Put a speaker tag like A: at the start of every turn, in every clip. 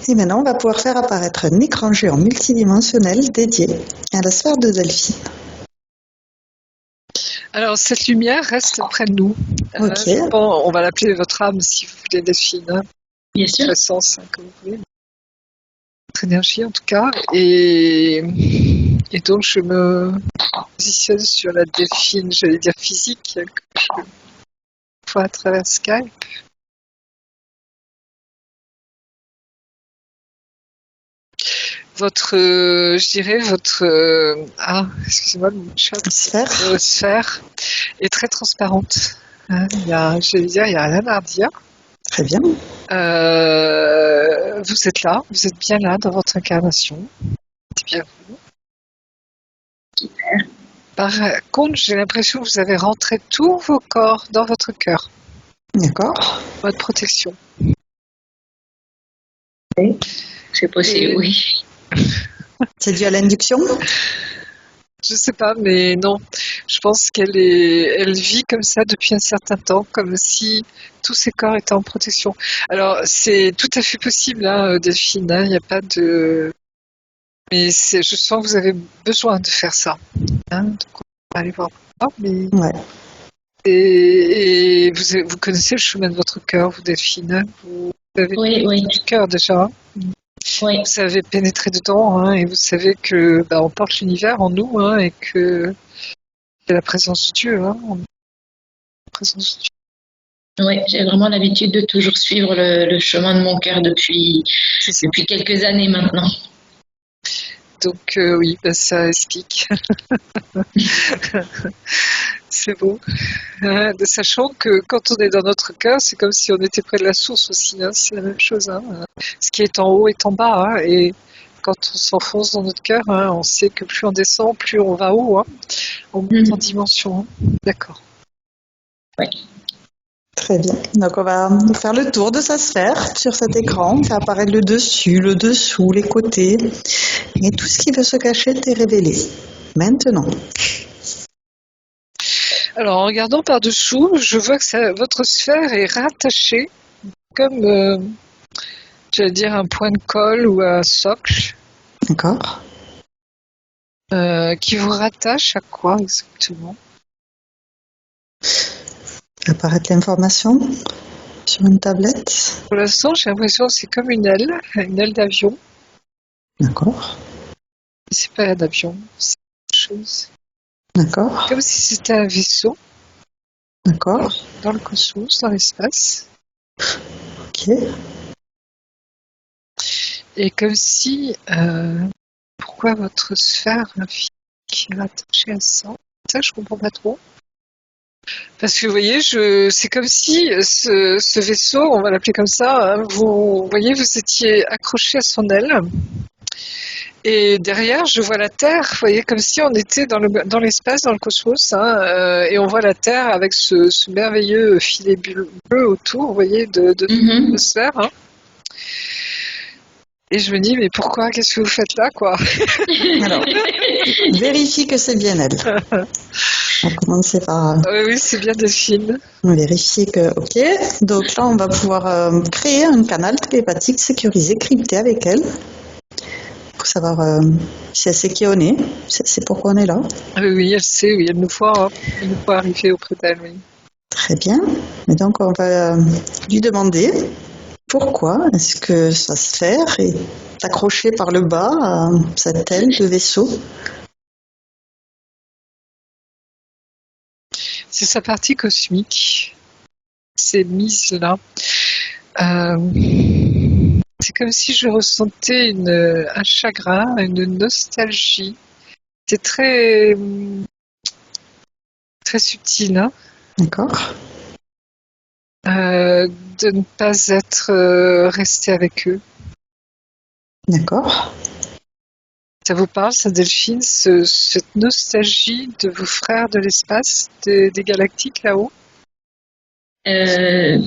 A: Et maintenant, on va pouvoir faire apparaître un écran géant multidimensionnel dédié à la sphère de Delphine.
B: Alors, cette lumière reste près de nous.
A: Ok.
B: Bon, on va l'appeler votre âme, si vous voulez, Delphine. Hein.
C: Bien sûr.
B: Votre essence, hein, comme vous voulez. Votre énergie, en tout cas. Et donc, je me positionne sur la Delphine, j'allais dire physique, que je vois à travers Skype. Je dirais votre, excusez-moi, le chat, sphère est très transparente. Hein, il y a rien à redire.
A: Très bien.
B: Vous êtes là, vous êtes bien là dans votre incarnation. C'est bien vous.
C: Super.
B: Par contre, j'ai l'impression que vous avez rentré tous vos corps dans votre cœur.
A: D'accord.
B: Votre protection.
C: Oui, c'est possible, oui.
A: C'est dû à l'induction?
B: Je sais pas, mais non. Je pense elle vit comme ça depuis un certain temps, comme si tous ses corps étaient en protection. Alors, c'est tout à fait possible, hein, Delphine. Il n'y a pas de. Mais je sens que vous avez besoin de faire ça. Hein, donc, on va aller voir pourquoi. Mais.
A: Ouais.
B: Et vous connaissez le chemin de votre cœur, vous, Delphine. Hein, vous avez le cœur déjà.
C: Oui.
B: Vous savez pénétrer dedans, hein, et vous savez que on porte l'univers en nous, hein, et que c'est la présence de Dieu. Hein,
C: Oui, j'ai vraiment l'habitude de toujours suivre le chemin de mon cœur depuis quelques années maintenant.
B: Donc oui, ça explique. C'est beau. Sachant que quand on est dans notre cœur, c'est comme si on était près de la source aussi. Hein, c'est la même chose. Hein. Ce qui est en haut est en bas. Hein, et quand on s'enfonce dans notre cœur, hein, on sait que plus on descend, plus on va haut. Hein, on monte en dimension. Hein. D'accord.
C: Oui.
A: Très bien. Donc, on va faire le tour de sa sphère sur cet écran. On fait apparaître le dessus, le dessous, les côtés. Et tout ce qui veut se cacher est révélé. Maintenant.
B: Alors, en regardant par-dessous, je vois que votre sphère est rattachée comme, j'allais dire, un point de colle ou un socle.
A: D'accord.
B: Qui vous rattache à quoi exactement?
A: Apparaître l'information sur une tablette.
B: Pour l'instant, j'ai l'impression que c'est comme une aile d'avion.
A: D'accord.
B: C'est pas un avion, c'est autre chose.
A: D'accord.
B: Comme si c'était un vaisseau.
A: D'accord.
B: Dans le cosmos, dans l'espace.
A: Ok.
B: Et comme si... pourquoi votre sphère est rattachée à ça? Ça, je comprends pas trop. Parce que vous voyez, c'est comme si ce vaisseau, on va l'appeler comme ça, hein, vous voyez, vous étiez accroché à son aile. Et derrière, je vois la Terre, vous voyez, comme si on était dans l'espace, dans le cosmos, hein, et on voit la Terre avec ce merveilleux filet bleu autour, vous voyez, de l'atmosphère. Hein. Et je me dis, mais pourquoi? Qu'est-ce que vous faites là, quoi?
A: Alors, vérifie que c'est bien elle. On va commencer par...
B: Oui, c'est bien Delphine.
A: Vérifier que... Ok. Donc là, on va pouvoir créer un canal télépathique sécurisé, crypté avec elle. Pour savoir si elle sait qui on est. C'est pourquoi on est là.
B: Oui, elle sait, oui, elle nous voit arriver auprès d'elle, oui.
A: Très bien. Et donc, on va lui demander pourquoi est-ce que sa sphère est accrochée par le bas à cette aile de vaisseau.
B: C'est sa partie cosmique. C'est mise là. C'est comme si je ressentais un chagrin, une nostalgie. C'est très subtil, hein.
A: D'accord.
B: De ne pas être resté avec eux.
A: D'accord.
B: Ça vous parle, ça, Delphine, cette nostalgie de vos frères de l'espace, des galactiques là-haut?
C: Oui,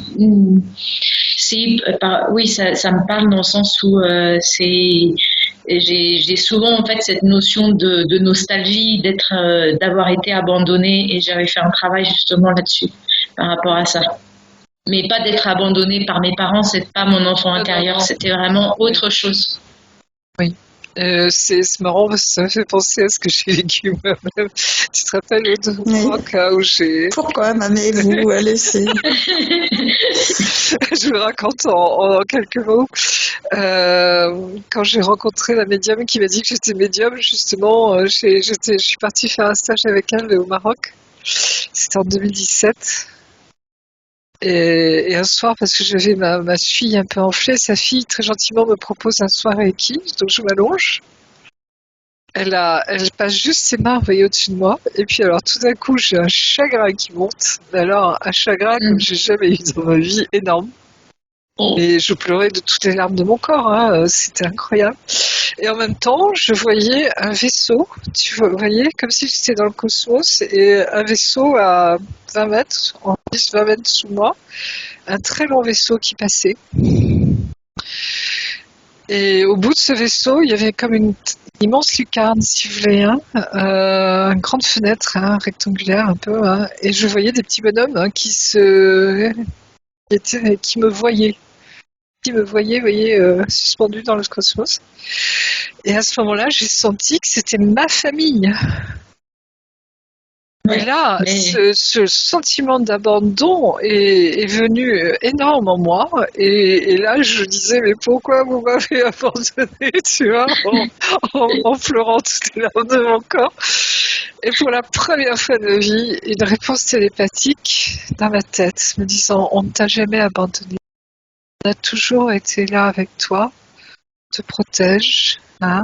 C: ça me parle dans le sens où j'ai souvent en fait cette notion de nostalgie, d'avoir été abandonnée, et j'avais fait un travail justement là-dessus par rapport à ça. mais pas d'être abandonnée par mes parents, c'est pas mon enfant intérieur,
B: non.
C: c'était vraiment autre chose.
B: Oui. C'est marrant parce que ça me fait penser à ce que j'ai vécu moi-même. Tu te rappelles l'autre fois où j'ai...
A: Pourquoi m'avez-vous laissé?
B: Je vous raconte en quelques mots. Quand j'ai rencontré la médium qui m'a dit que j'étais médium, justement, je suis partie faire un stage avec elle au Maroc. C'était en 2017. Et un soir, parce que j'avais ma fille un peu enflée, sa fille très gentiment me propose un soir Reiki, donc je m'allonge. Elle passe juste ses mains, vous voyez, au-dessus de moi. Et puis alors, tout d'un coup, j'ai un chagrin qui monte. Mais alors, un chagrin comme j'ai jamais eu dans ma vie, énorme. Et je pleurais de toutes les larmes de mon corps, hein. C'était incroyable. Et en même temps, je voyais un vaisseau, vous voyez, comme si j'étais dans le cosmos, et un vaisseau à 20 mètres, en 10-20 mètres sous moi, un très long vaisseau qui passait. Et au bout de ce vaisseau, il y avait comme une immense lucarne, si vous voulez, hein, une grande fenêtre, hein, rectangulaire un peu, hein, et je voyais des petits bonhommes hein, qui me voyaient. Qui me voyaient, vous voyez, suspendus dans le cosmos. Et à ce moment-là, j'ai senti que c'était ma famille. Et là, ce sentiment d'abandon est venu énorme en moi. Et là, je disais, mais pourquoi vous m'avez abandonné, tu vois, en pleurant toutes les larmes de mon corps. Et pour la première fois de ma vie, une réponse télépathique dans ma tête, me disant, on ne t'a jamais abandonné. On a toujours été là avec toi, on te protège, hein,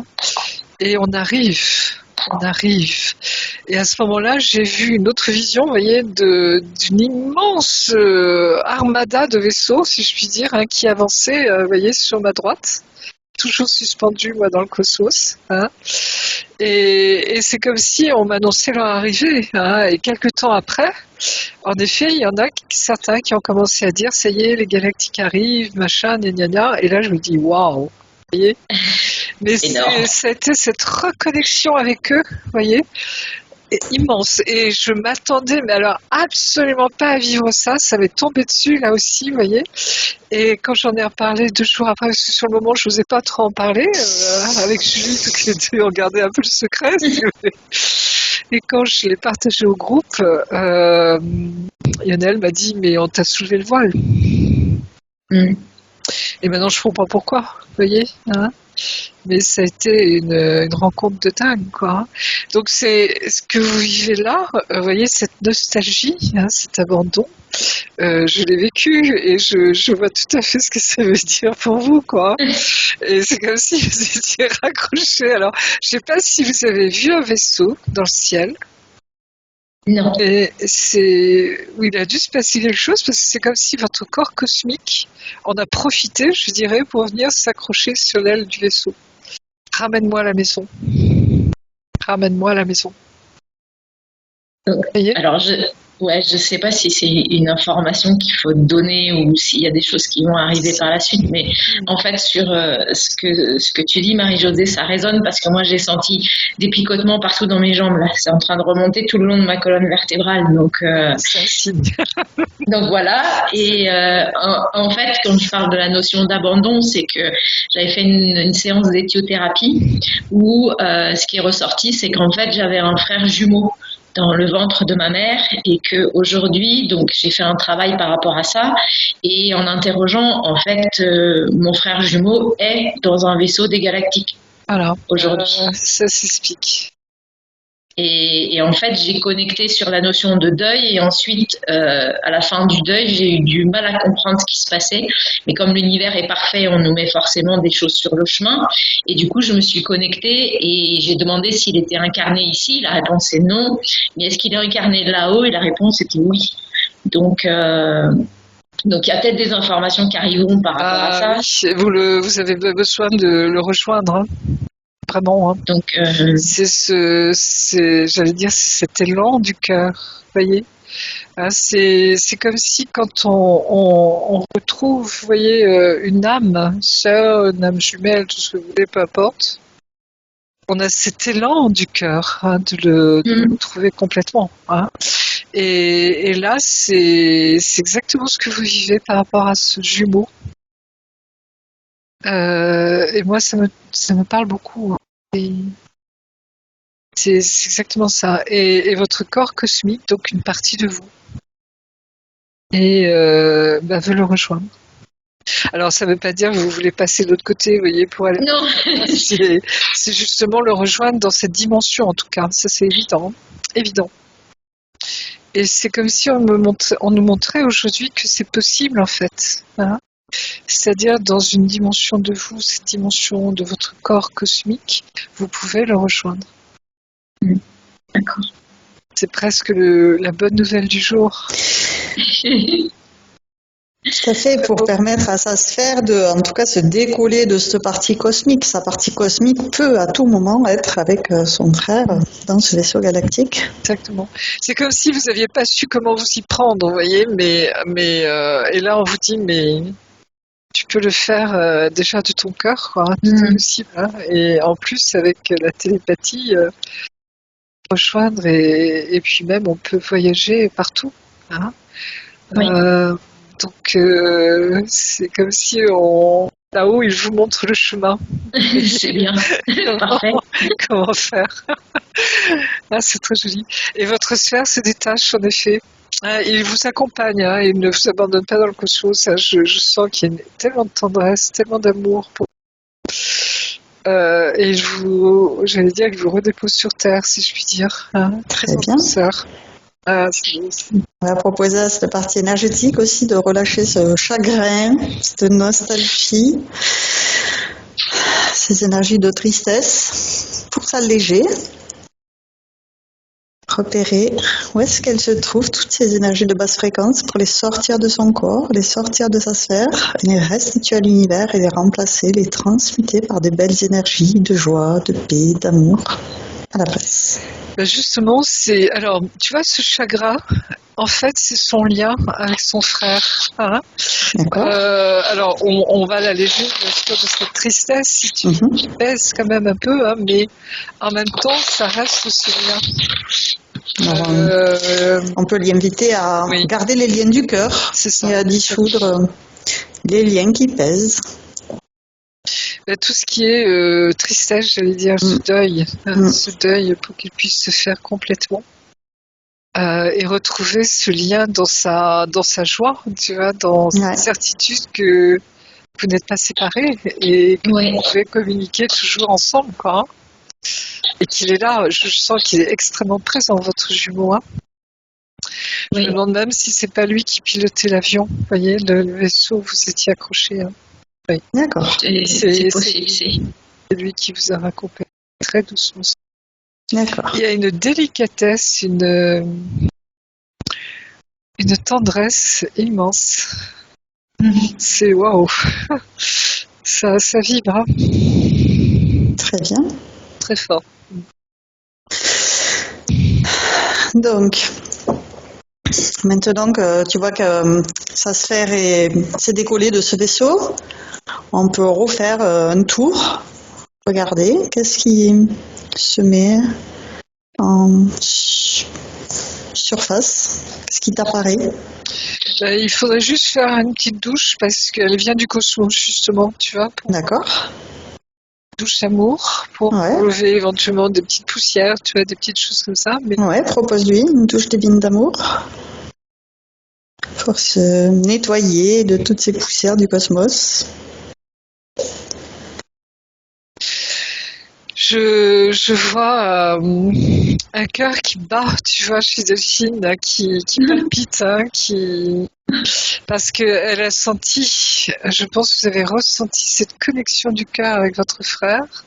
B: et on arrive. Et à ce moment-là, j'ai vu une autre vision, vous voyez, d'une immense armada de vaisseaux, si je puis dire, hein, qui avançait, vous voyez, sur ma droite, toujours suspendu, moi, dans le cosmos. Hein. Et c'est comme si on m'annonçait leur arrivée. Hein, et quelques temps après, en effet, il y en a certains qui ont commencé à dire, ça y est, les galactiques arrivent, machin, gna. Et là, je me dis, waouh, vous voyez. Mais ça a été cette reconnexion avec eux, vous voyez, immense. Et je m'attendais, mais alors absolument pas à vivre ça. Ça m'est tombé dessus, là aussi, vous voyez. Et quand j'en ai reparlé 2 jours après, parce que sur le moment, je n'osais pas trop en parler, avec Julie, toutes les deux, on gardait un peu le secret. Et quand je l'ai partagé au groupe, Lionel m'a dit, mais on t'a soulevé le voile. Et maintenant, je comprends pourquoi, vous voyez, hein. Mais ça a été une rencontre de dingue, quoi. Donc c'est ce que vous vivez là, vous voyez, cette nostalgie, hein, cet abandon, je l'ai vécu et je vois tout à fait ce que ça veut dire pour vous, quoi. Et c'est comme si vous étiez raccrochés. Alors, je sais pas si vous avez vu un vaisseau dans le ciel.
C: Non.
B: Et où il a dû se passer quelque chose parce que c'est comme si votre corps cosmique en a profité, je dirais, pour venir s'accrocher sur l'aile du vaisseau. Ramène-moi à la maison. Ramène-moi à la maison.
C: Alors, je sais pas si c'est une information qu'il faut donner ou s'il y a des choses qui vont arriver par la suite, mais en fait, sur ce que tu dis, Marie-Josée, ça résonne parce que moi, j'ai senti des picotements partout dans mes jambes. Là, c'est en train de remonter tout le long de ma colonne vertébrale. Donc,
B: c'est un signe.
C: Donc voilà. Et en fait, quand je parle de la notion d'abandon, c'est que j'avais fait une séance d'éthiothérapie où ce qui est ressorti, c'est qu'en fait, j'avais un frère jumeau dans le ventre de ma mère et que aujourd'hui, donc j'ai fait un travail par rapport à ça et en interrogeant, en fait, mon frère jumeau est dans un vaisseau des galactiques.
B: Alors,
C: aujourd'hui,
B: ça s'explique.
C: Et en fait, j'ai connecté sur la notion de deuil et ensuite, à la fin du deuil, j'ai eu du mal à comprendre ce qui se passait. Mais comme l'univers est parfait, on nous met forcément des choses sur le chemin. Et du coup, je me suis connectée et j'ai demandé s'il était incarné ici. La réponse est non. Mais est-ce qu'il est incarné là-haut? Et la réponse était oui. Donc, il y a peut-être des informations qui arriveront par rapport à ça.
B: Oui, vous avez besoin de le rejoindre. Hein. Vraiment, hein.
C: Donc,
B: j'allais dire, c'est cet élan du cœur, vous voyez. Hein, c'est comme si quand on retrouve, vous voyez, une âme sœur, une âme jumelle, tout ce que vous voulez, peu importe, on a cet élan du cœur, hein, de le trouver complètement. Hein. Et là, c'est exactement ce que vous vivez par rapport à ce jumeau. Et moi, ça me parle beaucoup. Et c'est exactement ça. Et votre corps cosmique, donc une partie de vous, et veut le rejoindre. Alors, ça ne veut pas dire que vous voulez passer de l'autre côté, vous voyez, pour aller.
C: Non.
B: C'est justement le rejoindre dans cette dimension, en tout cas. Ça, c'est évident. Évident. Et c'est comme si on nous montrait aujourd'hui que c'est possible, en fait. Hein, c'est-à-dire, dans une dimension de vous, cette dimension de votre corps cosmique, vous pouvez le rejoindre.
C: D'accord.
B: C'est presque la bonne nouvelle du jour.
A: Tout à fait, pour permettre à sa sphère de, en tout cas, se décoller de cette partie cosmique. Sa partie cosmique peut à tout moment être avec son frère dans ce vaisseau galactique.
B: Exactement. C'est comme si vous n'aviez pas su comment vous y prendre, vous voyez, et là on vous dit, mais tu peux le faire déjà de ton cœur, quoi, tout est possible. Hein, et en plus, avec la télépathie, rejoindre, et puis même on peut voyager partout. Hein.
C: Oui.
B: Donc, c'est comme si là-haut, il vous montre le chemin.
C: C'est bien. Parfait.
B: Comment faire. Ah, c'est très joli. Et votre sphère se détache, en effet. Il vous accompagne, hein, il ne vous abandonne pas dans le cosmos. Hein, je sens qu'il y a tellement de tendresse, tellement d'amour pour et j'allais dire qu'il vous redépose sur Terre, si je puis dire. Hein,
A: Très bien.
B: Sœur.
A: On va proposer à cette partie énergétique aussi de relâcher ce chagrin, cette nostalgie, ces énergies de tristesse pour s'alléger. Repérer où est-ce qu'elles se trouvent, toutes ces énergies de basse fréquence, pour les sortir de son corps, les sortir de sa sphère, les restituer à l'univers et les remplacer, les transmuter par des belles énergies de joie, de paix, d'amour à la place.
B: Justement, alors, tu vois, ce chagrin, en fait, c'est son lien avec son frère. Hein.
A: D'accord.
B: Alors, on va l'alléger, bien sûr, de cette tristesse, si tu qui pèse quand même un peu, hein, mais en même temps, ça reste ce lien.
A: Alors, on peut l'y inviter à garder les liens du cœur et à dissoudre les liens qui pèsent.
B: Tout ce qui est tristesse, j'allais dire, ce deuil pour qu'il puisse se faire complètement et retrouver ce lien dans sa joie, tu vois, dans cette certitude que vous n'êtes pas séparés et que vous pouvez communiquer toujours ensemble, quoi. Hein. Et qu'il est là, je sens qu'il est extrêmement présent, votre jumeau. Hein. Je me demande même si c'est pas lui qui pilotait l'avion, vous voyez, le vaisseau où vous étiez accroché. Hein. Oui.
A: D'accord.
C: C'est possible.
B: C'est lui qui vous a raccompagné très doucement.
A: D'accord.
B: Il y a une délicatesse, une tendresse immense. C'est waouh. Ça vibre. Hein.
A: Très bien.
B: Très fort.
A: Donc, maintenant que tu vois que sa sphère s'est décollée de ce vaisseau, on peut refaire un tour. Regardez, qu'est-ce qui se met en surface? Qu'est-ce qui t'apparaît?
B: Il faudrait juste faire une petite douche parce qu'elle vient du cosmos, justement, tu vois.
A: D'accord.
B: Douche d'amour pour enlever éventuellement des petites poussières, tu vois, des petites choses comme ça. Mais...
A: Ouais, propose-lui une douche divine d'amour pour se nettoyer de toutes ces poussières du cosmos.
B: Je vois un cœur qui bat, tu vois, chez Delphine, qui palpite, hein, parce qu'elle a senti, je pense que vous avez ressenti cette connexion du cœur avec votre frère.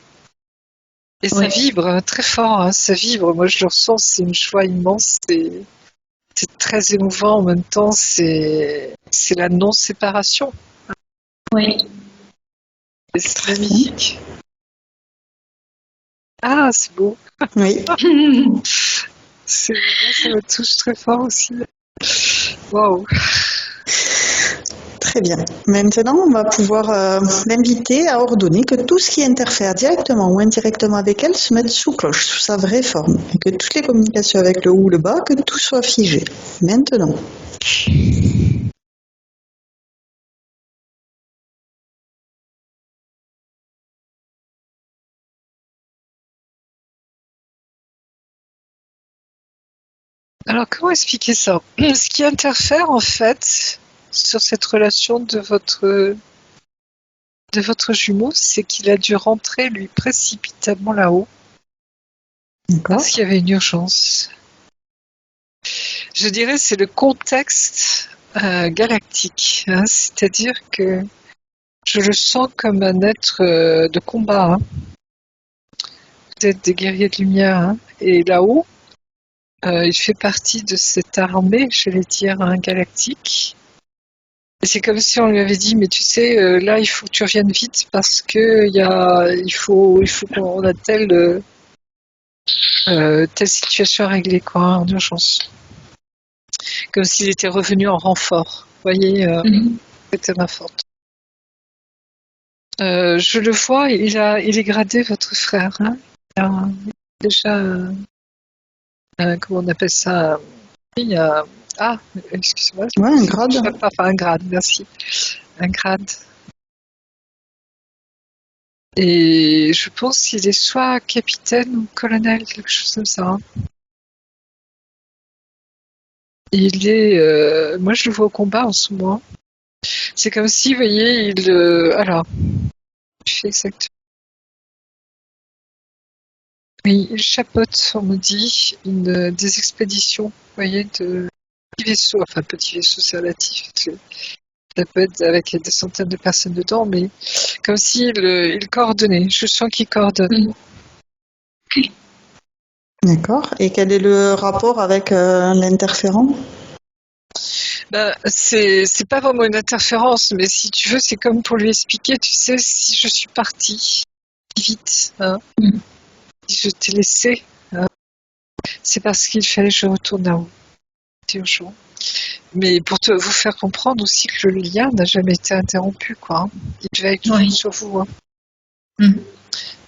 B: Et ça vibre hein, très fort, hein, ça vibre. Moi, je le ressens, c'est une joie immense. C'est très émouvant en même temps. C'est la non-séparation.
C: Oui.
B: Et c'est magnifique. Ah, c'est beau.
A: Oui.
B: Ça me touche très fort aussi. Waouh.
A: Très très bien. Maintenant, on va pouvoir l'inviter à ordonner que tout ce qui interfère directement ou indirectement avec elle se mette sous cloche, sous sa vraie forme. Et que toutes les communications avec le haut ou le bas, que tout soit figé. Maintenant.
B: Alors, comment expliquer ça? Ce qui interfère, en fait, sur cette relation de votre jumeau, c'est qu'il a dû rentrer, lui, précipitamment là-haut,
A: D'accord.
B: parce qu'il y avait une urgence. Je dirais c'est le contexte galactique, hein, c'est-à-dire que je le sens comme un être de combat. Hein. Vous êtes des guerriers de lumière, hein, et là-haut, il fait partie de cette armée, j'allais dire, hein, galactique. Et c'est comme si on lui avait dit, mais tu sais, là, il faut que tu reviennes vite parce que il faut qu'on a telle situation à régler, quoi, hein, en urgence. Comme s'il était revenu en renfort. Vous voyez, c'était ma forte. Je le vois, il est gradé, votre frère. Hein. Il a déjà, comment on appelle ça? Il y a, excusez-moi.
A: Ouais, un grade.
B: Enfin, un grade, merci. Un grade. Et je pense qu'il est soit capitaine ou colonel, quelque chose comme ça. Hein. Il est, moi je le vois au combat en ce moment. C'est comme si, vous voyez, alors, je fais exactement. Oui, il chapeaute, on me dit, des expéditions, vous voyez, de petits vaisseaux, enfin petits vaisseaux c'est relatif, ça peut être avec des centaines de personnes dedans, mais comme s'il il coordonnait, je sens qu'il coordonne.
A: D'accord. Et quel est le rapport avec l'interférent?
B: Ben, c'est pas vraiment une interférence, mais si tu veux, c'est comme pour lui expliquer, tu sais, si je suis partie vite, hein, si je t'ai laissé, hein, c'est parce qu'il fallait que je retourne là-haut. C'est urgent. Mais pour vous faire comprendre aussi que le lien n'a jamais été interrompu, quoi. Hein. Il va être sur vous. Hein. Il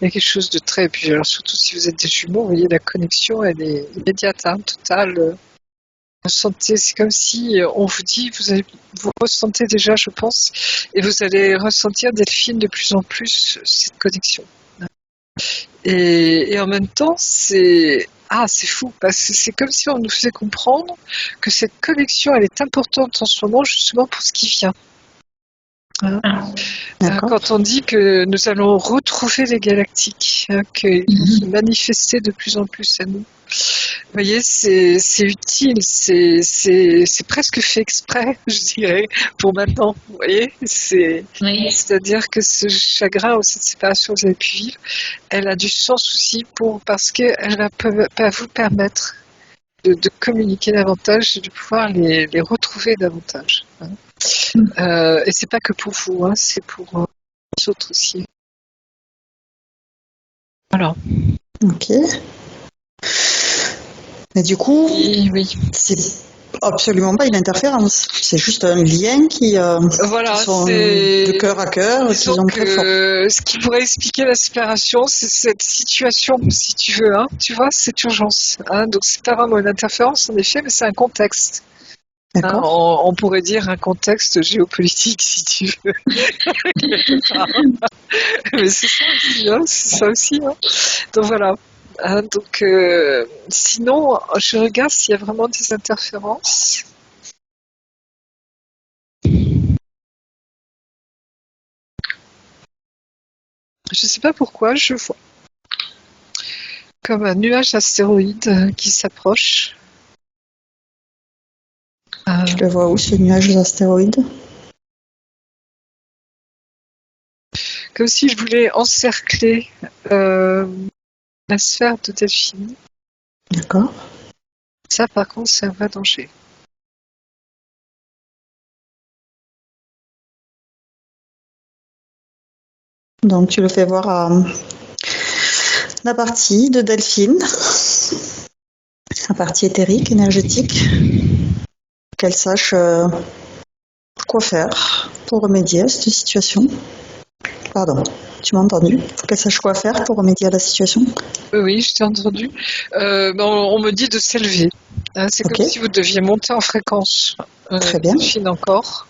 B: y a quelque chose de très... Puis alors surtout si vous êtes des jumeaux, vous voyez, la connexion, elle est immédiate, hein, totale. Ressentez, c'est comme si on vous dit, vous ressentez déjà, je pense, et vous allez ressentir, Delphine, de plus en plus cette connexion. Et en même temps, c'est fou, parce que c'est comme si on nous faisait comprendre que cette connexion, elle est importante en ce moment, justement pour ce qui vient. Hein. Quand on dit que nous allons retrouver les galactiques, hein, qu'ils vont se manifester de plus en plus à nous. Vous voyez, c'est utile, c'est presque fait exprès, je dirais, pour maintenant. Vous voyez, c'est-à-dire que ce chagrin ou cette séparation que vous avez pu vivre, elle a du sens aussi parce qu'elle va vous permettre de communiquer davantage et de pouvoir les retrouver davantage. Hein. Et c'est pas que pour vous, hein, c'est pour les autres aussi. Voilà.
A: Ok. Mais du coup,
B: oui.
A: C'est absolument pas une interférence. C'est juste un lien qui sont de cœur à cœur, qui sont très forts.
B: Ce qui pourrait expliquer la séparation, c'est cette situation, si tu veux, hein, tu vois, cette urgence. Hein, donc c'est pas vraiment une interférence en effet, mais c'est un contexte. Hein, on pourrait dire un contexte géopolitique, si tu veux. Mais c'est ça aussi, hein, c'est ça aussi. Hein. Donc voilà. Hein, donc, sinon, je regarde s'il y a vraiment des interférences. Je ne sais pas pourquoi, je vois comme un nuage d'astéroïdes qui s'approche.
A: Tu le vois où, ce nuage d'astéroïdes?
B: Comme si je voulais encercler la sphère de Delphine.
A: D'accord.
B: Ça, par contre, c'est un vrai danger.
A: Donc, tu le fais voir à la partie de Delphine, la partie éthérique, énergétique, qu'elle sache quoi faire pour remédier à cette situation? Pardon, tu m'as entendu? Il faut qu'elle sache quoi faire pour remédier à la situation?
B: Oui, je t'ai entendu. On me dit de s'élever. Hein, c'est
A: Ok,
B: comme si vous deviez monter en fréquence.
A: très bien.
B: Fine encore.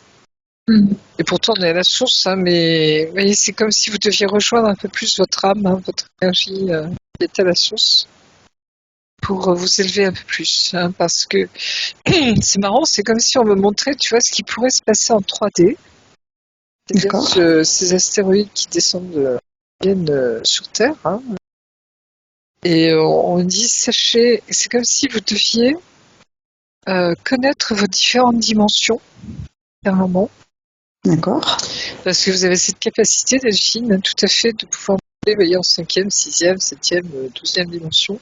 C: Mm.
B: Et pourtant, on est à la source, hein, mais vous voyez, c'est comme si vous deviez rejoindre un peu plus votre âme, hein, votre énergie qui est à la source, pour vous élever un peu plus. Hein, parce que c'est marrant, c'est comme si on me montrait, tu vois, ce qui pourrait se passer en 3D. C'est-à-dire
A: D'accord.
B: ces astéroïdes qui descendent, viennent sur Terre. Hein, et on dit, sachez, c'est comme si vous deviez connaître vos différentes dimensions, clairement.
A: D'accord.
B: Parce que vous avez cette capacité, Delphine, tout à fait, de pouvoir monter, voyez, en 5e, 6e, 7e, 12e dimension.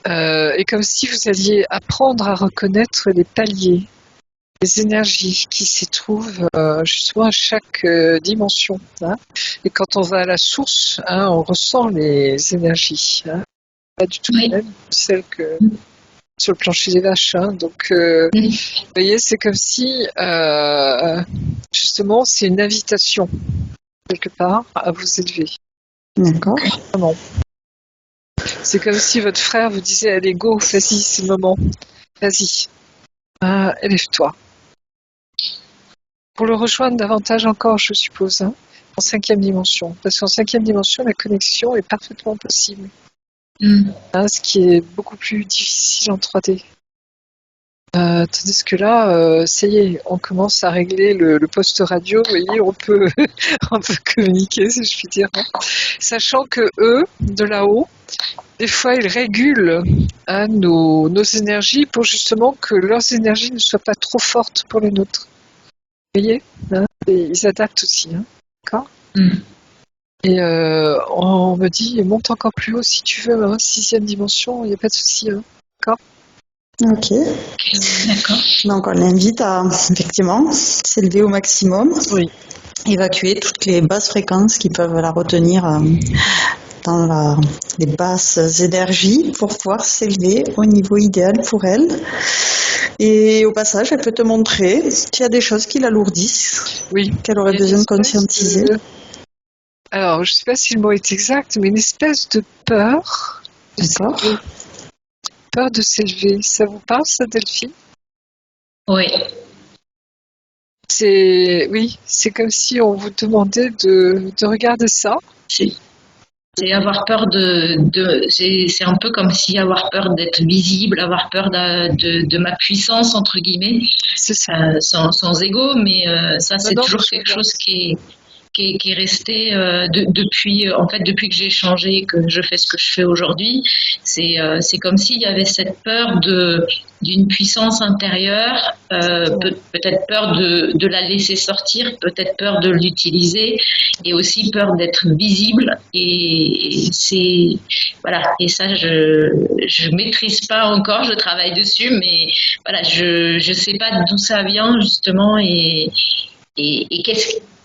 B: Et comme si vous alliez apprendre à reconnaître les paliers, les énergies qui s'y trouvent justement à chaque dimension. Hein. Et quand on va à la source, hein, on ressent les énergies. Hein. Pas du tout les mêmes, celles que sur le plancher des vaches. Hein. Donc, vous voyez, c'est comme si, justement, c'est une invitation, quelque part, à vous élever.
A: D'accord.
B: Vraiment. C'est comme si votre frère vous disait, allez, go, vas-y, c'est le moment. Vas-y, élève-toi. Pour le rejoindre davantage encore, je suppose, hein, en 5e dimension. Parce qu'en 5e dimension, la connexion est parfaitement possible. Hein, ce qui est beaucoup plus difficile en 3D. Tandis que là, ça y est, on commence à régler le poste radio, vous voyez, on peut communiquer, si je puis dire. Hein. Sachant que eux, de là-haut, des fois, ils régulent hein, nos énergies pour justement que leurs énergies ne soient pas trop fortes pour les nôtres. Vous voyez hein, et ils adaptent aussi. Hein, d'accord Et on me dit, monte encore plus haut si tu veux, hein, 6e dimension, il n'y a pas de souci. Hein, d'accord
A: Ok.
C: D'accord.
A: Donc on l'invite à effectivement s'élever au maximum,
B: Oui.
A: évacuer toutes les basses fréquences qui peuvent la retenir dans les basses énergies pour pouvoir s'élever au niveau idéal pour elle. Et au passage, elle peut te montrer qu'il y a des choses qui l'alourdissent,
B: Oui.
A: qu'elle aurait besoin de conscientiser.
B: Alors, je ne sais pas si le mot est exact, mais une espèce de peur.
A: D'accord.
B: Peur de s'élever. Ça vous parle, ça, Delphine?
C: Oui.
B: C'est comme si on vous demandait de regarder ça.
C: C'est avoir peur c'est un peu comme si avoir peur d'être visible, avoir peur de ma puissance, entre guillemets.
B: C'est ça.
C: Sans ego, mais ça, c'est
B: Non,
C: toujours quelque chose qui est resté depuis que j'ai changé, que je fais ce que je fais aujourd'hui. C'est comme s'il y avait cette peur d'une puissance intérieure, peut-être peur de la laisser sortir, peut-être peur de l'utiliser, et aussi peur d'être visible. Et c'est voilà. Et ça, je maîtrise pas encore. Je travaille dessus, mais voilà, je sais pas d'où ça vient justement et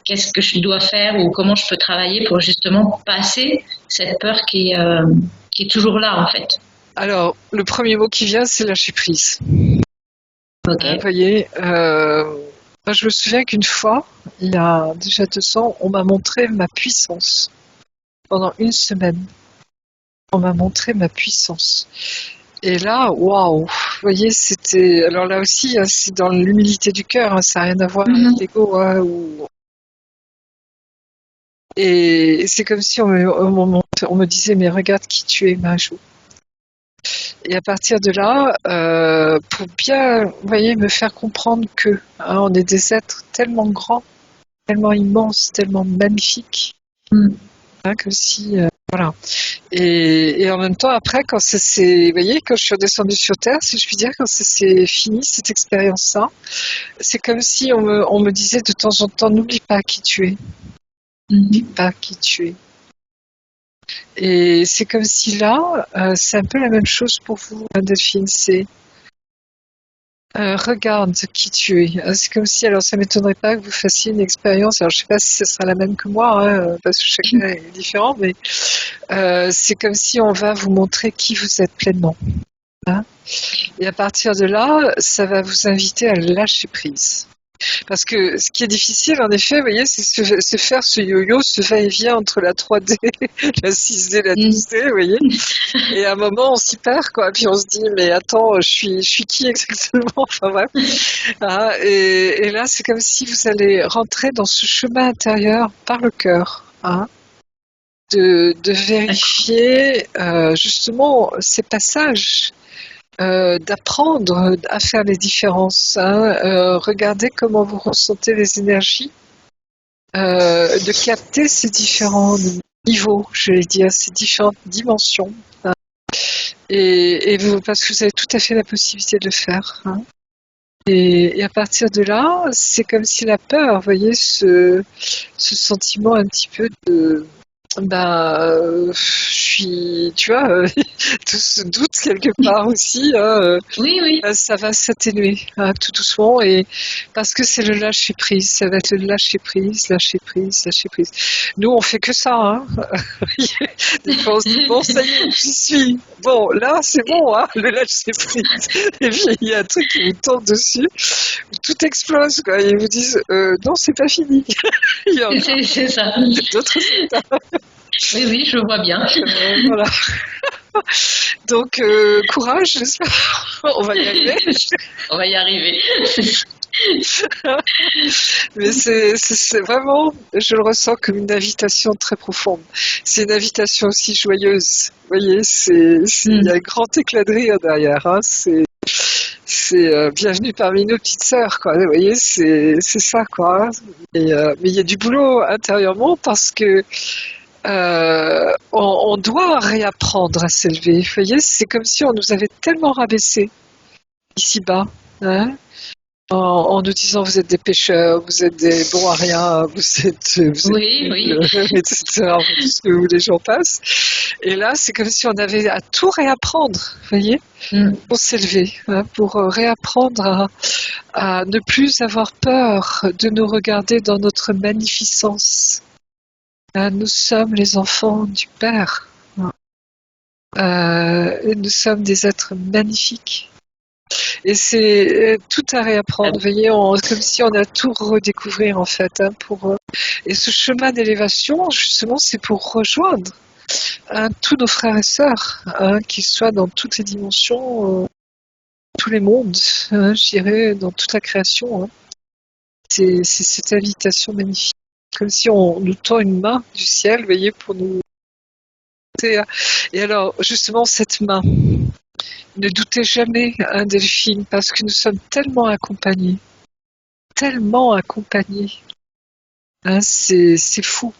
C: qu'est-ce que je dois faire ou comment je peux travailler pour justement passer cette peur qui est toujours là en fait.
B: Alors, le premier mot qui vient, c'est lâcher prise.
C: Ok.
B: Vous voyez, moi, je me souviens qu'une fois, il y a déjà 2 ans, on m'a montré ma puissance. Pendant 1 semaine, on m'a montré ma puissance. Et là, waouh, vous voyez, c'était... Alors là aussi, hein, c'est dans l'humilité du cœur, hein, ça n'a rien à voir avec l'ego. Hein, Et c'est comme si on me disait, mais regarde qui tu es, Majou. Et à partir de là, pour bien, vous voyez, me faire comprendre que hein, on est des êtres tellement grands, tellement immenses, tellement magnifiques, hein, que si, voilà. Et en même temps, après, quand vous voyez, quand je suis redescendue sur Terre, si je puis dire, quand c'est fini cette expérience-là, c'est comme si on me disait de temps en temps, n'oublie pas qui tu es, n'oublie pas qui tu es. Et c'est comme si là, c'est un peu la même chose pour vous, Delphine, c'est regarde qui tu es. C'est comme si, alors ça m'étonnerait pas que vous fassiez une expérience, alors je sais pas si ce sera la même que moi, hein, parce que chacun est différent, mais c'est comme si on va vous montrer qui vous êtes pleinement. Hein. Et à partir de là, ça va vous inviter à lâcher prise. Parce que ce qui est difficile, en effet, vous voyez, c'est se faire ce yo-yo, ce va-et-vient entre la 3D, la 6D, la 12D, vous voyez. Et à un moment, on s'y perd, quoi. Puis on se dit, mais attends, je suis qui exactement? Enfin bref. Ah, et là, c'est comme si vous allez rentrer dans ce chemin intérieur par le cœur. Hein, de vérifier justement ces passages. D'apprendre à faire les différences. Hein, regardez comment vous ressentez les énergies, de capter ces différents niveaux, je vais dire, ces différentes dimensions. Hein, et vous, parce que vous avez tout à fait la possibilité de le faire. Hein. Et à partir de là, c'est comme si la peur, vous voyez, ce sentiment un petit peu de je suis, tu vois, tout ce doute quelque part aussi, hein,
C: Oui.
B: ça va s'atténuer hein, tout doucement et parce que c'est le lâcher prise, ça va être le lâcher prise, lâcher prise, lâcher prise. Nous, on fait que ça, hein. Des fois, on se dit, bon, ça y est, j'y suis. Bon, là, c'est bon, hein, le lâcher prise. Et puis, il y a un truc qui vous tombe dessus, tout explose, quoi. Et ils vous disent, non, c'est pas fini. Il y en a
C: C'est ça.
B: d'autres étapes.
C: Oui, je vois bien.
B: Voilà. Donc, courage, j'espère. On va y arriver.
C: On va y arriver.
B: Mais c'est vraiment, je le ressens comme une invitation très profonde. C'est une invitation aussi joyeuse. Vous voyez, il y a un grand éclat de rire derrière. Hein. C'est bienvenue parmi nos petites sœurs, quoi. Vous voyez, c'est ça, quoi. Mais il y a du boulot intérieurement parce que on doit réapprendre à s'élever. Vous voyez, c'est comme si on nous avait tellement rabaissé ici-bas, hein, en nous disant vous êtes des pécheurs, vous êtes des bons à rien, vous êtes
C: oui.
B: etc. Tout ce que vous les gens passent. Et là, c'est comme si on avait à tout réapprendre, vous voyez, pour s'élever, hein, pour réapprendre à ne plus avoir peur de nous regarder dans notre magnificence. Nous sommes les enfants du Père. Nous sommes des êtres magnifiques. Et c'est tout à réapprendre. Vous voyez, comme si on a tout redécouvrir en fait. Hein, et ce chemin d'élévation, justement, c'est pour rejoindre tous nos frères et sœurs, qu'ils soient dans toutes les dimensions, tous les mondes, je dirais, dans toute la création. Hein. C'est cette invitation magnifique. Comme si on nous tend une main du ciel, vous voyez, pour nous. Et alors, justement, cette main, ne doutez jamais, hein, Delphine, parce que nous sommes tellement accompagnés. Hein, c'est fou.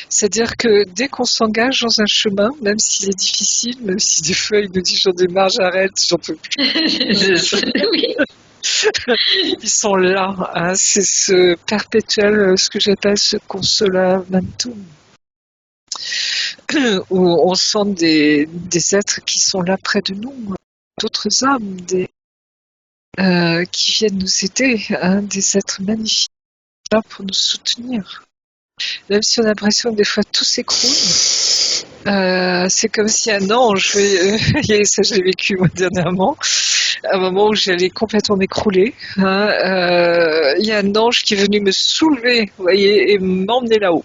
B: C'est-à-dire que dès qu'on s'engage dans un chemin, même s'il est difficile, même si des fois il nous dit j'en ai marre, j'arrête, j'en peux plus.
C: Oui.
B: Ils sont là, hein, c'est ce perpétuel, ce que j'appelle ce consolamentum, où on sent des êtres qui sont là près de nous, d'autres âmes, qui viennent nous aider, hein, des êtres magnifiques là pour nous soutenir. Même si on a l'impression que des fois tout s'écroule, c'est comme si un ange, et ça je l'ai vécu moi dernièrement, à un moment où j'allais complètement m'écrouler, hein, il y a un ange qui est venu me soulever, vous voyez, et m'emmener là-haut.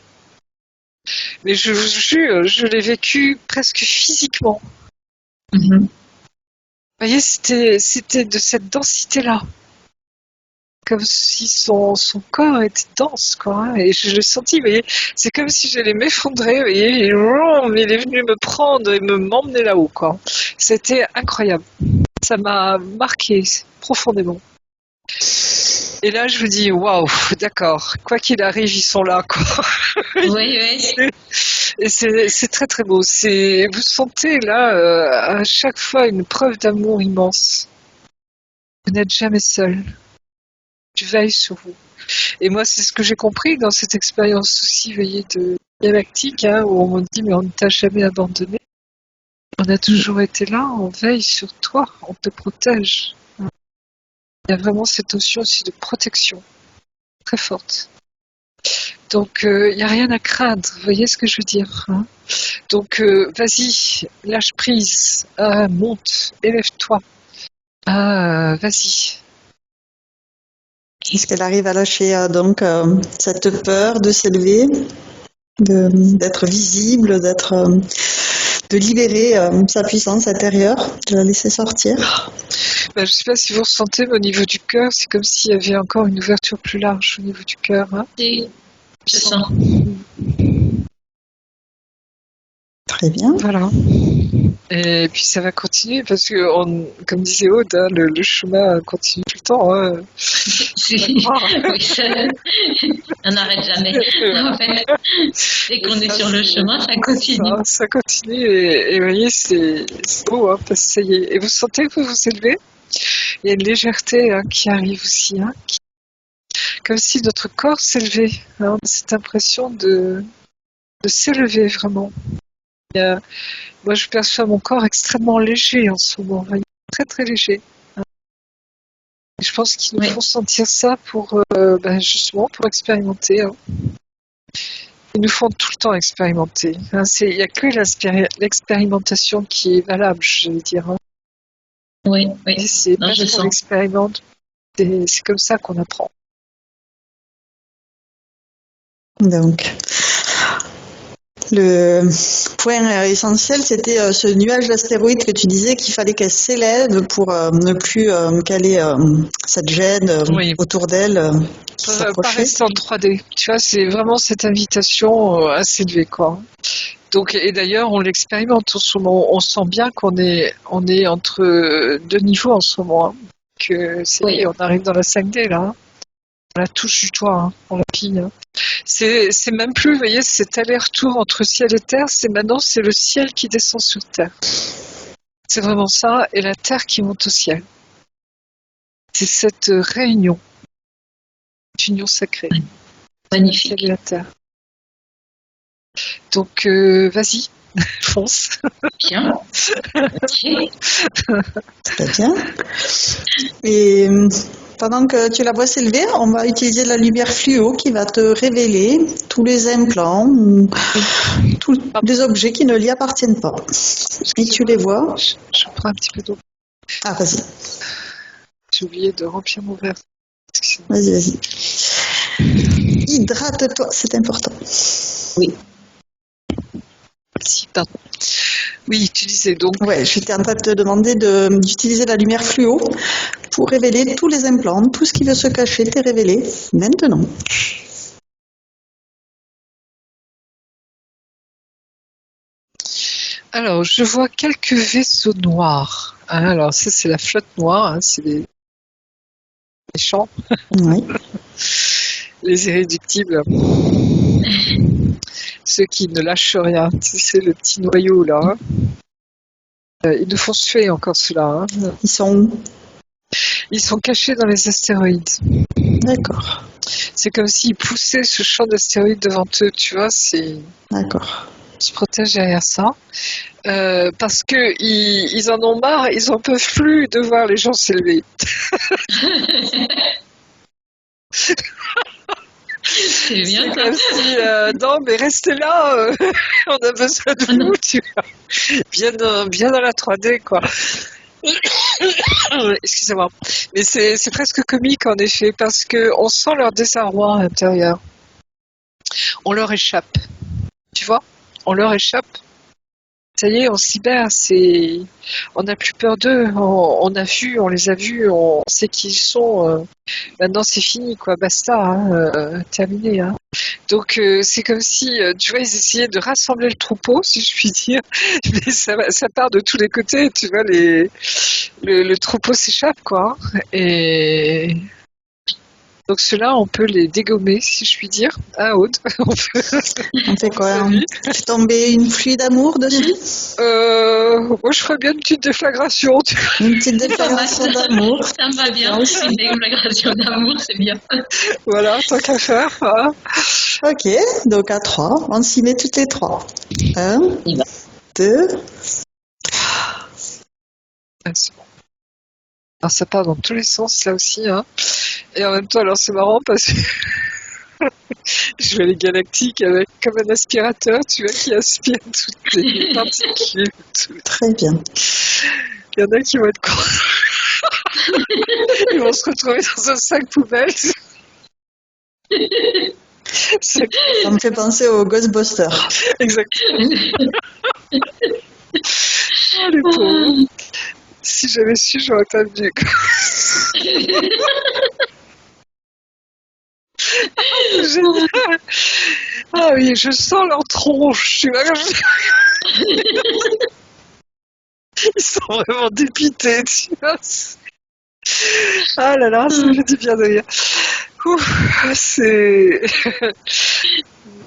B: Mais je vous jure, je l'ai vécu presque physiquement. Vous voyez, c'était de cette densité-là. Comme si son corps était dense, quoi. Hein, et je le sentis, vous voyez, c'est comme si j'allais m'effondrer, vous voyez, et il est venu me prendre et m'emmener là-haut, quoi. C'était incroyable. Ça m'a marqué profondément. Et là, je vous dis, waouh, d'accord, quoi qu'il arrive, ils sont là, quoi.
C: Oui.
B: Et c'est très très beau. Vous sentez là, à chaque fois, une preuve d'amour immense. Vous n'êtes jamais seul. Tu veilles sur vous. Et moi, c'est ce que j'ai compris dans cette expérience aussi, vous voyez, de galactique, hein, où on me dit, mais on ne t'a jamais abandonné. On a toujours été là, on veille sur toi, on te protège. Il y a vraiment cette notion aussi de protection, très forte. Donc, il n'y a rien à craindre, vous voyez ce que je veux dire, hein. Donc, vas-y, lâche prise, monte, élève-toi. Vas-y.
A: Est-ce qu'elle arrive à lâcher donc cette peur de s'élever, d'être visible, de libérer sa puissance intérieure, de la laisser sortir?
B: Je ne sais pas si vous ressentez, mais au niveau du cœur, c'est comme s'il y avait encore une ouverture plus large au niveau du cœur. Hein.
C: Et je sens.
A: Très bien.
B: Voilà. Et puis ça va continuer parce que, comme disait Aude, hein, le chemin continue tout le temps. Hein.
C: On n'arrête jamais. En fait, dès qu'on est sur le chemin, ça continue.
B: Ça continue et vous voyez, c'est beau, hein, parce que ça y est. Et vous sentez que vous vous élevez. Il y a une légèreté hein, qui arrive aussi, hein, comme si notre corps s'élevait. Hein, on a cette impression de s'élever vraiment. Moi, je perçois mon corps extrêmement léger en ce moment, très très léger. Et je pense qu'ils nous font sentir ça pour justement pour expérimenter. Hein. Ils nous font tout le temps expérimenter. Hein. Il n'y a que l'expérimentation qui est valable, je vais dire. Hein.
C: Oui.
B: C'est parce qu'on expérimente. C'est comme ça qu'on apprend.
A: Donc, le point essentiel, c'était ce nuage d'astéroïdes que tu disais qu'il fallait qu'elle s'élève pour ne plus caler cette gêne autour d'elle.
B: Pas rester en 3D. Tu vois, c'est vraiment cette invitation à s'élever, quoi. Donc, et d'ailleurs, on l'expérimente en ce moment. On sent bien qu'on est entre deux niveaux en ce moment. Hein. On arrive dans la 5D, là. Hein. On la touche du doigt, hein. On la pille. Hein. C'est même plus, vous voyez, cet aller-retour entre ciel et terre, maintenant c'est le ciel qui descend sur terre. C'est vraiment ça, et la terre qui monte au ciel. C'est cette réunion, cette union sacrée.
C: Magnifique.
B: Ciel et la terre. Donc, vas-y, fonce.
C: Bien. Okay.
A: Très bien. Et pendant que tu la vois s'élever, on va utiliser la lumière fluo qui va te révéler tous les implants, tous les objets qui ne lui appartiennent pas. Et tu les vois.
B: Je prends un petit peu d'eau.
A: Ah, vas-y.
B: J'ai oublié de remplir mon verre.
A: Vas-y. Hydrate-toi, c'est important.
C: Oui.
B: Merci, pardon. Oui, tu disais donc.
A: Ouais, j'étais en train de te demander d'utiliser la lumière fluo pour révéler tous les implants, tout ce qui veut se cacher, t'est révélé maintenant.
B: Alors, je vois quelques vaisseaux noirs. Hein, alors, ça, c'est la flotte noire, hein, c'est les méchants.
A: Oui.
B: Les irréductibles. Ceux qui ne lâchent rien. C'est le petit noyau, là. Hein. Ils nous font suer encore, ceux-là. Hein.
A: Ils sont où ?
B: Ils sont cachés dans les astéroïdes.
A: D'accord.
B: C'est comme s'ils poussaient ce champ d'astéroïdes devant eux, tu vois.
A: D'accord.
B: Ils se protègent derrière ça. Parce que ils en ont marre, ils en peuvent plus de voir les gens s'élever.
C: C'est bien
B: c'est
C: ça.
B: comme si, non mais restez là, on a besoin de vous, tu vois. Bien dans la 3D, quoi. Excusez-moi. Mais c'est presque comique, en effet, parce qu'on sent leur désarroi à l'intérieur. On leur échappe. Tu vois ? On leur échappe. Ça y est, on s'y libère, on n'a plus peur d'eux, on les a vus, on sait qui ils sont. Maintenant, c'est fini, quoi, basta, hein, terminé. Hein. Donc, c'est comme si, tu vois, ils essayaient de rassembler le troupeau, si je puis dire, mais ça part de tous les côtés, tu vois, le troupeau s'échappe, quoi. Et donc ceux-là, on peut les dégommer, si je puis dire. Ah, Aude.
A: On fait quoi ? On fait tomber une pluie d'amour dessus ?
B: Moi, je ferais bien une petite déflagration.
A: Une petite déflagration d'amour.
C: Ça me va bien aussi, une déflagration d'amour, c'est bien.
B: Voilà, tant qu'à faire. Hein.
A: Ok, donc à 3, on s'y met toutes les 3. 1, 2, 3.
B: Ah, c'est bon. Alors, ça part dans tous les sens, là aussi. Hein. Et en même temps, alors c'est marrant parce que je vois les galactiques avec comme un aspirateur, tu vois, qui aspire toutes les particules.
A: Très bien.
B: Il y en a qui vont être cons. Ils vont se retrouver dans un sac poubelle. C'est
A: Ça me fait penser aux Ghostbusters.
B: exactement. Oh, les pauvres. Si j'avais su, j'aurais pas venu. C'est génial. Ah oui, je sens leur tronche. Tu vois, ils sont vraiment dépités, tu vois. Ah là là, ça me fait du bien de rire. Ouf, c'est...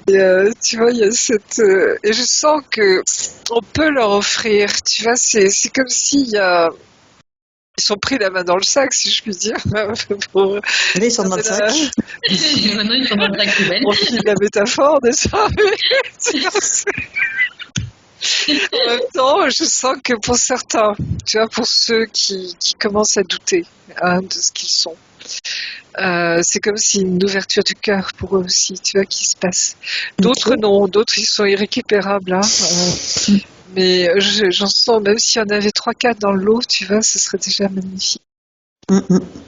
B: Et, tu vois, il y a cette... et je sens que on peut leur offrir, tu vois, c'est comme s'il y a... Ils sont pris la main dans le sac, si je puis dire. Pour...
A: Là, ils sont dans le sac.
C: Maintenant, ils sont dans le sac poubelle.
B: On file la métaphore, n'est-ce pas? En même temps, je sens que pour certains, tu vois, pour ceux qui commencent à douter de ce qu'ils sont, c'est comme si une ouverture du cœur pour eux aussi, tu vois, qui se passe. D'autres non, d'autres ils sont irrécupérables, hein, mais j'en sens, même s'il y en avait 3-4 dans le lot, tu vois, ce serait déjà magnifique.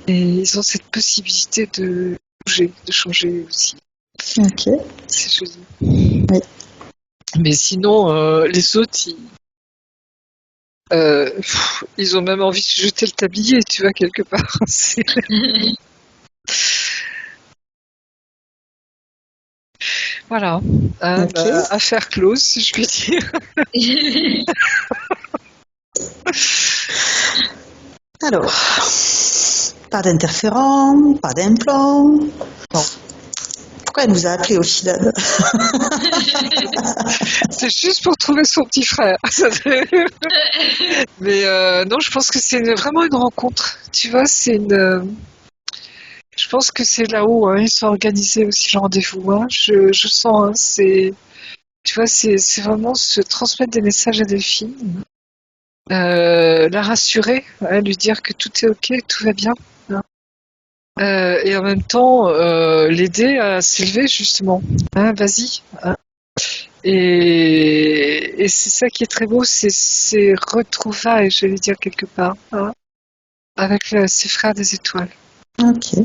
B: Et ils ont cette possibilité de bouger, de changer aussi.
A: Ok.
B: C'est joli.
A: Oui.
B: Mais sinon, les autres, ils ont même envie de jeter le tablier, tu vois, quelque part. Voilà.
A: Ok.
B: Affaire close, si je puis dire.
A: Alors, pas d'interférent, pas d'implant. Bon. Pourquoi elle nous a appelés au final?
B: C'est juste pour trouver son petit frère. Mais non, je pense que c'est vraiment une rencontre. Tu vois, c'est une... Je pense que c'est là-haut, hein, ils sont organisés aussi le rendez-vous. Hein. Je sens, hein, c'est... Tu vois, c'est vraiment se transmettre des messages à Delphine. La rassurer, hein, lui dire que tout est ok, tout va bien. Hein. Et en même temps, l'aider à s'élever justement. Hein, vas-y. Hein. Et c'est ça qui est très beau, c'est ces retrouvailles, je vais dire quelque part, hein, avec ses frères des étoiles.
A: Ok.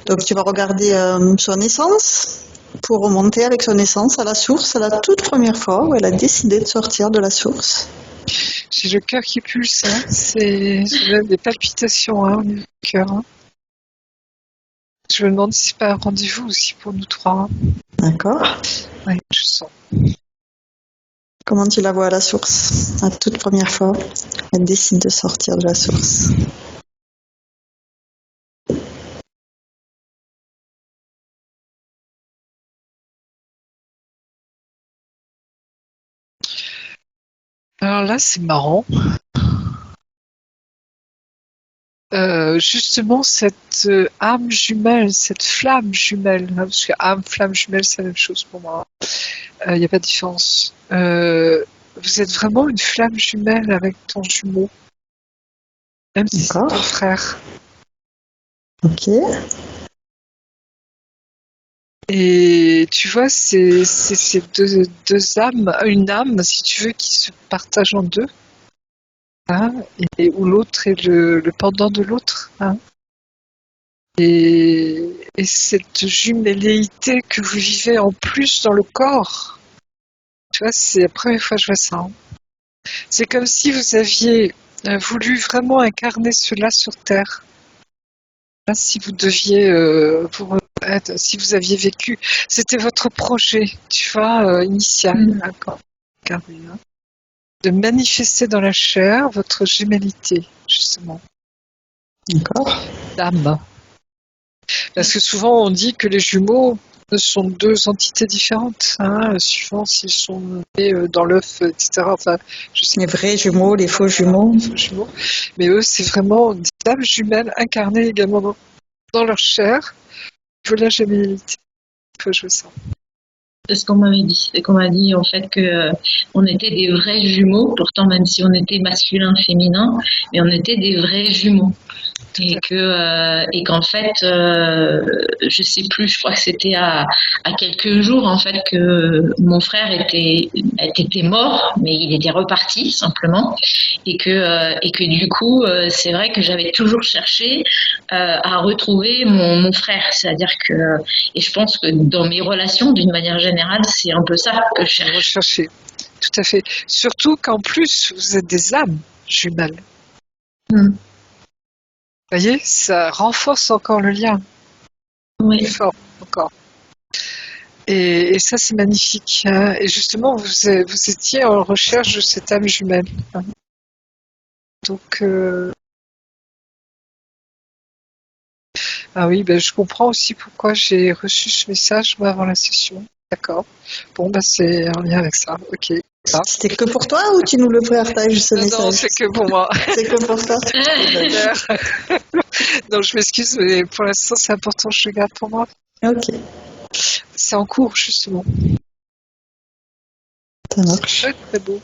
A: Donc tu vas regarder son essence pour remonter avec son essence à la source, à la toute première fois où elle a décidé de sortir de la source.
B: J'ai le cœur qui pulse, hein. J'ai même des palpitations hein, au niveau du cœur. Hein. Je me demande si c'est pas un rendez-vous aussi pour nous trois. Hein.
A: D'accord.
B: Oui, je sens.
A: Comment tu la vois à la source? La toute première fois, elle décide de sortir de la source.
B: Alors là, c'est marrant. Justement, cette âme jumelle, cette flamme jumelle, hein, parce que âme, flamme jumelle, c'est la même chose pour moi. Il n'y a pas de différence. Vous êtes vraiment une flamme jumelle avec ton jumeau, même si c'est ton frère.
A: Ok.
B: Et tu vois, c'est ces deux âmes, une âme, si tu veux, qui se partagent en deux. Hein, et où l'autre est le pendant de l'autre. Hein. Et cette jumelléité que vous vivez en plus dans le corps, tu vois, c'est la première fois que je vois ça. Hein. C'est comme si vous aviez voulu vraiment incarner cela sur Terre. Hein, si vous deviez, si vous aviez vécu, c'était votre projet, tu vois, initial, d'accord, incarné, hein. De manifester dans la chair votre gémellité, justement.
A: D'accord.
B: D'âme. Parce que souvent on dit que les jumeaux sont deux entités différentes, hein, suivant s'ils sont nés dans l'œuf, etc. Enfin, je sais
A: les vrais jumeaux, les faux jumeaux.
B: Mais eux, c'est vraiment des âmes jumelles incarnées également dans leur chair. Il faut la gémellité. Je veux ça.
C: C'est ce qu'on m'avait dit. C'est qu'on m'a dit en fait que on était des vrais jumeaux. Pourtant, même si on était masculin, féminin, mais on était des vrais jumeaux. Et qu'en fait, je sais plus, je crois que c'était à quelques jours en fait que mon frère était mort, mais il était reparti simplement, et que du coup, c'est vrai que j'avais toujours cherché à retrouver mon frère, c'est-à-dire que, et je pense que dans mes relations, d'une manière générale, c'est un peu ça que je cherche.
B: Rechercher, tout à fait. Surtout qu'en plus, vous êtes des âmes jumelles.
C: Mm.
B: Vous voyez, ça renforce encore le lien.
C: Oui.
B: Fort, encore. Et ça, c'est magnifique. Hein. Et justement, vous étiez en recherche de cette âme jumelle. Hein. Donc, ah oui, ben, je comprends aussi pourquoi j'ai reçu ce message moi, avant la session. D'accord. Bon, ben, c'est en lien avec ça. Ok. Ah.
A: C'était que pour toi ou tu nous le partages ce message?
B: Non, c'est que pour moi.
A: C'est que pour toi.
B: Non, je m'excuse, mais pour l'instant, c'est important, je le garde pour moi.
A: Ok,
B: C'est en cours, justement.
A: ça marche.
B: Très, très beau.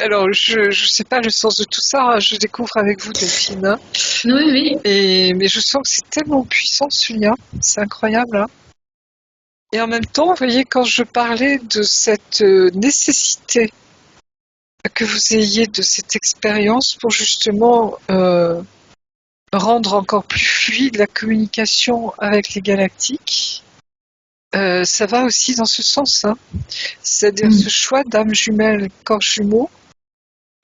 B: Alors, je sais pas le sens de tout ça, hein, je découvre avec vous, Delphine. Hein.
C: Oui.
B: Mais je sens que c'est tellement puissant, ce lien. C'est incroyable. Hein. Et en même temps, vous voyez, quand je parlais de cette nécessité que vous ayez de cette expérience pour justement rendre encore plus fluide la communication avec les galactiques, ça va aussi dans ce sens. Hein. C'est-à-dire ce choix d'âme jumelle, corps jumeau,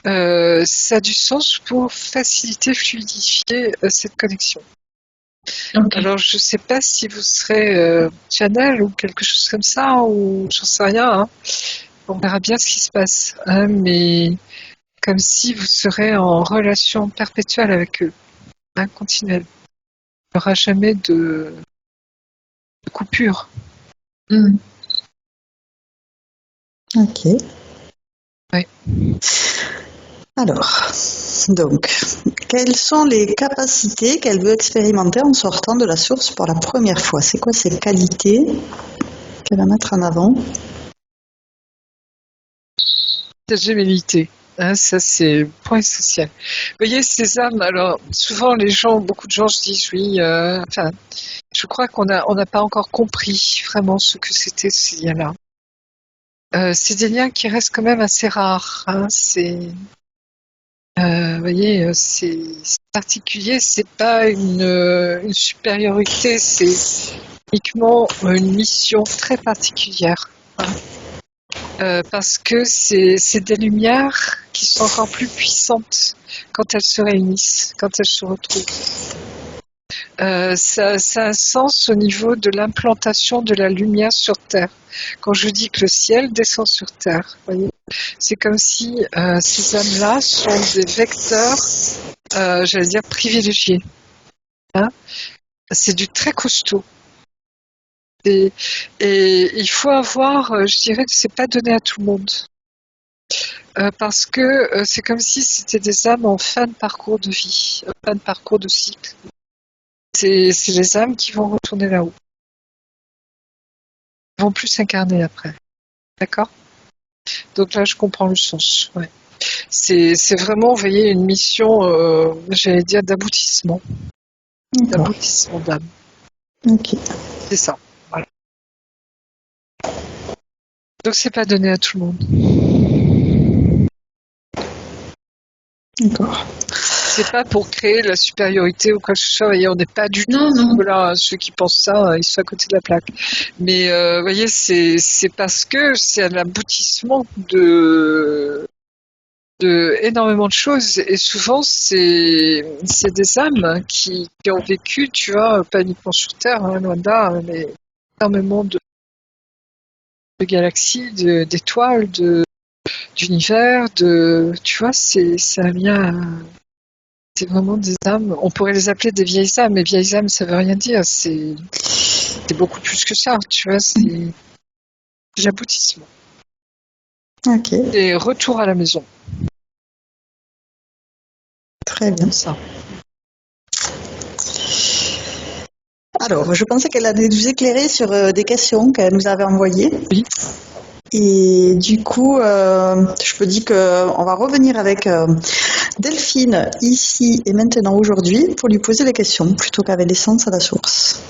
B: ça a du sens pour faciliter, fluidifier cette connexion. Okay. Alors, je ne sais pas si vous serez channel ou quelque chose comme ça, ou j'en sais rien. Hein. On verra bien ce qui se passe. Hein, mais comme si vous serez en relation perpétuelle avec eux, hein, continuelle. Il n'y aura jamais de coupure.
A: Mm. Ok.
B: Oui.
A: Alors, donc, quelles sont les capacités qu'elle veut expérimenter en sortant de la source pour la première fois? C'est quoi ces qualités qu'elle va mettre en avant?
B: La gémellité, hein, ça c'est le point essentiel. Vous voyez, ces âmes, alors souvent beaucoup de gens se disent oui, je crois qu'on n'a pas encore compris vraiment ce que c'était ces liens-là. C'est des liens qui restent quand même assez rares. Hein, vous voyez, c'est particulier, c'est pas une supériorité, c'est uniquement une mission très particulière. Hein. Parce que c'est des lumières qui sont encore plus puissantes quand elles se réunissent, quand elles se retrouvent. Ça a un sens au niveau de l'implantation de la lumière sur Terre. Quand je dis que le ciel descend sur Terre, voyez, c'est comme si ces âmes-là sont des vecteurs, j'allais dire, privilégiés. Hein, c'est du très costaud. Et il faut avoir, je dirais que c'est pas donné à tout le monde. Parce que c'est comme si c'était des âmes en fin de parcours de vie, fin de parcours de cycle. C'est les âmes qui vont retourner là-haut. Ils vont plus s'incarner après. D'accord ? Donc là, je comprends le sens. Ouais. C'est vraiment, vous voyez, une mission, j'allais dire, d'aboutissement. D'aboutissement d'âme.
A: Ok.
B: C'est ça. Voilà. Donc c'est pas donné à tout le monde.
A: D'accord.
B: C'est pas pour créer la supériorité ou quoi que ce soit. Et on n'est pas du tout. Voilà, ceux qui pensent ça, ils sont à côté de la plaque. Mais vous voyez, c'est parce que c'est un aboutissement de énormément de choses. Et souvent, c'est des âmes qui ont vécu, tu vois, pas uniquement sur Terre, hein, loin de là, mais énormément de galaxies, d'étoiles, d'univers, tu vois, c'est un lien. C'est vraiment des âmes, on pourrait les appeler des vieilles âmes, mais vieilles âmes, ça veut rien dire, c'est beaucoup plus que ça, tu vois, c'est l'aboutissement.
A: Ok.
B: Et retour à la maison.
A: Très bien.
B: Ça.
A: Alors, je pensais qu'elle allait nous éclairer sur des questions qu'elle nous avait envoyées.
B: Oui.
A: Et du coup, je me dis qu'on va revenir avec Delphine, ici et maintenant aujourd'hui, pour lui poser les questions, plutôt qu'avec l'essence à la source.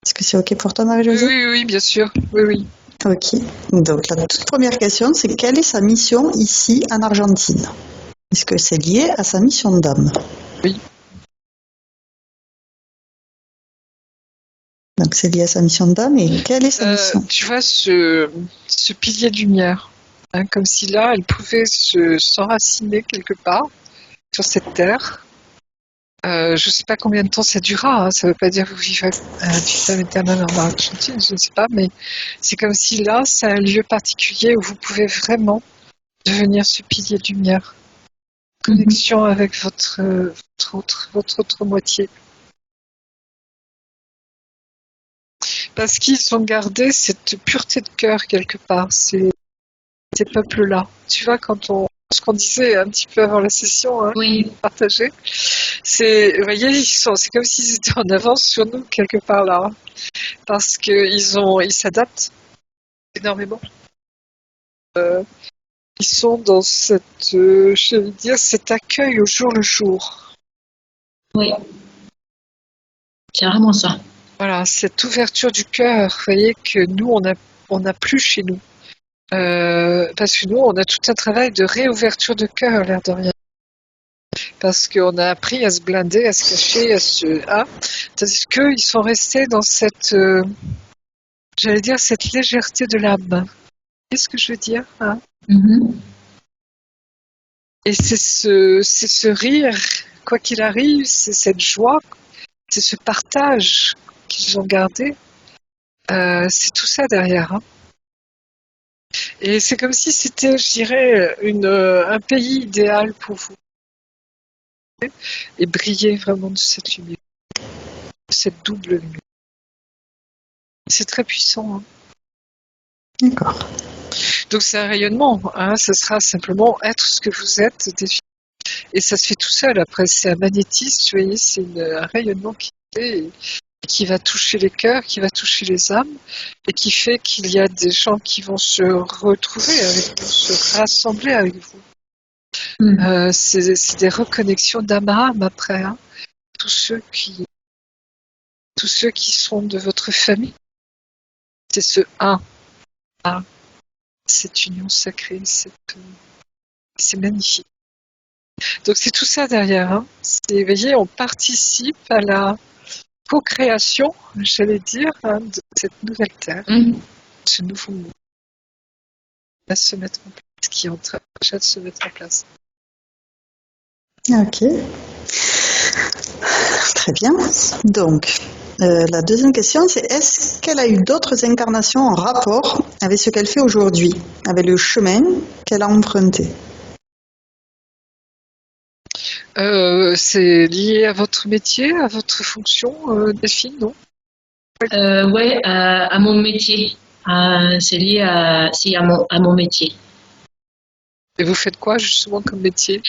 A: Est-ce que c'est OK pour toi, Marie-Josée?
B: Oui, bien sûr. Oui.
A: OK. Donc, la toute première question, c'est quelle est sa mission ici en Argentine? Est-ce que c'est lié à sa mission d'âme?
B: Oui.
A: Donc, c'est lié à sa mission d'âme, et quelle est sa mission?
B: Tu vois, ce pilier de lumière, comme si là, elle pouvait s'enraciner quelque part sur cette terre. Je ne sais pas combien de temps ça durera, ça ne veut pas dire que vous vivrez vitam aeternam en Argentine, je ne sais pas, mais c'est comme si là, c'est un lieu particulier où vous pouvez vraiment devenir ce pilier de lumière. Connexion avec votre autre moitié. Parce qu'ils ont gardé cette pureté de cœur quelque part, ces peuples-là. Tu vois, ce qu'on disait un petit peu avant la session,
C: Oui.
B: partagé, vous voyez, c'est comme s'ils étaient en avance sur nous quelque part là, parce qu'ils s'adaptent énormément. Ils sont dans je veux dire, cet accueil au jour le jour.
C: Oui. C'est vraiment ça.
B: Voilà, cette ouverture du cœur, vous voyez, que nous, on n'a plus chez nous. Parce que nous, on a tout un travail de réouverture de cœur, l'air de rien. Parce qu'on a appris à se blinder, à se cacher, tandis qu'ils sont restés dans cette, j'allais dire, cette légèreté de l'âme. Qu'est-ce que je veux dire, Et c'est ce rire, quoi qu'il arrive, c'est cette joie, c'est ce partage qu'ils ont gardé. C'est tout ça derrière. Et c'est comme si c'était, je dirais, un pays idéal pour vous. Et briller vraiment de cette lumière, de cette double lumière. C'est très puissant.
A: D'accord.
B: Donc c'est un rayonnement. Ce sera simplement être ce que vous êtes. Et ça se fait tout seul. Après, c'est un magnétisme, vous voyez, c'est un rayonnement qui va toucher les cœurs, qui va toucher les âmes, et qui fait qu'il y a des gens qui vont se retrouver avec vous, se rassembler avec vous. C'est des reconnexions d'âme à âme après. Tous ceux qui sont de votre famille, c'est ce un, cette union sacrée, c'est magnifique. Donc c'est tout ça derrière. Vous voyez, on participe à la co-création, j'allais dire, de cette nouvelle terre, ce nouveau monde va se mettre en place, qui est en train déjà de se mettre en place.
A: OK. Très bien. Donc, la deuxième question, c'est est-ce qu'elle a eu d'autres incarnations en rapport avec ce qu'elle fait aujourd'hui, avec le chemin qu'elle a emprunté?
B: C'est lié à votre métier, à votre fonction, Delphine, non?
C: Ouais, à mon métier. C'est lié à mon métier.
B: Et vous faites quoi justement comme métier?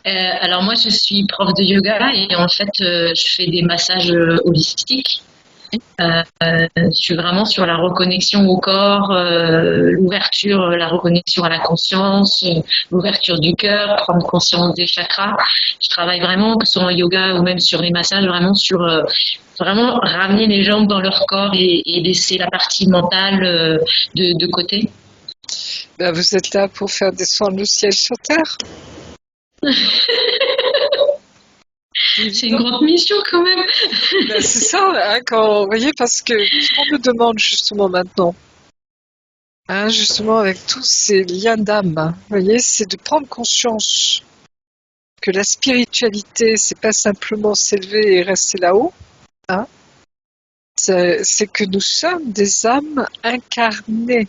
C: Alors moi, je suis prof de yoga et en fait, je fais des massages holistiques. Je suis vraiment sur la reconnexion au corps, l'ouverture, la reconnexion à la conscience, l'ouverture du cœur, prendre conscience des chakras. Je travaille vraiment, que ce soit en yoga ou même sur les massages, vraiment sur vraiment ramener les jambes dans leur corps et laisser la partie mentale de côté.
B: Ben, vous êtes là pour faire descendre le ciel sur terre.
C: C'est une grande mission quand même.
B: Ben, c'est ça, vous voyez, parce que ce qu'on me demande justement maintenant, justement avec tous ces liens d'âme, vous voyez, c'est de prendre conscience que la spiritualité, c'est pas simplement s'élever et rester là-haut, c'est que nous sommes des âmes incarnées.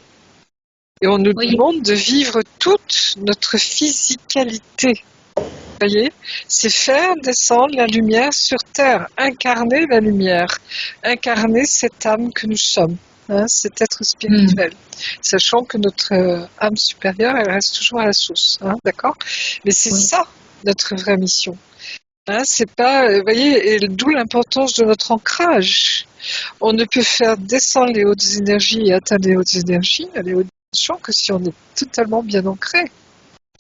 B: Et on nous demande de vivre toute notre physicalité. Vous voyez, c'est faire descendre la lumière sur terre, incarner la lumière, incarner cette âme que nous sommes, cet être spirituel, sachant que notre âme supérieure, elle reste toujours à la source, d'accord? Mais c'est ça notre vraie mission. C'est pas, vous voyez, et d'où l'importance de notre ancrage. On ne peut faire descendre les hautes énergies et atteindre les hautes énergies, les hautes dimensions, que si on est totalement bien ancré.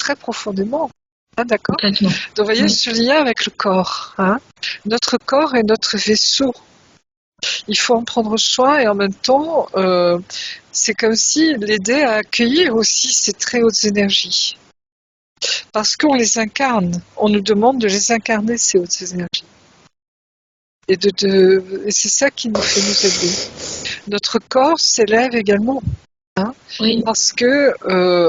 B: très profondément. Ah, d'accord.
C: Complètement.
B: Donc, vous voyez
C: Oui.
B: ce lien avec le corps. Notre corps est notre vaisseau. Il faut en prendre soin et en même temps, c'est comme si l'aider à accueillir aussi ces très hautes énergies. Parce qu'on les incarne. On nous demande de les incarner, ces hautes énergies. Et c'est ça qui nous fait nous aider. Notre corps s'élève également.
C: Oui.
B: Parce que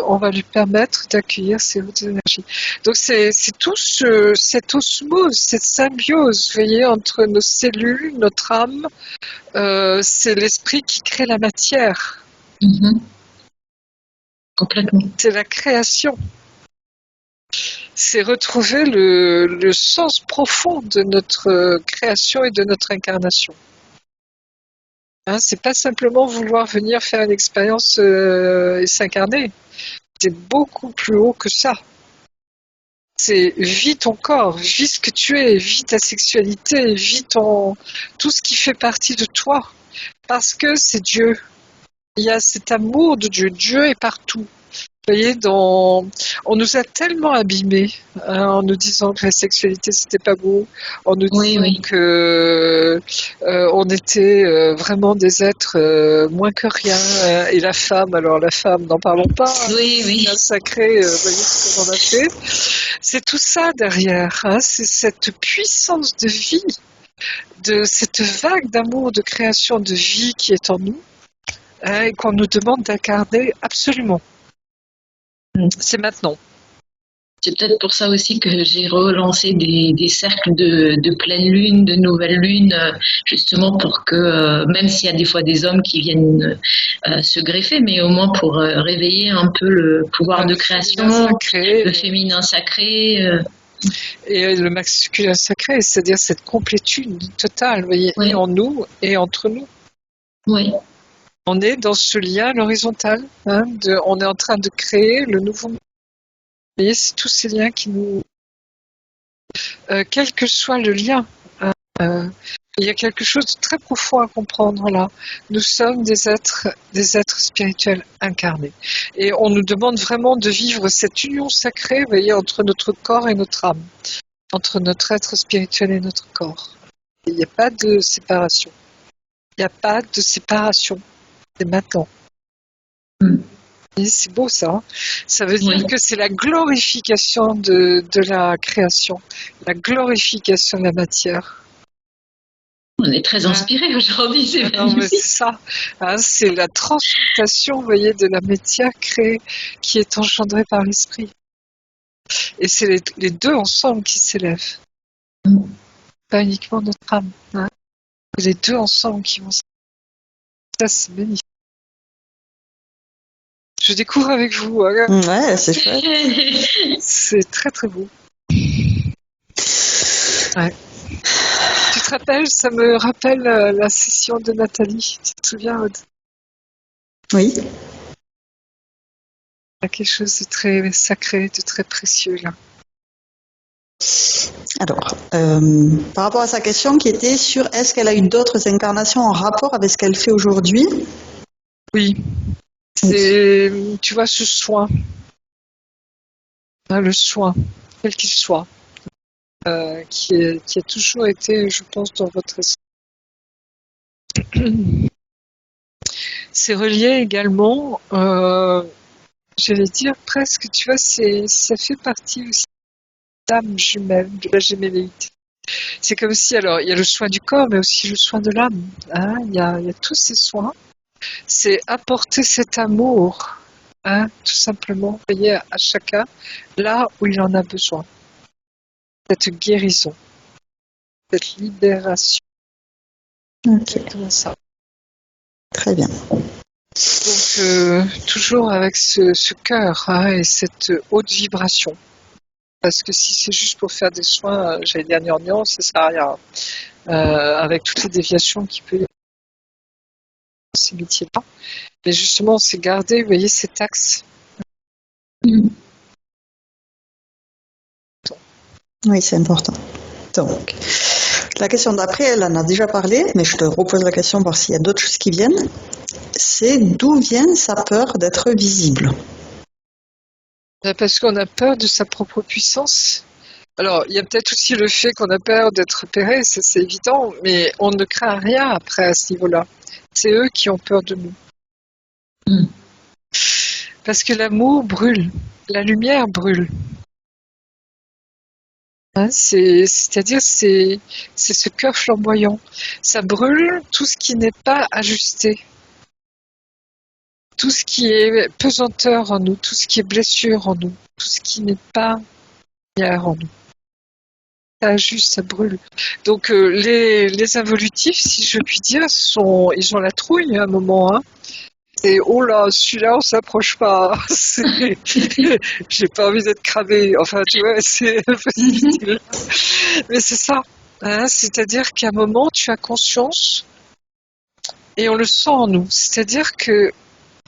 B: on va lui permettre d'accueillir ces hautes énergies. Donc c'est tout cette osmose, cette symbiose, vous voyez, entre nos cellules, notre âme, c'est l'esprit qui crée la matière.
C: Mhm. Complètement.
B: C'est la création. C'est retrouver le sens profond de notre création et de notre incarnation. C'est pas simplement vouloir venir faire une expérience et s'incarner. C'est beaucoup plus haut que ça. C'est vis ton corps, vis ce que tu es, vis ta sexualité, vis tout ce qui fait partie de toi. Parce que c'est Dieu. Il y a cet amour de Dieu. Dieu est partout. Vous voyez, on nous a tellement abîmés en nous disant que la sexualité c'était pas beau, en nous disant que on était vraiment des êtres moins que rien. Et la femme, alors la femme, n'en parlons pas.
C: Oui.
B: Un sacré, vous voyez ce qu'on en a fait. C'est tout ça derrière. C'est cette puissance de vie, de cette vague d'amour, de création de vie qui est en nous et qu'on nous demande d'incarner absolument. C'est maintenant.
C: C'est peut-être pour ça aussi que j'ai relancé des cercles de pleine lune, de nouvelle lune, justement pour que, même s'il y a des fois des hommes qui viennent se greffer, mais au moins pour réveiller un peu le pouvoir de création,
B: sacré,
C: le féminin sacré.
B: Et le masculin sacré, c'est-à-dire cette complétude totale, vous voyez, et en nous et entre nous.
C: Oui.
B: On est dans ce lien à l'horizontale, on est en train de créer le nouveau monde. Vous voyez, c'est tous ces liens qui nous... quel que soit le lien, il y a quelque chose de très profond à comprendre là. Nous sommes des êtres spirituels incarnés. Et on nous demande vraiment de vivre cette union sacrée, vous voyez, entre notre corps et notre âme, entre notre être spirituel et notre corps. Il n'y a pas de séparation. Il n'y a pas de séparation. C'est maintenant. Et c'est beau ça. Ça veut dire que c'est la glorification de la création, la glorification de la matière.
C: On est très inspirés aujourd'hui, c'est magnifique.
B: Non, mais c'est ça. C'est la transmutation, vous voyez, de la matière créée qui est engendrée par l'esprit. Et c'est les deux ensemble qui s'élèvent. Pas uniquement notre âme. Les deux ensemble qui vont s'élever. Ça, c'est magnifique. Je découvre avec vous.
A: Ouais, c'est chouette.
B: C'est très très beau. Ouais. Tu te rappelles, ça me rappelle la session de Nathalie. Tu te souviens, Aude?
A: Oui.
B: Il y a quelque chose de très sacré, de très précieux là.
A: Alors, par rapport à sa question qui était sur est-ce qu'elle a eu d'autres incarnations en rapport avec ce qu'elle fait aujourd'hui?
B: Oui. C'est, tu vois, ce soin. Le soin, quel qu'il soit, qui a toujours été, je pense, dans votre esprit. C'est relié également, j'allais dire presque, tu vois, ça fait partie aussi de l'âme jumelle, de la gémelléité. C'est comme si, alors, il y a le soin du corps, mais aussi le soin de l'âme. Il y a tous ces soins. C'est apporter cet amour, tout simplement, voyez, à chacun, là où il en a besoin. Cette guérison, cette libération. C'est comme ça.
A: Très bien.
B: Donc, toujours avec ce cœur et cette haute vibration. Parce que si c'est juste pour faire des soins, j'allais dire gnangnan, ça sert à rien. Avec toutes les déviations qu'il peut y avoir dans ces métiers-là. Mais justement, c'est garder, vous voyez, cet axe.
A: Oui, c'est important. Donc, la question d'après, elle en a déjà parlé, mais je te repose la question voir s'il y a d'autres choses qui viennent. C'est d'où vient sa peur d'être visible?
B: Parce qu'on a peur de sa propre puissance. Alors, il y a peut-être aussi le fait qu'on a peur d'être repéré, ça c'est évident, mais on ne craint rien après à ce niveau-là. C'est eux qui ont peur de nous.
C: Mm.
B: Parce que l'amour brûle, la lumière brûle. Hein, c'est-à-dire, c'est ce cœur flamboyant. Ça brûle tout ce qui n'est pas ajusté. Tout ce qui est pesanteur en nous, tout ce qui est blessure en nous, tout ce qui n'est pas lumière en nous. Ça ajuste, ça brûle. Donc les involutifs, si je puis dire, ils ont la trouille à un moment. Hein. Et oh là, celui-là, on s'approche pas. J'ai pas envie d'être cramé. Enfin, tu vois, c'est un peu difficile. Mais c'est ça. Hein, c'est-à-dire qu'à un moment, tu as conscience et on le sent en nous. C'est-à-dire que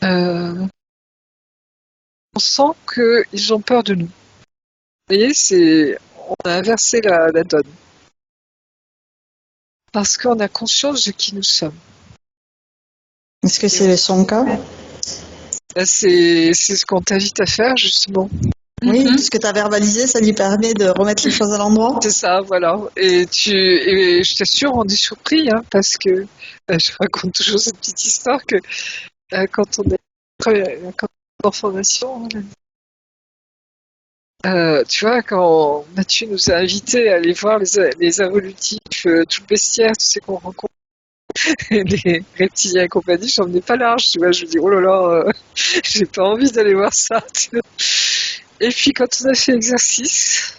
B: on sent qu'ils ont peur de nous. Vous voyez, on a inversé la donne. Parce qu'on a conscience de qui nous sommes.
A: Est-ce que c'est son cas?
B: C'est ce qu'on t'invite à faire, justement.
A: Oui, puisque tu as verbalisé, ça lui permet de remettre les choses à l'endroit.
B: C'est ça, voilà. Et je t'assure, on est surpris, hein, parce que je raconte toujours cette petite histoire que quand on est en formation, tu vois, quand Mathieu nous a invités à aller voir les involutifs, tout le bestiaire, tu sais qu'on rencontre les reptiliens et compagnie, j'en venais pas large, tu vois, je me dis, oh là là, j'ai pas envie d'aller voir ça, tu vois. Et puis quand on a fait l'exercice,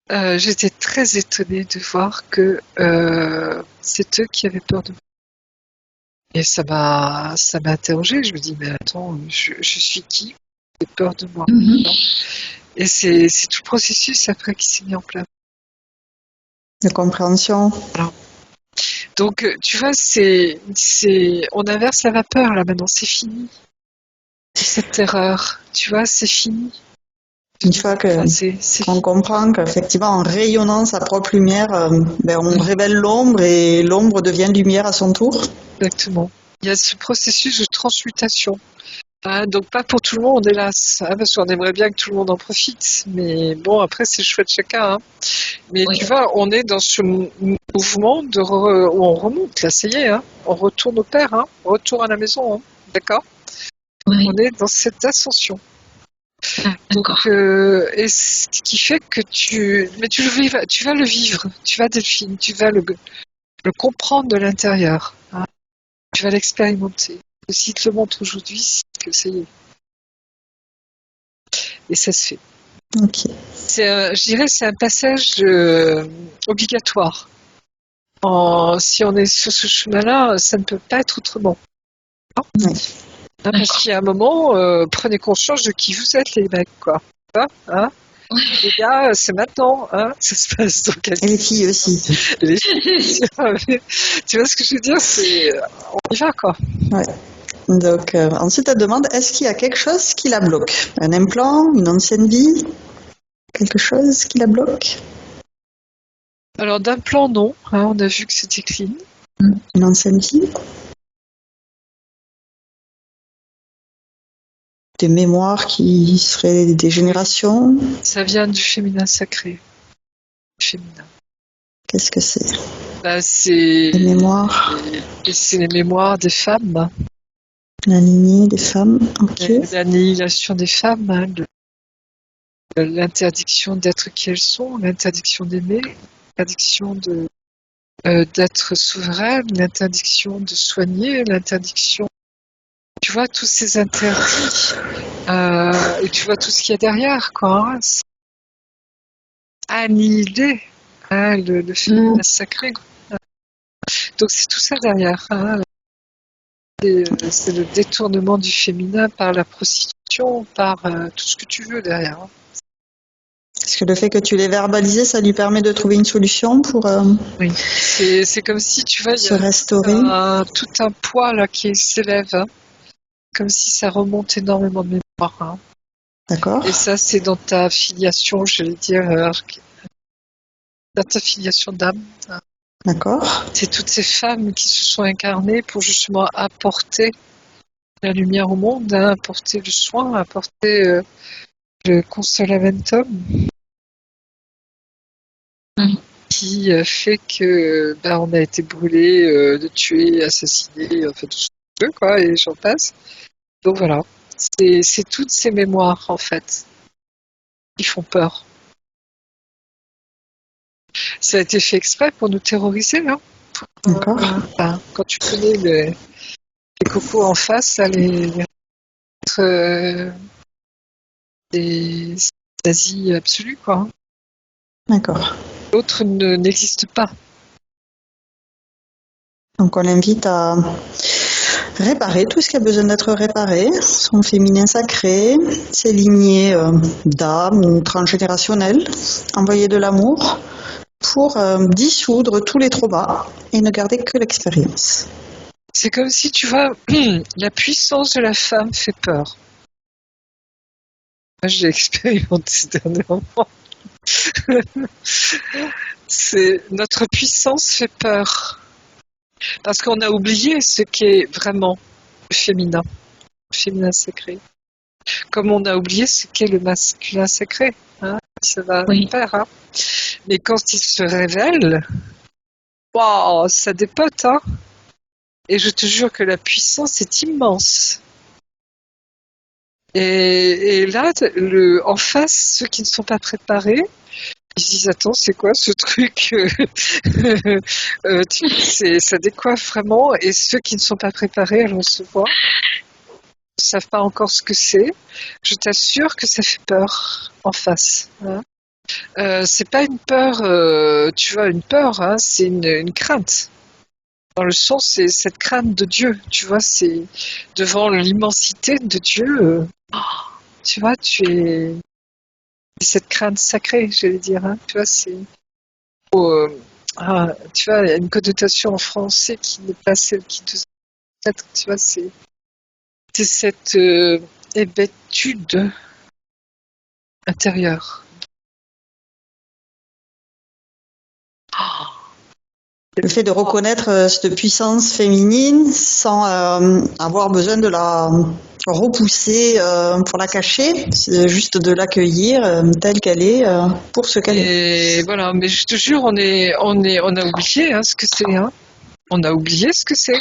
B: j'étais très étonnée de voir que c'est eux qui avaient peur de moi. Et ça m'a interrogée, je me dis, mais attends, je suis qui? J'ai peur de moi. Et c'est tout le processus après qui s'est mis en place.
A: De compréhension.
B: Voilà. Donc, tu vois, on inverse la vapeur là maintenant, c'est fini. Cette terreur, tu vois, c'est fini.
A: Une fois qu'on comprend qu'effectivement, en rayonnant sa propre lumière, on révèle l'ombre et l'ombre devient lumière à son tour.
B: Exactement. Il y a ce processus de transmutation. Hein, donc pas pour tout le monde, hélas, hein, parce qu'on aimerait bien que tout le monde en profite. Mais bon, après, c'est le choix de chacun. Hein. Mais tu vois, on est dans ce mouvement où on remonte, là, ça y est, hein, on retourne au Père, hein, on retourne à la maison, hein, d'accord? Oui. On est dans cette ascension. Donc, et ce qui fait que tu vas le vivre, tu vas, Delphine, tu vas le comprendre de l'intérieur, hein, tu vas l'expérimenter. Et s'il te le montre aujourd'hui, c'est que ça y est. Et ça se fait.
A: Ok.
B: Je dirais c'est un passage obligatoire. Si on est sur ce chemin-là, ça ne peut pas être autrement.
A: Oui.
B: Hein, parce qu'il y a un moment, prenez conscience de qui vous êtes, les mecs, quoi. Hein les gars, c'est maintenant, hein, ça se passe. Donc,
A: et les filles aussi.
B: Les filles, tu vois ce que je veux dire? On y va, quoi.
A: Ouais. Donc, ensuite, elle demande, est-ce qu'il y a quelque chose qui la bloque? Un implant, une ancienne vie? Quelque chose qui la bloque?
B: Alors, d'implant, non. Hein, on a vu que c'était clean.
A: Une ancienne vie? Des mémoires qui seraient des générations?
B: Ça vient du féminin sacré. Féminin.
A: Qu'est-ce que c'est?
B: C'est...
A: Les mémoires?
B: C'est les mémoires des femmes.
A: La lignée des femmes, ok.
B: L'annihilation des femmes, hein, l'interdiction d'être qui elles sont, l'interdiction d'aimer, l'interdiction d'être souveraine, l'interdiction de soigner, l'interdiction... Tu vois, tous ces interdits, et tu vois tout ce qu'il y a derrière, quoi. Hein, annihiler hein, le féminin sacré. Donc c'est tout ça derrière. Hein. C'est le détournement du féminin par la prostitution, par tout ce que tu veux derrière. Hein.
A: Est-ce que le fait que tu l'aies verbalisé, ça lui permet de trouver une solution pour
B: oui. C'est comme si, tu vois,
A: se restaurer.
B: Tout un poids là qui s'élève, hein, comme si ça remonte énormément de mémoire. Hein.
A: D'accord.
B: Et ça, c'est dans ta filiation, j'allais dire, dans ta filiation d'âme. Hein.
A: D'accord.
B: C'est toutes ces femmes qui se sont incarnées pour justement apporter la lumière au monde, hein, apporter le soin, apporter le consolamentum qui fait que on a été brûlé, tué, assassiné, en fait tout ce qu'on veut, quoi, et j'en passe. Donc voilà, c'est toutes ces mémoires en fait qui font peur. Ça a été fait exprès pour nous terroriser, hein.
A: D'accord.
B: Quand tu connais les cocos en face, ça des nazis absolus, quoi, hein.
A: D'accord.
B: L'autre n'existe pas.
A: Donc on l'invite à réparer tout ce qui a besoin d'être réparé, son féminin sacré, ses lignées d'âme ou transgénérationnelles, envoyer de l'amour pour dissoudre tous les traumas et ne garder que l'expérience.
B: C'est comme si, tu vois, la puissance de la femme fait peur. Moi, j'ai expérimenté dernièrement. Notre puissance fait peur. Parce qu'on a oublié ce qu'est vraiment le féminin sacré. Comme on a oublié ce qu'est le masculin sacré. Hein, ça va de pair, hein. Mais quand il se révèle, waouh, ça dépote, hein. Et je te jure que la puissance est immense. Et là, en face, ceux qui ne sont pas préparés, ils se disent, attends, c'est quoi ce truc? Ça décoiffe vraiment. Et ceux qui ne sont pas préparés à le recevoir ne savent pas encore ce que c'est. Je t'assure que ça fait peur en face, hein. C'est pas une peur, tu vois, une peur, hein, c'est une crainte. Dans le sens, c'est cette crainte de Dieu, tu vois, c'est devant l'immensité de Dieu, tu vois, c'est cette crainte sacrée, j'allais dire, hein, tu vois, tu vois, il y a une connotation en français qui n'est pas celle qui doit être, tu vois, c'est cette hébétude intérieure.
A: Le fait de reconnaître cette puissance féminine sans avoir besoin de la repousser pour la cacher, c'est juste de l'accueillir telle qu'elle est pour ce qu'elle est.
B: Et voilà, mais je te jure, on a oublié, hein, ce que c'est, hein. On a oublié ce que c'est.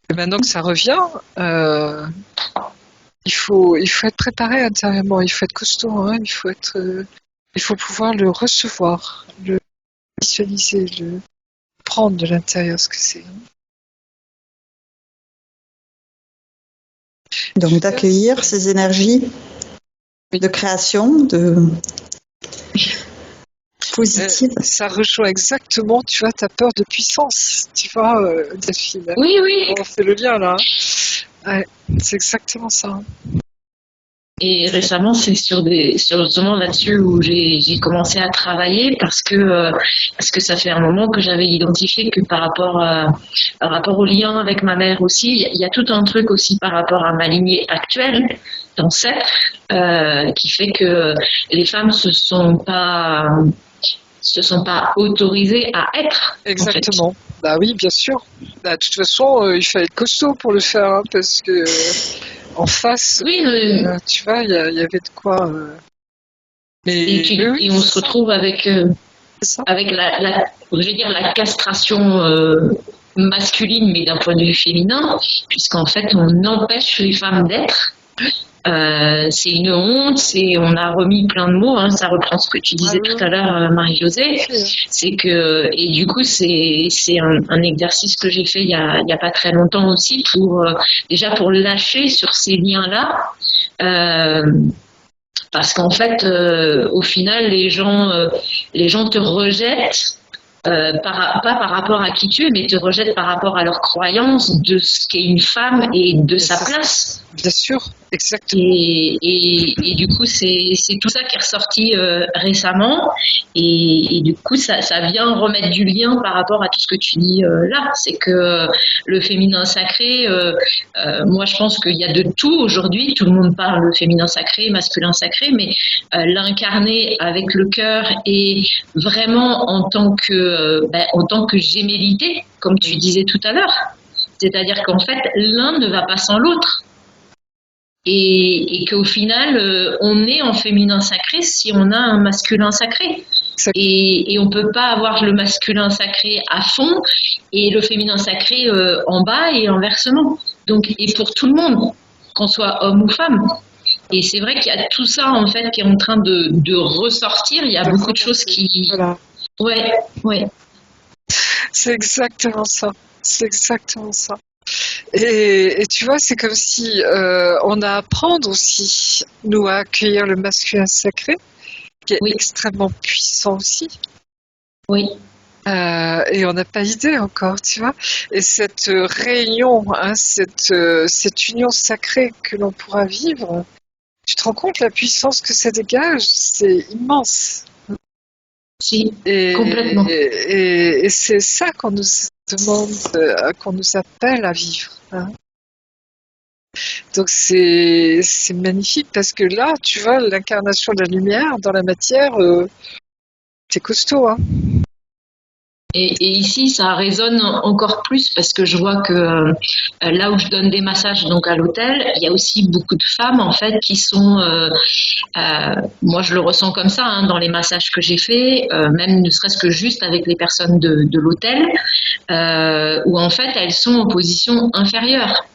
B: Et maintenant que ça revient, il faut être préparé intérieurement, il faut être costaud, hein, il faut pouvoir le recevoir, le visualiser, le prendre de l'intérieur ce que c'est.
A: Donc d'accueillir ces énergies de création, de positive.
B: Ça rejoint exactement, tu vois, ta peur de puissance, tu vois, Delphine.
C: Oui, oui.
B: On fait le lien là. Ouais, c'est exactement ça.
C: Et récemment, c'est sur justement là-dessus où j'ai commencé à travailler parce que ça fait un moment que j'avais identifié que par rapport au lien avec ma mère aussi, il y a tout un truc aussi par rapport à ma lignée actuelle d'ancêtre qui fait que les femmes se sont pas autorisées à être.
B: Exactement.
C: En fait.
B: Bah oui, bien sûr. Bah, de toute façon, il fallait être costaud pour le faire, hein, parce que en face,
C: oui,
B: tu vois, il y avait de quoi.
C: Et on se retrouve avec la castration masculine, mais d'un point de vue féminin, puisqu'en fait, on empêche les femmes d'être. C'est une honte, on a remis plein de mots, hein, ça reprend ce que tu disais tout à l'heure, Marie-Josée. C'est que, et du coup, c'est un exercice que j'ai fait il y a pas très longtemps aussi déjà pour lâcher sur ces liens-là. Parce qu'en fait, au final, les gens te rejettent. Pas par rapport à qui tu es, mais te rejettent par rapport à leur croyance de ce qu'est une femme et de sa place.
B: Bien sûr, exactement.
C: Et du coup, c'est tout ça qui est ressorti récemment. Et du coup, ça vient remettre du lien par rapport à tout ce que tu dis là. C'est que le féminin sacré, moi je pense qu'il y a de tout aujourd'hui. Tout le monde parle de féminin sacré, masculin sacré, mais l'incarner avec le cœur et vraiment en tant que gémellité, comme tu disais tout à l'heure. C'est-à-dire qu'en fait, l'un ne va pas sans l'autre. Et qu'au final, on est en féminin sacré si on a un masculin sacré. Et on peut pas avoir le masculin sacré à fond et le féminin sacré en bas et inversement. Donc, et pour tout le monde, qu'on soit homme ou femme. Et c'est vrai qu'il y a tout ça en fait qui est en train de ressortir. Il y a beaucoup de choses qui.
B: Voilà.
C: Ouais.
B: C'est exactement ça. C'est exactement ça. Et tu vois, c'est comme si on a à apprendre aussi, nous, à accueillir le masculin sacré, qui est extrêmement puissant aussi.
C: Oui.
B: Et on n'a pas idée encore, tu vois. Et cette réunion, cette union sacrée que l'on pourra vivre, tu te rends compte la puissance que ça dégage, c'est immense.
C: Si, complètement.
B: Et c'est ça qu'on nous demande, qu'on nous appelle à vivre. Hein. Donc c'est magnifique parce que là, tu vois, l'incarnation de la lumière dans la matière, c'est costaud. Hein.
C: Et ici, ça résonne encore plus parce que je vois que là où je donne des massages donc à l'hôtel, il y a aussi beaucoup de femmes en fait qui sont, moi je le ressens comme ça dans les massages que j'ai faits, même ne serait-ce que juste avec les personnes de l'hôtel, où en fait elles sont en position inférieure.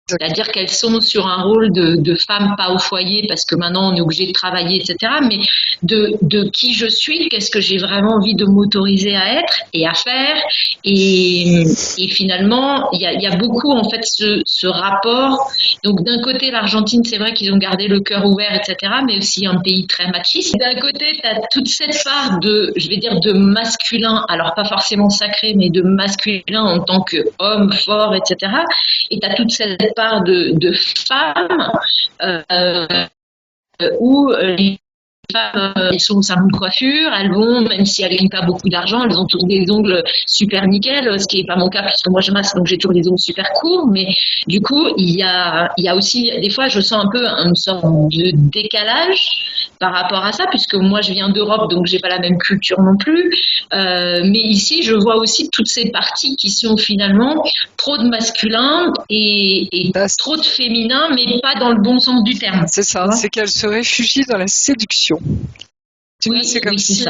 C: C'est-à-dire qu'elles sont sur un rôle de femme pas au foyer parce que maintenant on est obligé de travailler, etc. Mais de qui je suis, qu'est-ce que j'ai vraiment envie de m'autoriser à être et à faire. Et finalement, il y a beaucoup en fait ce rapport. Donc d'un côté, l'Argentine, c'est vrai qu'ils ont gardé le cœur ouvert, etc. Mais aussi un pays très machiste. D'un côté, tu as toute cette part je vais dire, de masculin, alors pas forcément sacré, mais de masculin en tant qu'homme fort, etc. Et tu as toute cette part de femmes où les femmes, elles sont au salon de coiffure, elles vont, même si elles gagnent pas beaucoup d'argent, elles ont toujours des ongles super nickel, ce qui est pas mon cas puisque moi je masse, donc j'ai toujours les ongles super courts, mais du coup, il y a aussi, des fois, je sens un peu une sorte de décalage par rapport à ça, puisque moi je viens d'Europe, donc j'ai pas la même culture non plus. Mais ici, je vois aussi toutes ces parties qui sont finalement trop de masculin et trop de féminin, mais pas dans le bon sens du terme.
B: C'est ça, c'est qu'elle se réfugie dans la séduction. Tu vois, c'est comme si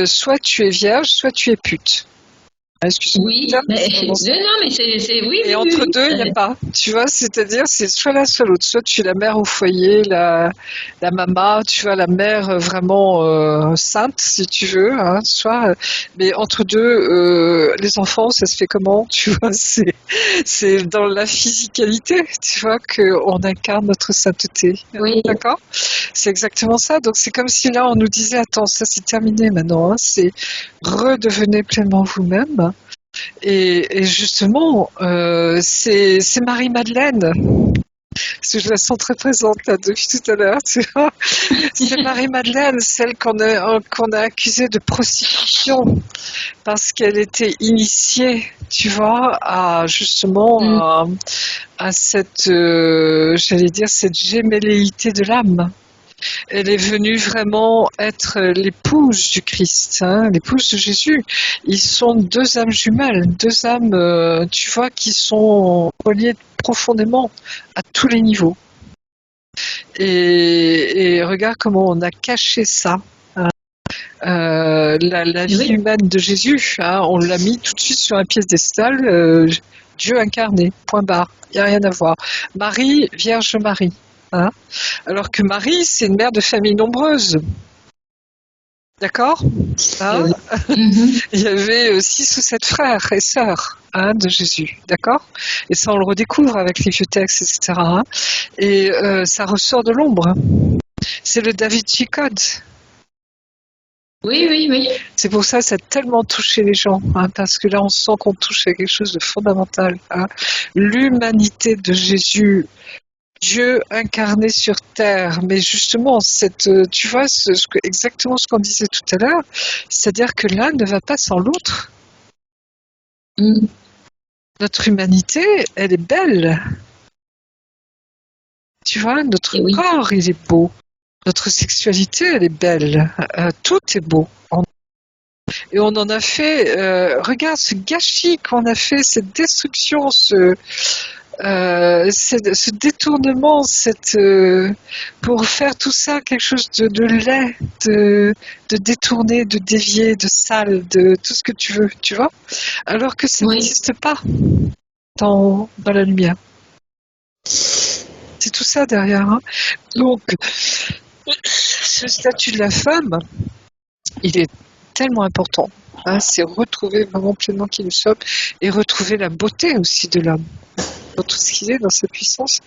B: soit tu es vierge, soit tu es pute. Excuse-moi.
C: Oui, mais c'est oui.
B: Et entre deux, il n'y a pas. Tu vois, c'est-à-dire, c'est soit l'un, soit l'autre. Soit tu es la mère au foyer, la maman, tu vois, la mère vraiment sainte, si tu veux. Hein, soit, mais entre deux, les enfants, ça se fait comment? Tu vois, c'est dans la physicalité, tu vois, qu'on incarne notre sainteté.
C: Oui.
B: D'accord? C'est exactement ça. Donc, c'est comme si là, on nous disait, attends, ça c'est terminé maintenant. Hein, c'est redevenez pleinement vous-même. Et justement, c'est Marie-Madeleine. Parce que je la sens très présente là depuis tout à l'heure, tu vois. C'est Marie-Madeleine, celle qu'on a accusée de prostitution parce qu'elle était initiée, tu vois, à justement à cette, j'allais dire, cette gémelléité de l'âme. Elle est venue vraiment être l'épouse du Christ, hein, l'épouse de Jésus. Ils sont deux âmes jumelles, deux âmes, tu vois, qui sont reliées profondément à tous les niveaux. Et regarde comment on a caché ça. Hein. La vie humaine de Jésus, hein, on l'a mis tout de suite sur un piédestal, Dieu incarné, point barre, il n'y a rien à voir. Marie, Vierge Marie. Hein, alors que Marie, c'est une mère de famille nombreuse. D'accord, hein. Il y avait 6 ou 7 frères et sœurs de Jésus. D'accord. Et ça, on le redécouvre avec les vieux textes, etc. Hein, et ça ressort de l'ombre. C'est le Da Vinci Code.
C: Oui.
B: C'est pour ça que ça a tellement touché les gens, hein, parce que là, on sent qu'on touche à quelque chose de fondamental. Hein. L'humanité de Jésus, Dieu incarné sur terre, mais justement, tu vois, exactement ce qu'on disait tout à l'heure, c'est-à-dire que l'un ne va pas sans l'autre. Notre humanité, elle est belle. Tu vois, notre corps, il est beau. Notre sexualité, elle est belle. Tout est beau. Et on en a fait, regarde ce gâchis qu'on a fait, cette destruction, ce détournement, pour faire tout ça quelque chose de laid, de détourné, de dévié, de sale, de tout ce que tu veux, tu vois, alors que ça n'existe pas dans la lumière. C'est tout ça derrière. Hein. Donc, ce statut de la femme, il est tellement important. Hein, c'est retrouver vraiment pleinement qui nous sommes et retrouver la beauté aussi de l'homme dans tout ce qu'il est, dans sa puissance.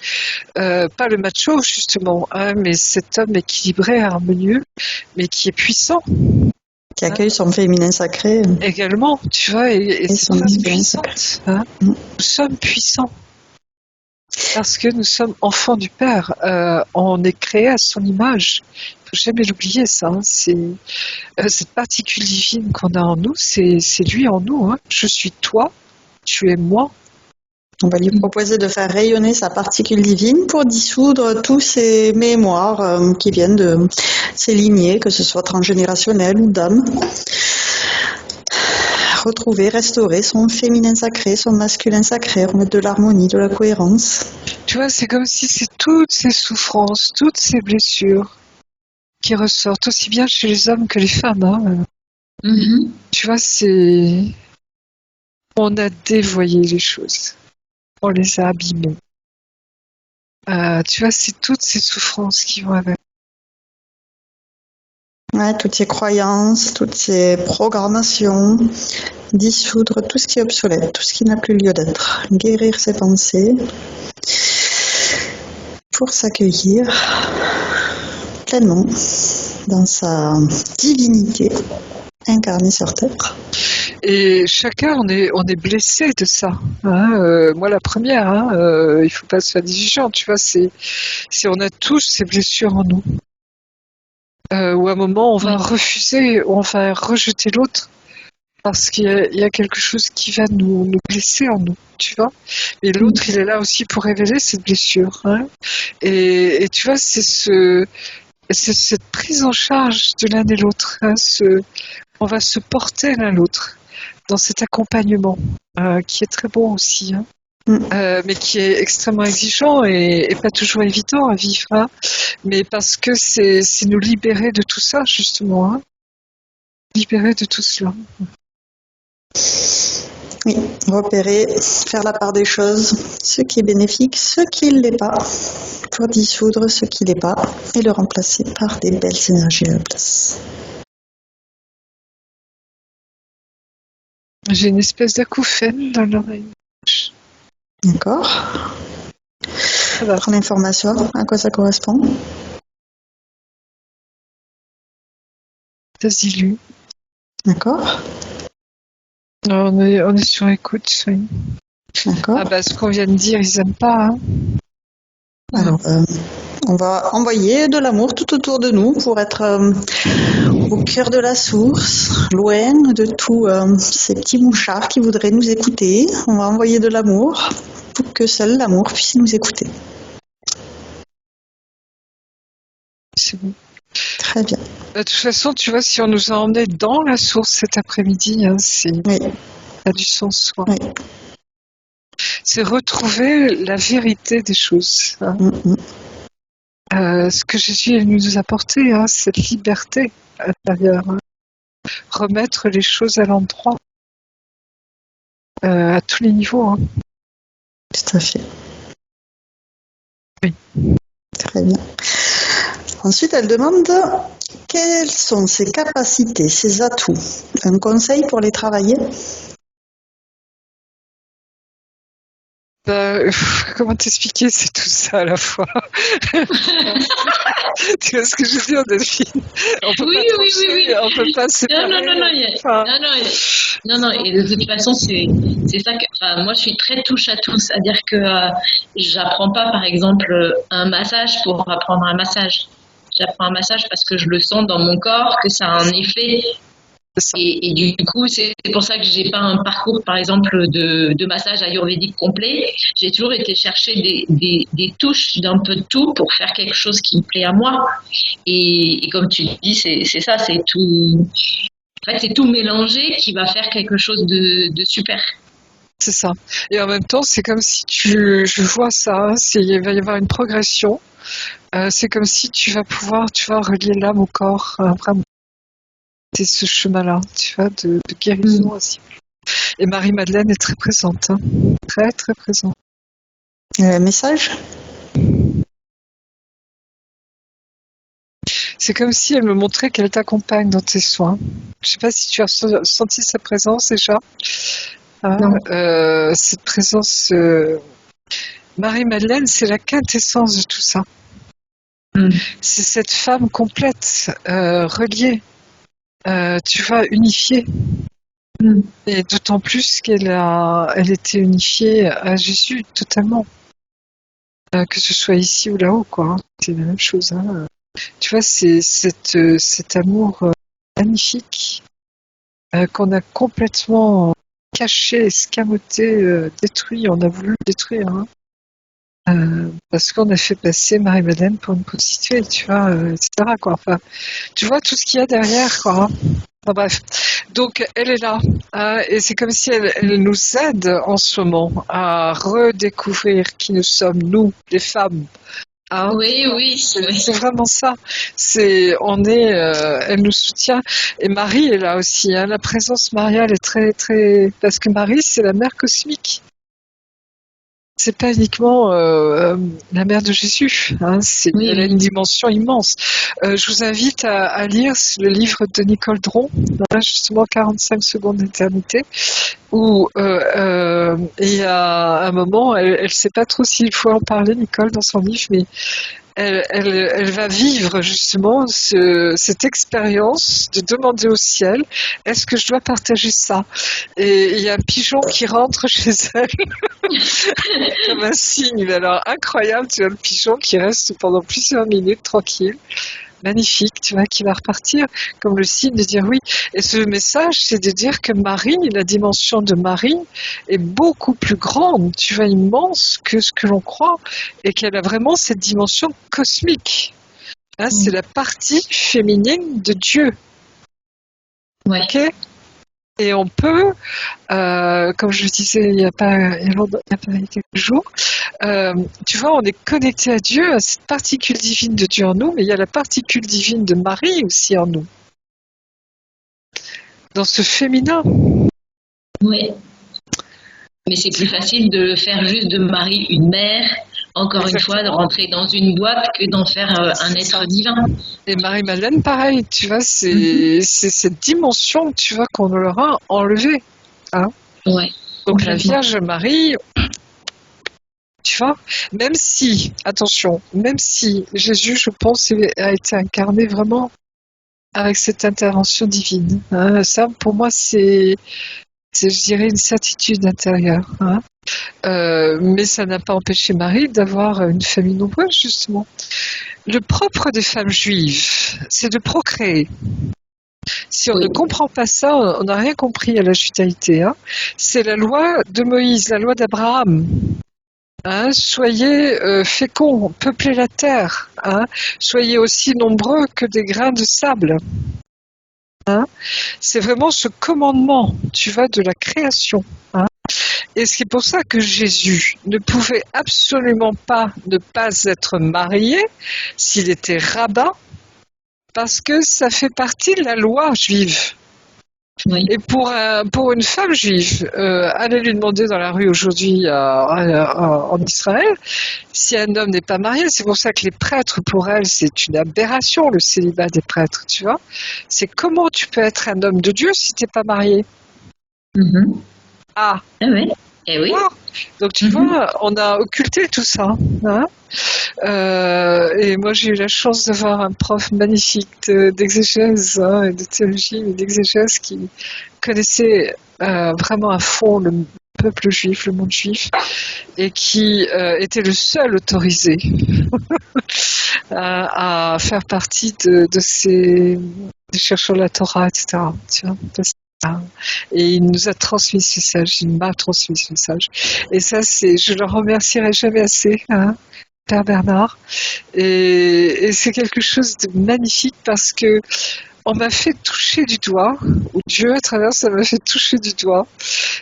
B: Pas le macho, justement, hein, mais cet homme équilibré, harmonieux, mais qui est puissant.
A: Qui accueille son féminin sacré.
B: Également, tu vois, et
A: son
B: c'est puissante. Hein. Nous sommes puissants. Parce que nous sommes enfants du Père. On est créés à son image. Il ne faut jamais l'oublier, ça. Hein. C'est cette particule divine qu'on a en nous, c'est lui en nous. Hein. Je suis toi, tu es moi.
A: On va lui proposer de faire rayonner sa particule divine pour dissoudre tous ces mémoires qui viennent de ces lignées, que ce soit transgénérationnelles ou d'âme. Retrouver, restaurer son féminin sacré, son masculin sacré, remettre de l'harmonie, de la cohérence.
B: Tu vois, c'est comme si c'est toutes ces souffrances, toutes ces blessures qui ressortent aussi bien chez les hommes que les femmes. Hein. Tu vois, on a dévoyé les choses. On les a abîmées. Tu vois, c'est toutes ces souffrances qui vont avec.
A: Ouais, toutes ces croyances, toutes ces programmations, dissoudre tout ce qui est obsolète, tout ce qui n'a plus lieu d'être, guérir ses pensées pour s'accueillir pleinement dans sa divinité incarnée sur Terre.
B: Et chacun, on est blessé de ça. Hein. Moi, la première, hein, il faut pas se faire d'illusions. Tu vois, on a tous ces blessures en nous. Où à un moment, on va refuser, on va rejeter l'autre parce qu'il y a quelque chose qui va nous blesser en nous, tu vois. Et l'autre, il est là aussi pour révéler cette blessure. Hein. Et tu vois, c'est cette prise en charge de l'un et l'autre. Hein, on va se porter l'un l'autre dans cet accompagnement qui est très bon aussi, hein, mais qui est extrêmement exigeant et pas toujours évident à vivre, hein, mais parce que c'est nous libérer de tout ça, justement, hein, libérer de tout cela.
A: Oui, repérer, faire la part des choses, ce qui est bénéfique, ce qui ne l'est pas, pour dissoudre ce qui ne l'est pas et le remplacer par des belles énergies à la place.
B: J'ai une espèce d'acouphène dans l'oreille.
A: D'accord. Prends l'information, à quoi ça correspond.
B: Ça se dilue.
A: D'accord.
B: On est sur écoute, oui.
A: D'accord.
B: Ah bah ce qu'on vient de dire, ils n'aiment pas. Hein.
A: Alors, on va envoyer de l'amour tout autour de nous pour être au cœur de la source, loin de tous ces petits mouchards qui voudraient nous écouter. On va envoyer de l'amour pour que seul l'amour puisse nous écouter.
B: C'est bon.
A: Très bien.
B: De toute façon, tu vois, si on nous a emmenés dans la source cet après-midi, hein, ça a du sens. Quoi.
A: Oui.
B: C'est retrouver la vérité des choses. Hein. Ce que Jésus est venu nous apporter, hein, cette liberté à l'intérieur. Hein. Remettre les choses à l'endroit, à tous les niveaux. Hein.
A: Tout à fait.
B: Oui.
A: Très bien. Ensuite, elle demande quelles sont ses capacités, ses atouts. Un conseil pour les travailler?
B: Comment t'expliquer, c'est tout ça à la fois. Tu vois ce que je veux dire, Delphine? On peut peut pas se séparer.
C: Non, et de toute façon, c'est ça que, moi je suis très touche à tout, c'est-à-dire que j'apprends pas par exemple un massage pour apprendre un massage. J'apprends un massage parce que je le sens dans mon corps, que ça a un effet. Et du coup, c'est pour ça que j'ai pas un parcours, par exemple, de massage ayurvédique complet. J'ai toujours été chercher des touches d'un peu de tout pour faire quelque chose qui me plaît à moi. Et comme tu dis, c'est ça, c'est tout. En fait, c'est tout mélangé qui va faire quelque chose de super.
B: C'est ça. Et en même temps, c'est comme si je vois ça, il va y avoir une progression. C'est comme si tu vas pouvoir, tu vois, relier l'âme au corps, vraiment. C'est ce chemin-là, tu vois, de guérison aussi. Et Marie-Madeleine est très présente, hein. Très, très présente.
A: Message?
B: C'est comme si elle me montrait qu'elle t'accompagne dans tes soins. Je sais pas si tu as senti sa présence déjà. Cette présence. Marie-Madeleine, c'est la quintessence de tout ça. C'est cette femme complète, reliée, tu vois, unifiée. Et d'autant plus elle était unifiée à Jésus totalement. Que ce soit ici ou là-haut, quoi. Hein. C'est la même chose. Hein. Tu vois, c'est cet amour magnifique qu'on a complètement caché, escamoté, détruit. On a voulu le détruire. Hein. Parce qu'on a fait passer Marie-Madeleine pour une prostituée, tu vois, etc. Quoi. Enfin, tu vois tout ce qu'il y a derrière, quoi. Hein. Enfin, bref. Donc, elle est là. Hein, et c'est comme si elle nous aide en ce moment à redécouvrir qui nous sommes, nous, les femmes. Hein.
C: Oui.
B: C'est vraiment ça. Elle nous soutient. Et Marie est là aussi. Hein. La présence mariale est très, très. Parce que Marie, c'est la mère cosmique. C'est pas uniquement la mère de Jésus. Hein. Elle a une dimension immense. Je vous invite à lire le livre de Nicole Dron, justement 45 secondes d'éternité, où il y a un moment, elle ne sait pas trop s'il faut en parler, Nicole, dans son livre, mais elle va vivre justement cette expérience de demander au ciel, est-ce que je dois partager ça? Et il y a un pigeon qui rentre chez elle comme un signe, mais alors incroyable, tu vois, le pigeon qui reste pendant plusieurs minutes tranquille. Magnifique, tu vois, qui va repartir comme le signe de dire oui. Et ce message, c'est de dire que Marie, la dimension de Marie, est beaucoup plus grande, tu vois, immense que ce que l'on croit, et qu'elle a vraiment cette dimension cosmique. Hein, c'est la partie féminine de Dieu.
C: Ouais.
B: Okay. Et on peut, comme je le disais il y a quelques jours, tu vois, on est connecté à Dieu, à cette particule divine de Dieu en nous, mais il y a la particule divine de Marie aussi en nous. Dans ce féminin.
C: Oui. Mais c'est plus facile de faire juste de Marie une mère, encore une fois, de rentrer dans une boîte que d'en faire un être divin.
B: Et Marie-Madeleine, pareil, tu vois, c'est cette dimension, tu vois, qu'on leur a enlevée. Hein.
C: Ouais.
B: Donc la Vierge Marie, tu vois, même si Jésus, je pense, a été incarné vraiment avec cette intervention divine. Hein, ça, pour moi, c'est, je dirais, une certitude intérieure. Hein. Mais ça n'a pas empêché Marie d'avoir une famille nombreuse, justement. Le propre des femmes juives, c'est de procréer. Si on ne comprend pas ça, on n'a rien compris à la judaïté. Hein. C'est la loi de Moïse, la loi d'Abraham. Hein, soyez féconds, peuplez la terre. Hein, soyez aussi nombreux que des grains de sable. Hein, c'est vraiment ce commandement, tu vois, de la création. Hein. Et c'est pour ça que Jésus ne pouvait absolument pas ne pas être marié s'il était rabbin, parce que ça fait partie de la loi juive. Oui. Et pour une femme juive, allez lui demander dans la rue aujourd'hui en Israël si un homme n'est pas marié. C'est pour ça que les prêtres, pour elles, c'est une aberration, le célibat des prêtres, tu vois. C'est comment tu peux être un homme de Dieu si tu n'es pas marié.
C: Mm-hmm.
B: Ah
C: oui. Eh oui.
B: Donc tu vois, on a occulté tout ça. Hein. Et moi j'ai eu la chance d'avoir un prof magnifique d'exégèse et de théologie, mais d'exégèse qui connaissait vraiment à fond le peuple juif, le monde juif, et qui était le seul autorisé à faire partie de ces chercheurs de la Torah, etc. Tu vois, et il nous a transmis ce message, il m'a transmis ce message. Et ça, je le remercierai jamais assez, hein, Père Bernard. Et c'est quelque chose de magnifique parce que on m'a fait toucher du doigt, ou Dieu à travers ça m'a fait toucher du doigt,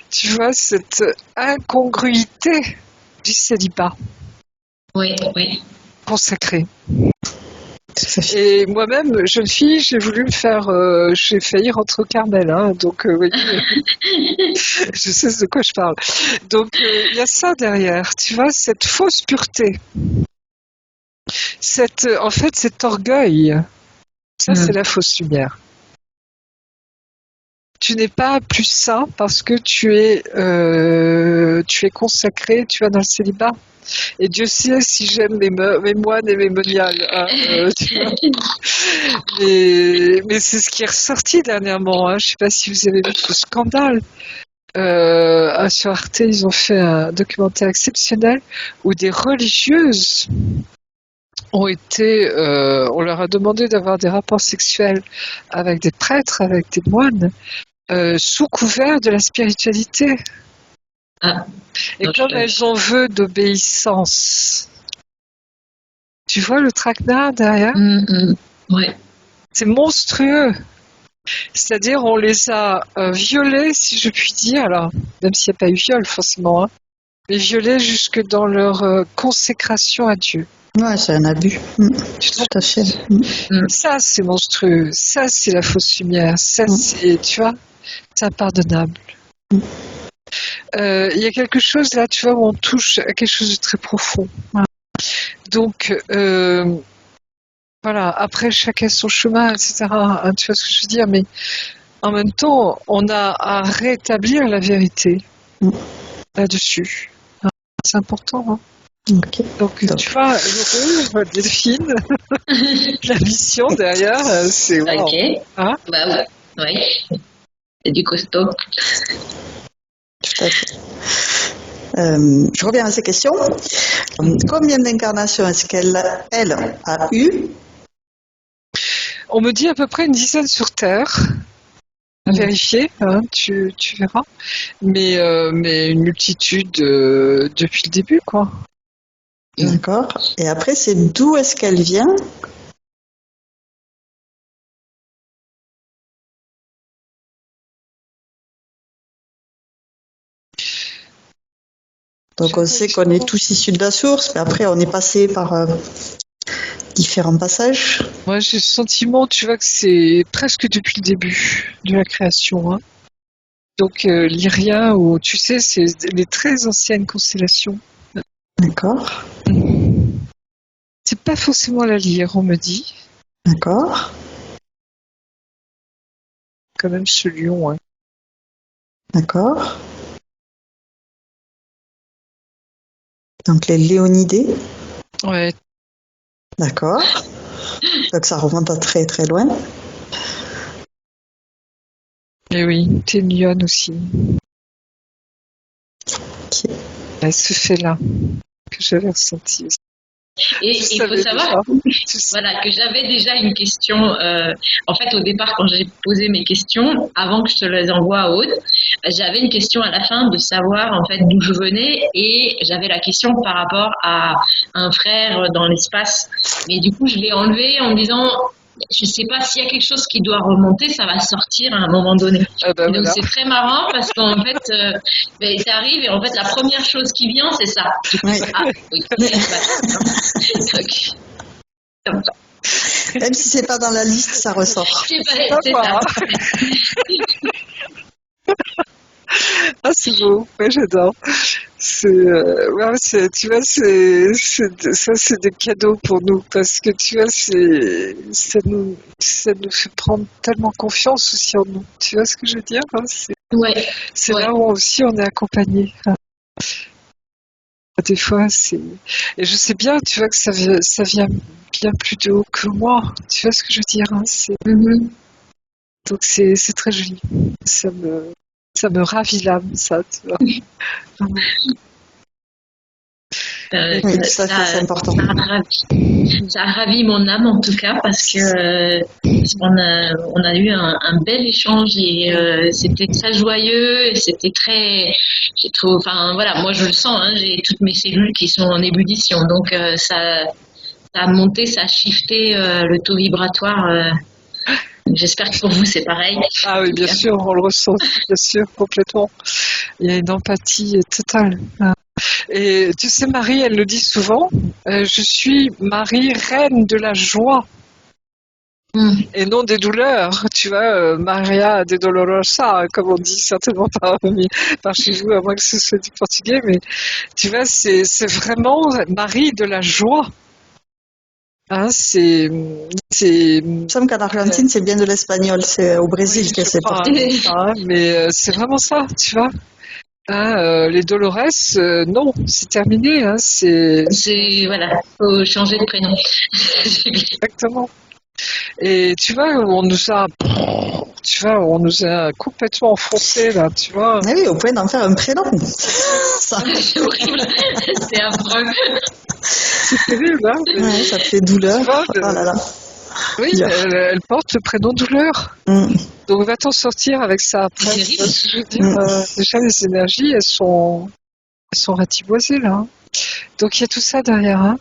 B: tu vois, cette incongruité du célibat
C: Oui.
B: consacré.
A: Tout à fait.
B: Et moi-même, jeune fille, j'ai voulu me faire, j'ai failli rentrer au Carmel, hein, donc vous voyez, je sais de quoi je parle. Donc il y a ça derrière, tu vois, cette fausse pureté, en fait, cet orgueil, ça c'est la fausse lumière. Tu n'es pas plus saint parce que tu es consacré, tu vas dans le célibat. Et Dieu sait si j'aime mes moines et mes moniales. Hein, tu vois. Mais c'est ce qui est ressorti dernièrement. Hein. Je ne sais pas si vous avez vu ce scandale. Sur Arte, ils ont fait un documentaire exceptionnel où des religieuses on leur a demandé d'avoir des rapports sexuels avec des prêtres, avec des moines, sous couvert de la spiritualité.
C: Ah,
B: et comme elles ont vœu d'obéissance, tu vois le traquenard derrière?
C: Ouais.
B: C'est monstrueux. C'est-à-dire, on les a violées, si je puis dire, alors, même s'il n'y a pas eu viol forcément, hein, mais violées jusque dans leur consécration à Dieu.
A: Ouais, c'est un abus. Tout à fait.
B: Ça, c'est monstrueux. Ça, c'est la fausse lumière. Ça, c'est, tu vois, c'est impardonnable. Il y a quelque chose là, tu vois, où on touche à quelque chose de très profond. Voilà. Donc, voilà, après, chacun son chemin, etc. Hein, tu vois ce que je veux dire, mais en même temps, on a à rétablir la vérité là-dessus. Hein, c'est important, hein.
A: Okay.
B: Donc, tu vois, le rôle, Delphine, la mission derrière, c'est wow.
C: Ok.
B: Hein?
C: Bah oui. C'est du costaud.
A: Tout à fait. Je reviens à ces questions. Combien d'incarnations est-ce qu'elle a eu?
B: On me dit à peu près une dizaine sur Terre. À vérifier, hein, tu verras. Mais une multitude depuis le début, quoi.
A: D'accord. Et après, c'est d'où est-ce qu'elle vient? Donc on sait qu'on est tous issus de la source, mais après on est passé par différents passages.
B: Moi j'ai le sentiment, tu vois, que c'est presque depuis le début de la création. Hein. Donc l'Irien, ou tu sais, c'est les très anciennes constellations.
A: D'accord.
B: C'est pas forcément la lyre, on me dit.
A: D'accord.
B: Quand même ce lion. Hein.
A: D'accord. Donc les Léonidés.
B: Ouais.
A: D'accord. Donc ça remonte à très très loin.
B: Et oui, t'es une lionne aussi.
A: Okay.
B: Ce fait-là que j'avais ressenti aussi.
C: Et il faut savoir voilà, que j'avais déjà une question. En fait, au départ, quand j'ai posé mes questions, avant que je te les envoie à Aude, j'avais une question à la fin de savoir en fait d'où je venais, et j'avais la question par rapport à un frère dans l'espace. Mais du coup, je l'ai enlevé en me disant, je sais pas s'il y a quelque chose qui doit remonter, ça va sortir à un moment donné. Donc voilà. C'est très marrant parce qu'en fait, ça arrive et en fait la première chose qui vient, c'est ça.
A: Oui.
C: Ah, oui. Donc, comme ça.
A: Même si c'est pas dans la liste, ça ressort.
C: C'est ça.
B: Ah, c'est beau, ouais, j'adore. Ouais, tu vois, ça, c'est des cadeaux pour nous parce que tu vois, ça nous fait prendre tellement confiance aussi en nous. Tu vois ce que je veux dire, hein, c'est là où aussi on est accompagné. Hein. Des fois, et je sais bien, tu vois, que ça vient bien plus de haut que moi. Tu vois ce que je veux dire, hein, Donc c'est très joli. Ça me ravit l'âme, ça, tu vois.
A: Oui, ça c'est important.
C: Ça a ravi mon âme en tout cas parce que on a eu un bel échange et c'était très joyeux et c'était très, j'ai trouvé, enfin voilà, moi je le sens, hein, j'ai toutes mes cellules qui sont en ébullition, donc ça a monté, ça a shifté le taux vibratoire J'espère que pour vous c'est pareil.
B: Ah oui, bien sûr, on le ressent, bien sûr, complètement. Il y a une empathie totale. Et tu sais, Marie, elle le dit souvent, je suis Marie, reine de la joie et non des douleurs. Tu vois, Maria de Dolorosa, comme on dit certainement par chez vous, à moins que ce soit du portugais, mais tu vois, c'est vraiment Marie de la joie. Hein,
A: Il me semble qu'en Argentine, c'est bien de l'espagnol. C'est au Brésil que c'est portugais.
B: mais c'est vraiment ça, tu vois. Hein, les Dolores, non, c'est terminé. Hein,
C: Voilà, faut changer de prénom.
B: Exactement. Et tu vois, on nous a complètement enfoncé là, tu vois.
A: Ah oui, au point d'en faire un prénom. Ça.
C: C'est horrible, c'est affreux.
B: C'est terrible, hein.
A: Ouais, ça fait douleur.
B: Tu vois,
A: Oh là là.
B: oui, elle porte le prénom douleur. Donc va t'en sortir avec ça après. Je veux dire, déjà les énergies, elles sont ratiboisées là. Hein. Donc il y a tout ça derrière. Hein.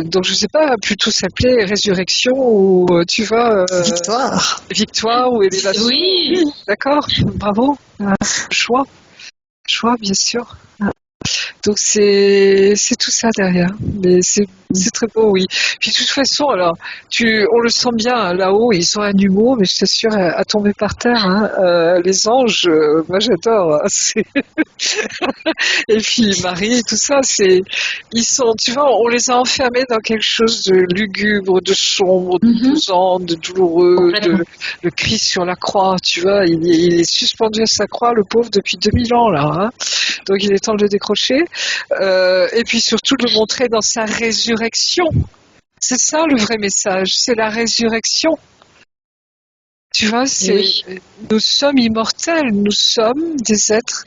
B: Donc je sais pas, plutôt s'appeler résurrection ou tu vois victoire ou élévation.
C: Oui.
B: D'accord, bravo. Choix, bien sûr. Donc c'est tout ça derrière, mais c'est très beau, oui. Puis de toute façon, alors on le sent bien hein, là-haut, ils sont un humour, mais je t'assure à tomber par terre. Hein, les anges, moi j'adore. Hein, et puis Marie, tout ça, ils sont, tu vois, on les a enfermés dans quelque chose de lugubre, de sombre, de pesant, de douloureux, le Christ sur la croix, tu vois, il est suspendu à sa croix, le pauvre, depuis 2000 ans là. Hein. Donc il est temps de le décrocher. Et puis surtout de le montrer dans sa résurrection. C'est ça le vrai message, c'est la résurrection. Tu vois, nous sommes immortels, nous sommes des êtres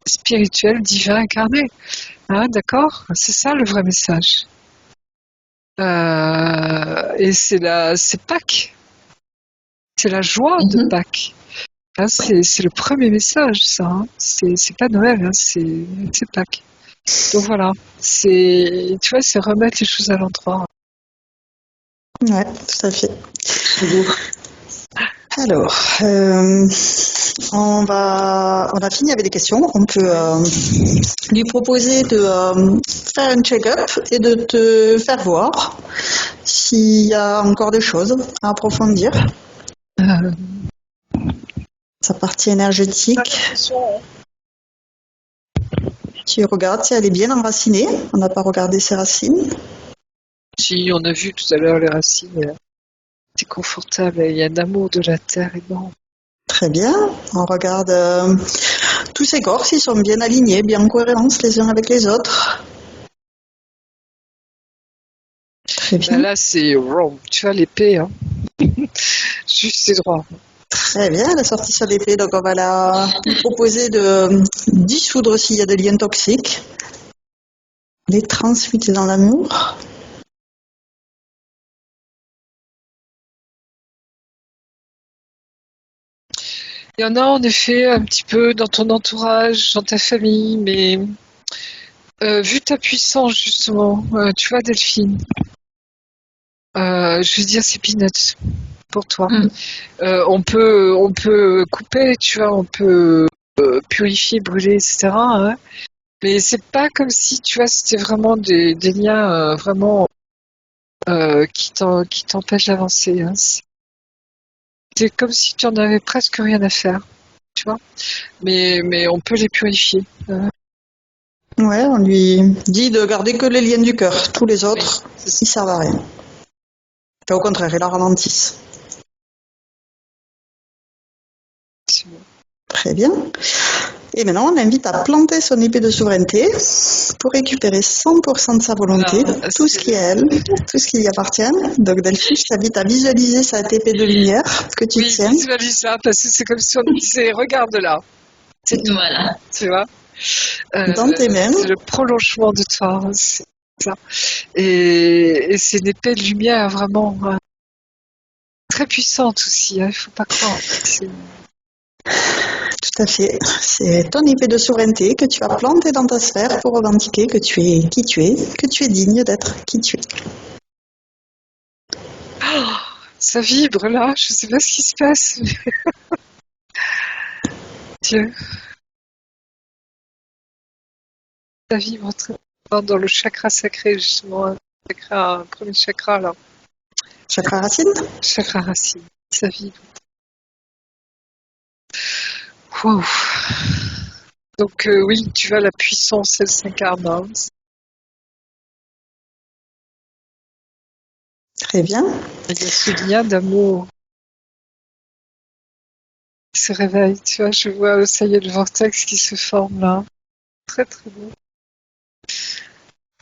B: spirituels, divins, incarnés. Hein, d'accord ? C'est ça le vrai message. Et c'est Pâques. C'est la joie de Pâques. Hein, c'est le premier message, ça. Hein. C'est pas Noël, hein, c'est Pâques. Donc voilà, tu vois, c'est remettre les choses à l'endroit.
A: Ouais, tout à fait. Alors, on a fini avec les questions. On peut lui proposer de faire un check-up et de te faire voir s'il y a encore des choses à approfondir. Sa partie énergétique. Tu regardes si elle est bien enracinée. On n'a pas regardé ses racines.
B: Si, on a vu tout à l'heure les racines. C'est confortable. Il y a un amour de la terre énorme.
A: Très bien. On regarde tous ces corps, s'ils sont bien alignés, bien en cohérence les uns avec les autres. Très bien.
B: Ben là, c'est tu vois l'épée. Hein. Juste et droit.
A: Très bien, elle a sorti sa épée, donc on va lui proposer de dissoudre s'il y a des liens toxiques, les transmuter dans l'amour.
B: Il y en a en effet un petit peu dans ton entourage, dans ta famille, mais vu ta puissance justement, tu vois Delphine, je veux dire c'est peanuts pour toi. On peut couper, tu vois, on peut purifier, brûler, etc. Hein, mais c'est pas comme si, tu vois, c'était vraiment des liens vraiment qui t'empêchent d'avancer. Hein. C'est comme si tu en avais presque rien à faire, tu vois. Mais on peut les purifier.
A: Ouais, on lui dit de garder que les liens du cœur. Tous les autres, ils servent à rien. Enfin, au contraire, ils la ralentissent. Très bien. Et maintenant, on l'invite à planter son épée de souveraineté pour récupérer 100% de sa volonté, tout ce qui est elle, tout ce qui lui appartient. Donc, Delphine, je t'invite à visualiser cette épée de lumière que tu tiens.
B: Oui, visualise ça, parce que c'est comme si on disait, regarde là.
C: Voilà.
B: Tu vois
A: dans tes mains.
B: C'est le prolongement de toi. C'est ça. Et c'est une épée de lumière vraiment très puissante aussi. Il ne faut pas croire.
A: Tout à fait. C'est ton épée de souveraineté que tu vas planter dans ta sphère pour revendiquer que tu es qui tu es, que tu es digne d'être qui tu es.
B: Ça vibre là, je sais pas ce qui se passe. Dieu. Ça vibre très fort dans le chakra sacré, justement. Un premier chakra là.
A: Chakra racine.
B: Chakra racine. Ça vibre. Wow. Donc oui, tu vois, la puissance, elle s'incarne. Hein.
A: Très bien.
B: Il y a ce lien d'amour qui se réveille. Tu vois, je vois, ça y est, le vortex qui se forme là. Très très beau.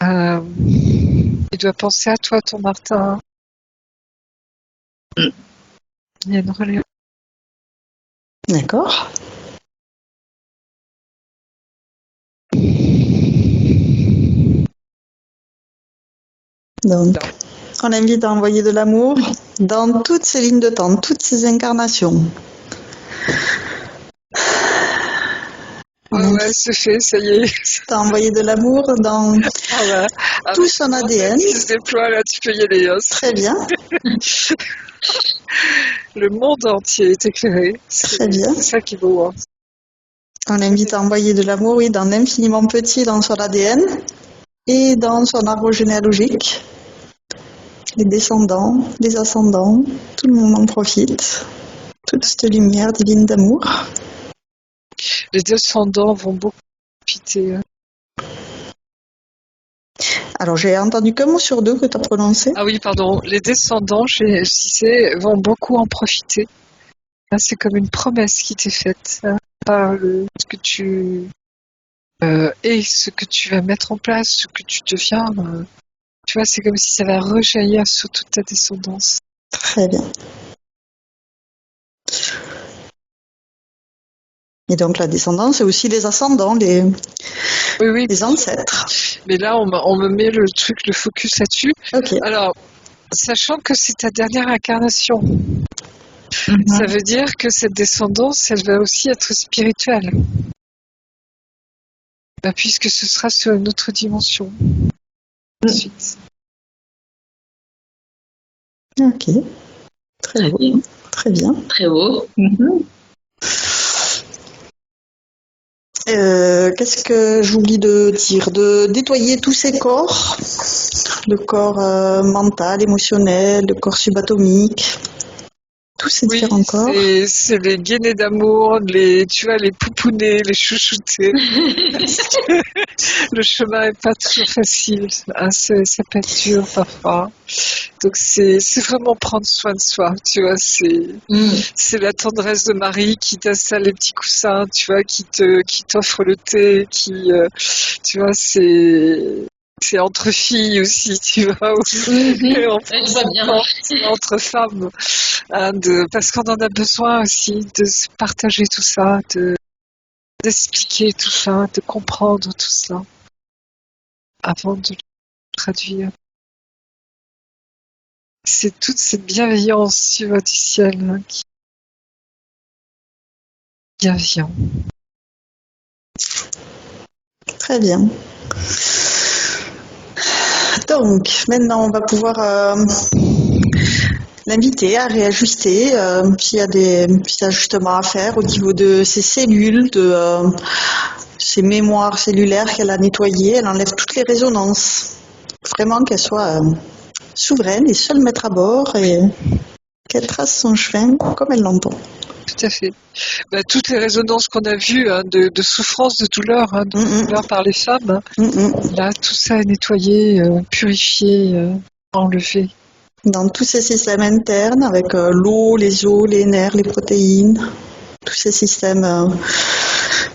B: Il doit penser à toi, ton Martin. Il y a une relève.
A: D'accord. Donc, on invite à envoyer de l'amour dans toutes ces lignes de temps, toutes ces incarnations.
B: Ouais, c'est fait, ça y est.
A: À envoyer de l'amour dans tout son ADN.
B: Qui se déploie là, tu peux y aller. Hein.
A: Très bien.
B: Le monde entier est éclairé.
A: Très bien.
B: C'est ça qui est beau. Hein.
A: On invite à envoyer de l'amour, oui, dans l'infiniment petit, dans son ADN et dans son arbre généalogique. Les descendants, les ascendants, tout le monde en profite. Toute cette lumière divine d'amour.
B: Les descendants vont beaucoup profiter.
A: Alors, j'ai entendu qu'un mot sur deux que tu as prononcé.
B: Ah oui, pardon. Les descendants, je disais, vont beaucoup en profiter. Là, c'est comme une promesse qui t'est faite par ce que tu es, ce que tu vas mettre en place, ce que tu deviens. Tu vois, c'est comme si ça va rejaillir sur toute ta descendance.
A: Très bien. Et donc la descendance, c'est aussi les ascendants,
B: oui,
A: les ancêtres.
B: Mais là, on me met le focus là-dessus.
A: Okay.
B: Alors, sachant que c'est ta dernière incarnation, ça veut dire que cette descendance, elle va aussi être spirituelle. Puisque ce sera sur une autre dimension. Ensuite.
A: Ok. Très beau. Très bien.
C: Très beau.
A: Qu'est-ce que j'oublie de dire? De nettoyer tous ces corps, le corps mental, émotionnel, le corps subatomique, tous ces différents corps.
B: C'est les gainés d'amour, tu vois, les poupounets, les chouchoutés. Le chemin est pas toujours facile, hein, ça peut être dur parfois. Donc c'est vraiment prendre soin de soi, tu vois, c'est la tendresse de Marie qui t'installe les petits coussins, tu vois, qui t'offre le thé, tu vois, c'est entre filles aussi, tu vois,
C: Je vois bien.
B: entre femmes, hein, parce qu'on en a besoin aussi de se partager tout ça, d'expliquer tout ça, de comprendre tout ça, avant de le traduire. C'est toute cette bienveillance, tu vois, du ciel, hein, qui bienveillant.
A: Très bien. Donc, maintenant, on va pouvoir l'inviter à réajuster s'il y a des petits ajustements à faire au niveau de ses cellules, de ses mémoires cellulaires qu'elle a nettoyées. Elle enlève toutes les résonances. Vraiment qu'elle soit souveraine et seule maître à bord et qu'elle trace son chemin comme elle l'entend.
B: Tout à fait. Toutes les résonances qu'on a vues, hein, de souffrance, de douleur, hein, douleur par les femmes, hein, là, tout ça est nettoyé, purifié, enlevé.
A: Dans tous ces systèmes internes, avec l'eau, les os, les nerfs, les protéines, tous ces systèmes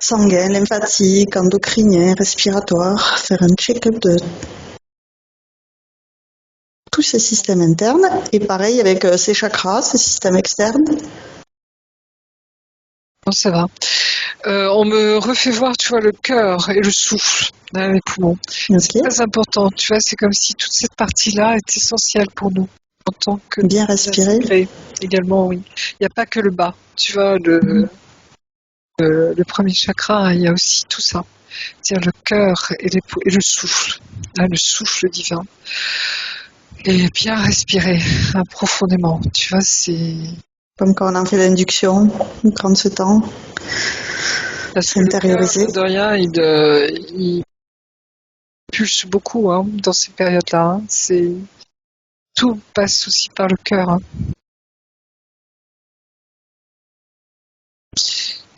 A: sanguins, lymphatiques, endocriniens, respiratoires, faire un check-up de tous ces systèmes internes, et pareil avec ces chakras, ces systèmes externes.
B: Bon, ça va. On me refait voir, tu vois, le cœur et le souffle, hein, les poumons. Okay. C'est très important, tu vois, c'est comme si toute cette partie-là est essentielle pour nous. En tant que
A: bien respirer.
B: Également, oui. Il n'y a pas que le bas, tu vois, le premier chakra, il y a aussi tout ça. C'est-à-dire le cœur et le souffle, hein, le souffle divin. Et bien respirer profondément. Tu vois, c'est...
A: Comme quand on en fait l'induction, prendre ce temps,
B: Parce que le
A: s'intérioriser.
B: cœur, de rien, il pulse beaucoup dans ces périodes-là. Tout passe aussi par le cœur.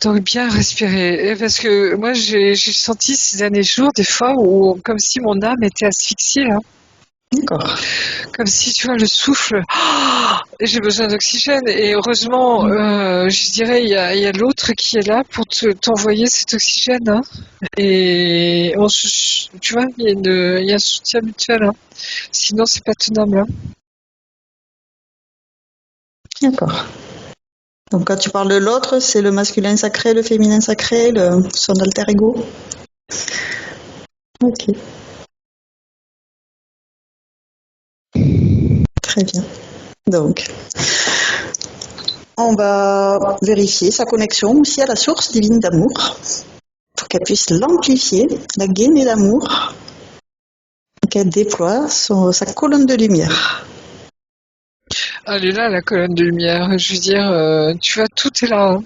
B: Donc bien respirer. Et parce que moi, j'ai senti ces derniers jours des fois où, comme si mon âme était asphyxiée.
A: D'accord.
B: Comme si, tu vois, le souffle, j'ai besoin d'oxygène. Et heureusement, je dirais, il y a l'autre qui est là pour t'envoyer cet oxygène. Et tu vois, il y a un soutien mutuel. Sinon, c'est pas tenable.
A: D'accord. Donc quand tu parles de l'autre, c'est le masculin sacré, le féminin sacré, son alter ego. Ok. Très bien. Donc, on va vérifier sa connexion aussi à la source divine d'amour pour qu'elle puisse l'amplifier, la gainer d'amour, qu'elle déploie sa colonne de lumière.
B: Elle est là, la colonne de lumière. Je veux dire, tu vois, tout est là.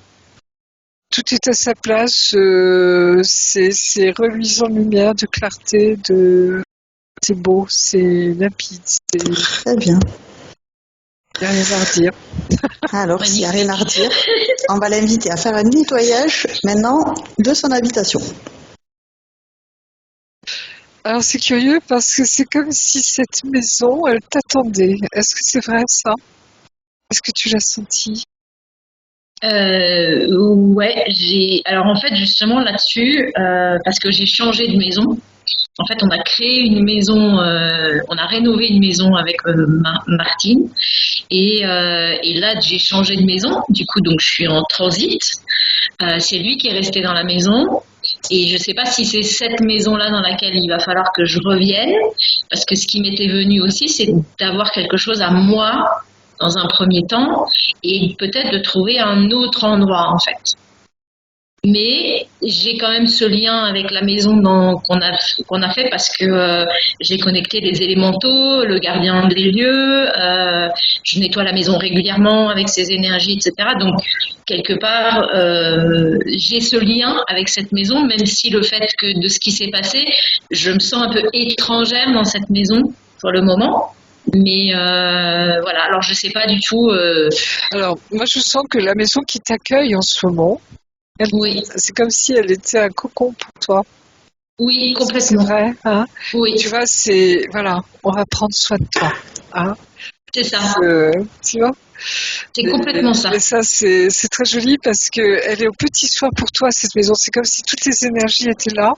B: Tout est à sa place. C'est reluisant de lumière, de clarté, c'est beau, c'est limpide.
A: Très bien.
B: Il n'y a rien à redire.
A: Alors, s'il n'y a rien à redire, on va l'inviter à faire un nettoyage maintenant de son habitation.
B: Alors c'est curieux parce que c'est comme si cette maison, elle t'attendait. Est-ce que c'est vrai ça? Est-ce que tu l'as senti?
C: Ouais, alors en fait justement là-dessus, parce que j'ai changé de maison. En fait, on a créé une maison, on a rénové une maison avec Martine, et là j'ai changé de maison. Du coup, donc je suis en transit. C'est lui qui est resté dans la maison. Et je ne sais pas si c'est cette maison-là dans laquelle il va falloir que je revienne, parce que ce qui m'était venu aussi, c'est d'avoir quelque chose à moi dans un premier temps, et peut-être de trouver un autre endroit en fait. Mais j'ai quand même ce lien avec la maison qu'on a fait parce que j'ai connecté les élémentaux, le gardien des lieux, je nettoie la maison régulièrement avec ses énergies, etc. Donc quelque part, j'ai ce lien avec cette maison, même si le fait que de ce qui s'est passé, je me sens un peu étrangère dans cette maison pour le moment. Mais voilà, alors je sais pas du tout.
B: Alors moi je sens que la maison qui t'accueille en ce moment,
C: Oui.
B: c'est comme si elle était un cocon pour toi.
C: Oui, complètement.
B: C'est vrai, hein?
C: Oui.
B: Tu vois, voilà, on va prendre soin de toi, hein?
C: C'est ça.
B: Tu vois?
C: C'est complètement ça.
B: Et ça, c'est très joli parce que elle est au petit soin pour toi, cette maison. C'est comme si toutes les énergies étaient là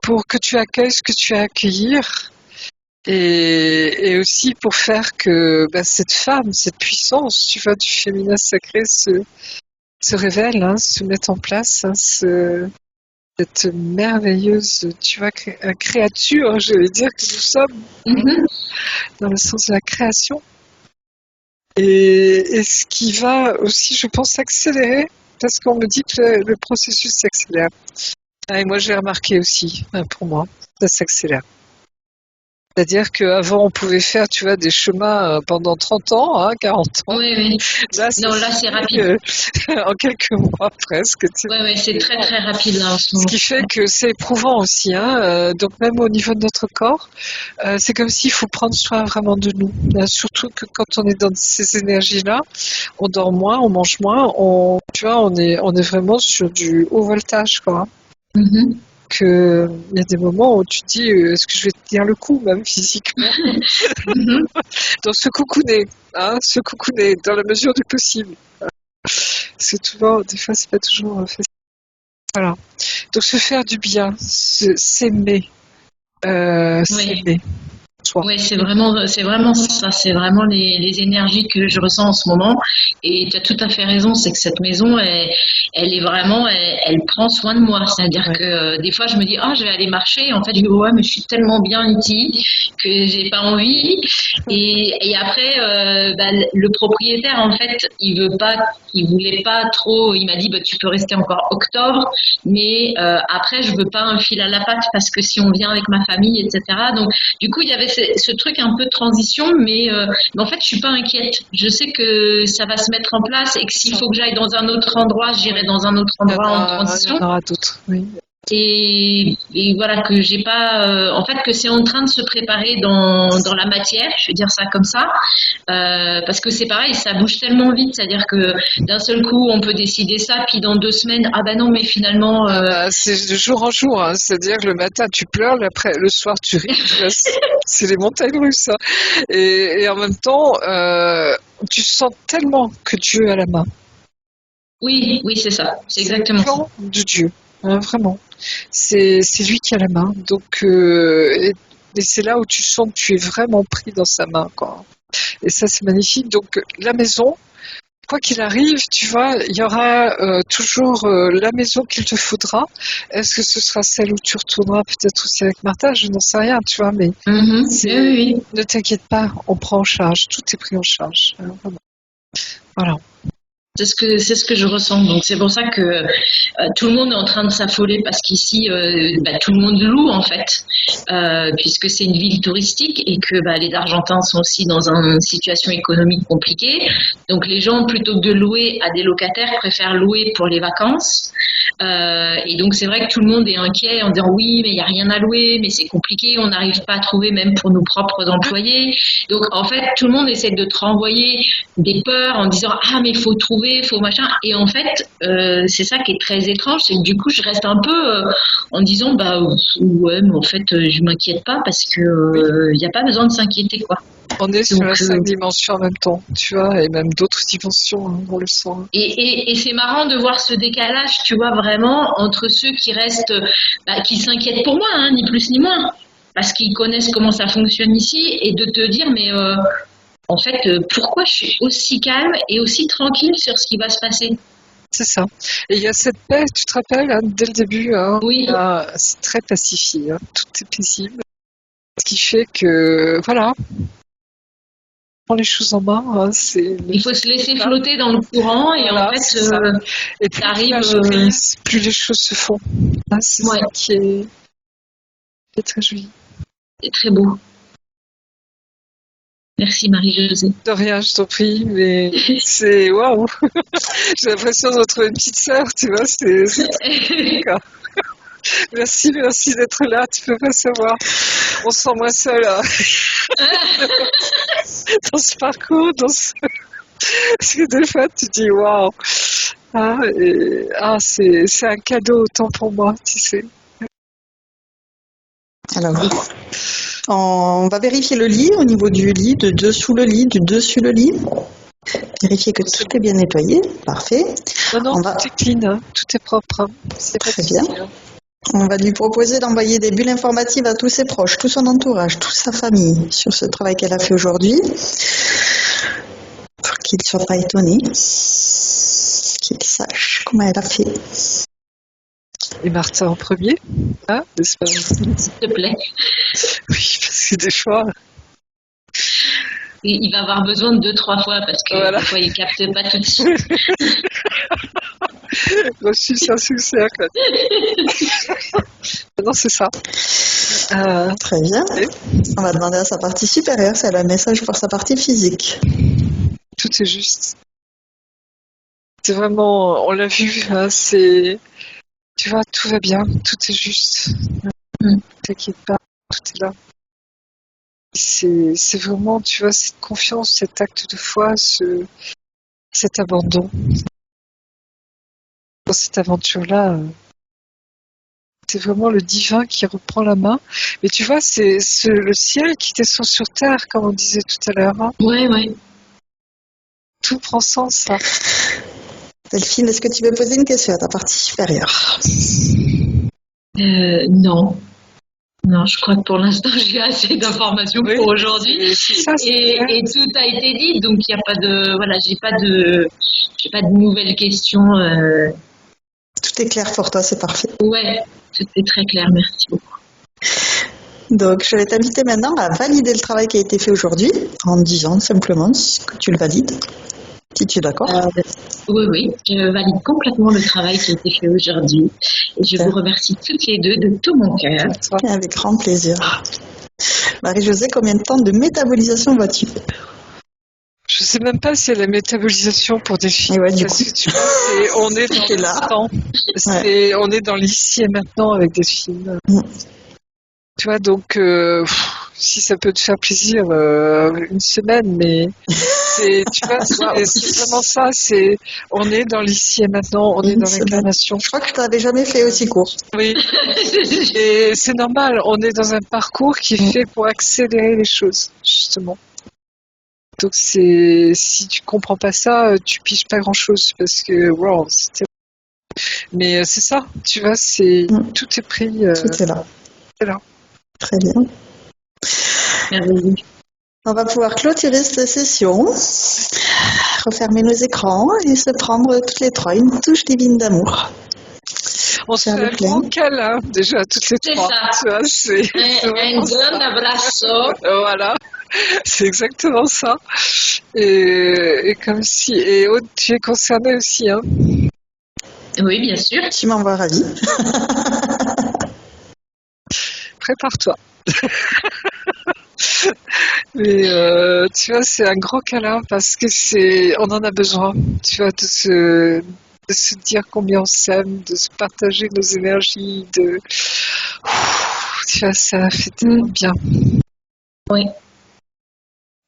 B: pour que tu accueilles ce que tu as à accueillir. Et aussi pour faire que cette femme, cette puissance, tu vois, du féminin sacré se révèle, se mette en place, cette merveilleuse, tu vois, créature, je vais dire que nous sommes, dans le sens de la création. Et ce qui va aussi, je pense, s'accélérer, parce qu'on me dit que le processus s'accélère. Et moi, j'ai remarqué aussi, pour moi, ça s'accélère. C'est-à-dire qu'avant, on pouvait faire, tu vois, des chemins pendant 30 ans, 40 ans.
C: Oui. Là, c'est rapide.
B: En quelques mois, presque.
C: Oui, c'est très, très rapide, là, en ce moment.
B: Ce qui fait que c'est éprouvant aussi, donc même au niveau de notre corps, c'est comme s'il faut prendre soin vraiment de nous. Surtout que quand on est dans ces énergies-là, on dort moins, on mange moins, tu vois, on est vraiment sur du haut voltage, quoi.
C: Mm-hmm.
B: Il y a des moments où tu te dis est-ce que je vais tenir le coup même physiquement. Donc se coucouner dans la mesure du possible, c'est souvent, des fois c'est pas toujours facile. Voilà, donc se faire du bien, s'aimer, s'aimer soi.
C: Oui, c'est vraiment ça, c'est vraiment les énergies que je ressens en ce moment. Et tu as tout à fait raison, c'est que cette maison, elle est vraiment, elle prend soin de moi. C'est-à-dire que des fois, je me dis, je vais aller marcher. Et en fait, je dis, ouais, mais je suis tellement bien ici que j'ai pas envie. Et après, le propriétaire, en fait, il voulait pas trop. Il m'a dit, tu peux rester encore octobre, mais après, je veux pas un fil à la patte parce que si on vient avec ma famille, etc. Donc, du coup, il y avait ce truc un peu de transition, mais en fait, je suis pas inquiète. Je sais que ça va se mettre en place et que s'il faut que j'aille dans un autre endroit, j'irai dans un autre endroit en transition.
B: Il y en aura d'autres, oui.
C: Et voilà que j'ai pas en fait que c'est en train de se préparer dans la matière, je vais dire ça comme ça, parce que c'est pareil, ça bouge tellement vite, c'est-à-dire que d'un seul coup on peut décider ça, puis dans 2 semaines ah bah non mais finalement
B: c'est de jour en jour, hein. C'est-à-dire que le matin tu pleures, le soir tu ris, c'est les montagnes russes, hein. Et en même temps tu sens tellement que Dieu a la main.
C: Oui, c'est ça, c'est exactement
B: le plan de Dieu, hein, vraiment. C'est lui qui a la main, donc et c'est là où tu sens que tu es vraiment pris dans sa main, quoi. Et ça c'est magnifique. Donc la maison, quoi qu'il arrive, tu vois, il y aura toujours la maison qu'il te faudra. Est-ce que ce sera celle où tu retourneras peut-être aussi avec Martha? Je n'en sais rien, tu vois, mais
C: oui.
B: Ne t'inquiète pas, on prend en charge, tout est pris en charge, hein, vraiment. Voilà.
C: C'est ce que je ressens. Donc c'est pour ça que tout le monde est en train de s'affoler parce qu'ici tout le monde loue en fait, puisque c'est une ville touristique et que les Argentins sont aussi dans une situation économique compliquée. Donc les gens plutôt que de louer à des locataires préfèrent louer pour les vacances. Et donc c'est vrai que tout le monde est inquiet en disant oui mais il n'y a rien à louer, mais c'est compliqué, on n'arrive pas à trouver même pour nos propres employés. Donc en fait tout le monde essaie de te renvoyer des peurs en disant ah mais il faut trouver, faut machin, et en fait c'est ça qui est très étrange, c'est que du coup je reste un peu en disant ouais mais en fait je m'inquiète pas parce que il n'y a pas besoin de s'inquiéter quoi.
B: On est sur la 5 dimensions en même temps, tu vois, et même d'autres dimensions, hein, on le sent.
C: Et c'est marrant de voir ce décalage, tu vois, vraiment, entre ceux qui restent, qui s'inquiètent pour moi, hein, ni plus ni moins, parce qu'ils connaissent comment ça fonctionne ici, et de te dire, mais en fait, pourquoi je suis aussi calme et aussi tranquille sur ce qui va se passer?
B: C'est ça. Et il y a cette paix, tu te rappelles, hein, dès le début, hein,
C: oui.
B: C'est très pacifié, hein, tout est paisible. Ce qui fait que, voilà, prend les choses en main. Hein,
C: il faut se laisser flotter dans le courant et
B: voilà,
C: en fait,
B: et plus plus les choses se font. Hein, c'est ça qui est très joli.
C: C'est très beau. Merci Marie-Josée.
B: De rien, je t'en prie, mais c'est waouh. J'ai l'impression de retrouver une petite sœur, tu vois, c'est d'accord. Merci d'être là, tu peux pas savoir. On se sent moins seul hein. Dans ce parcours, parce que des fois tu dis waouh. C'est un cadeau autant pour moi, tu sais.
A: Alors, on va vérifier le lit au niveau du lit, de dessous le lit, du dessus le lit. Vérifier que tout est bien nettoyé. Parfait.
B: Non, tout est clean, hein. Tout est propre. Hein. C'est
A: très bien. On va lui proposer d'envoyer des bulles informatives à tous ses proches, tout son entourage, toute sa famille sur ce travail qu'elle a fait aujourd'hui. Pour qu'ils ne soient pas étonnés. Qu'ils sachent comment elle a fait.
B: Et Martha en premier, hein, n'est-ce pas?
C: S'il te plaît.
B: Oui, parce que des fois...
C: Il va avoir besoin de 2-3 fois parce que des fois il ne capte pas tout de suite.
B: Reçu, c'est un succès. Non, c'est ça.
A: Très bien. On va demander à sa partie supérieure si elle a un message pour sa partie physique.
B: Tout est juste. C'est vraiment, on l'a vu, hein, c'est... Tu vois, tout va bien, tout est juste. T'inquiète pas, tout est là. C'est vraiment, tu vois, cette confiance, cet acte de foi, cet abandon. Dans cette aventure-là, c'est vraiment le divin qui reprend la main. Mais tu vois, c'est le ciel qui descend sur terre, comme on disait tout à l'heure. Hein.
C: Oui.
B: Tout prend sens, ça.
A: Delphine, est-ce que tu veux poser une question à ta partie supérieure?
C: Non. Non, je crois que pour l'instant, j'ai assez d'informations pour aujourd'hui. Et tout a été dit, donc il n'y a pas de... Voilà, j'ai pas de nouvelles questions.
A: Tout est clair pour toi, c'est parfait.
C: Ouais, tout est très clair, merci beaucoup.
A: Donc, je vais t'inviter maintenant à valider le travail qui a été fait aujourd'hui, en disant simplement que tu le valides. Si tu es d'accord.
C: Oui, je valide complètement le travail qui a été fait aujourd'hui. Et je vous remercie toutes les deux de tout mon cœur.
A: Avec grand plaisir. Marie-Josée, combien de temps de métabolisation vas-tu?
B: Je sais même pas si elle a la métabolisation pour des filles.
A: Et ouais, du
B: Parce
A: coup.
B: que tu vois, on est dans
A: T'es là.
B: l'instant. On est dans l'ici et maintenant avec des films. Tu vois, donc, si ça peut te faire plaisir, une semaine, mais tu vois, c'est vraiment ça. On est dans l'ici et maintenant, on est dans l'incarnation.
A: Je crois que je t'avais jamais fait aussi court.
B: Oui. Et c'est normal, on est dans un parcours qui est fait pour accélérer les choses, justement. Donc si tu comprends pas ça, tu piges pas grand chose parce que wow, mais c'est ça, tu vois, tout est pris.
A: Tout est là.
B: C'est là.
A: Très bien. On va pouvoir clôturer cette session, refermer nos écrans et se prendre toutes les trois une touche divine d'amour.
B: On se fait un gros câlin déjà toutes les trois.
C: C'est ça.
B: Tu vois,
C: un grand abrazo.
B: Voilà. C'est exactement ça. Et comme si. Et Aude, tu es concernée aussi, hein?
C: Oui, bien sûr.
A: Tu m'envoies ravie.
B: Prépare-toi. Mais tu vois, c'est un gros câlin parce que on en a besoin. Tu vois, de se dire combien on s'aime, de se partager nos énergies, tu vois, ça fait tellement bien.
C: Oui.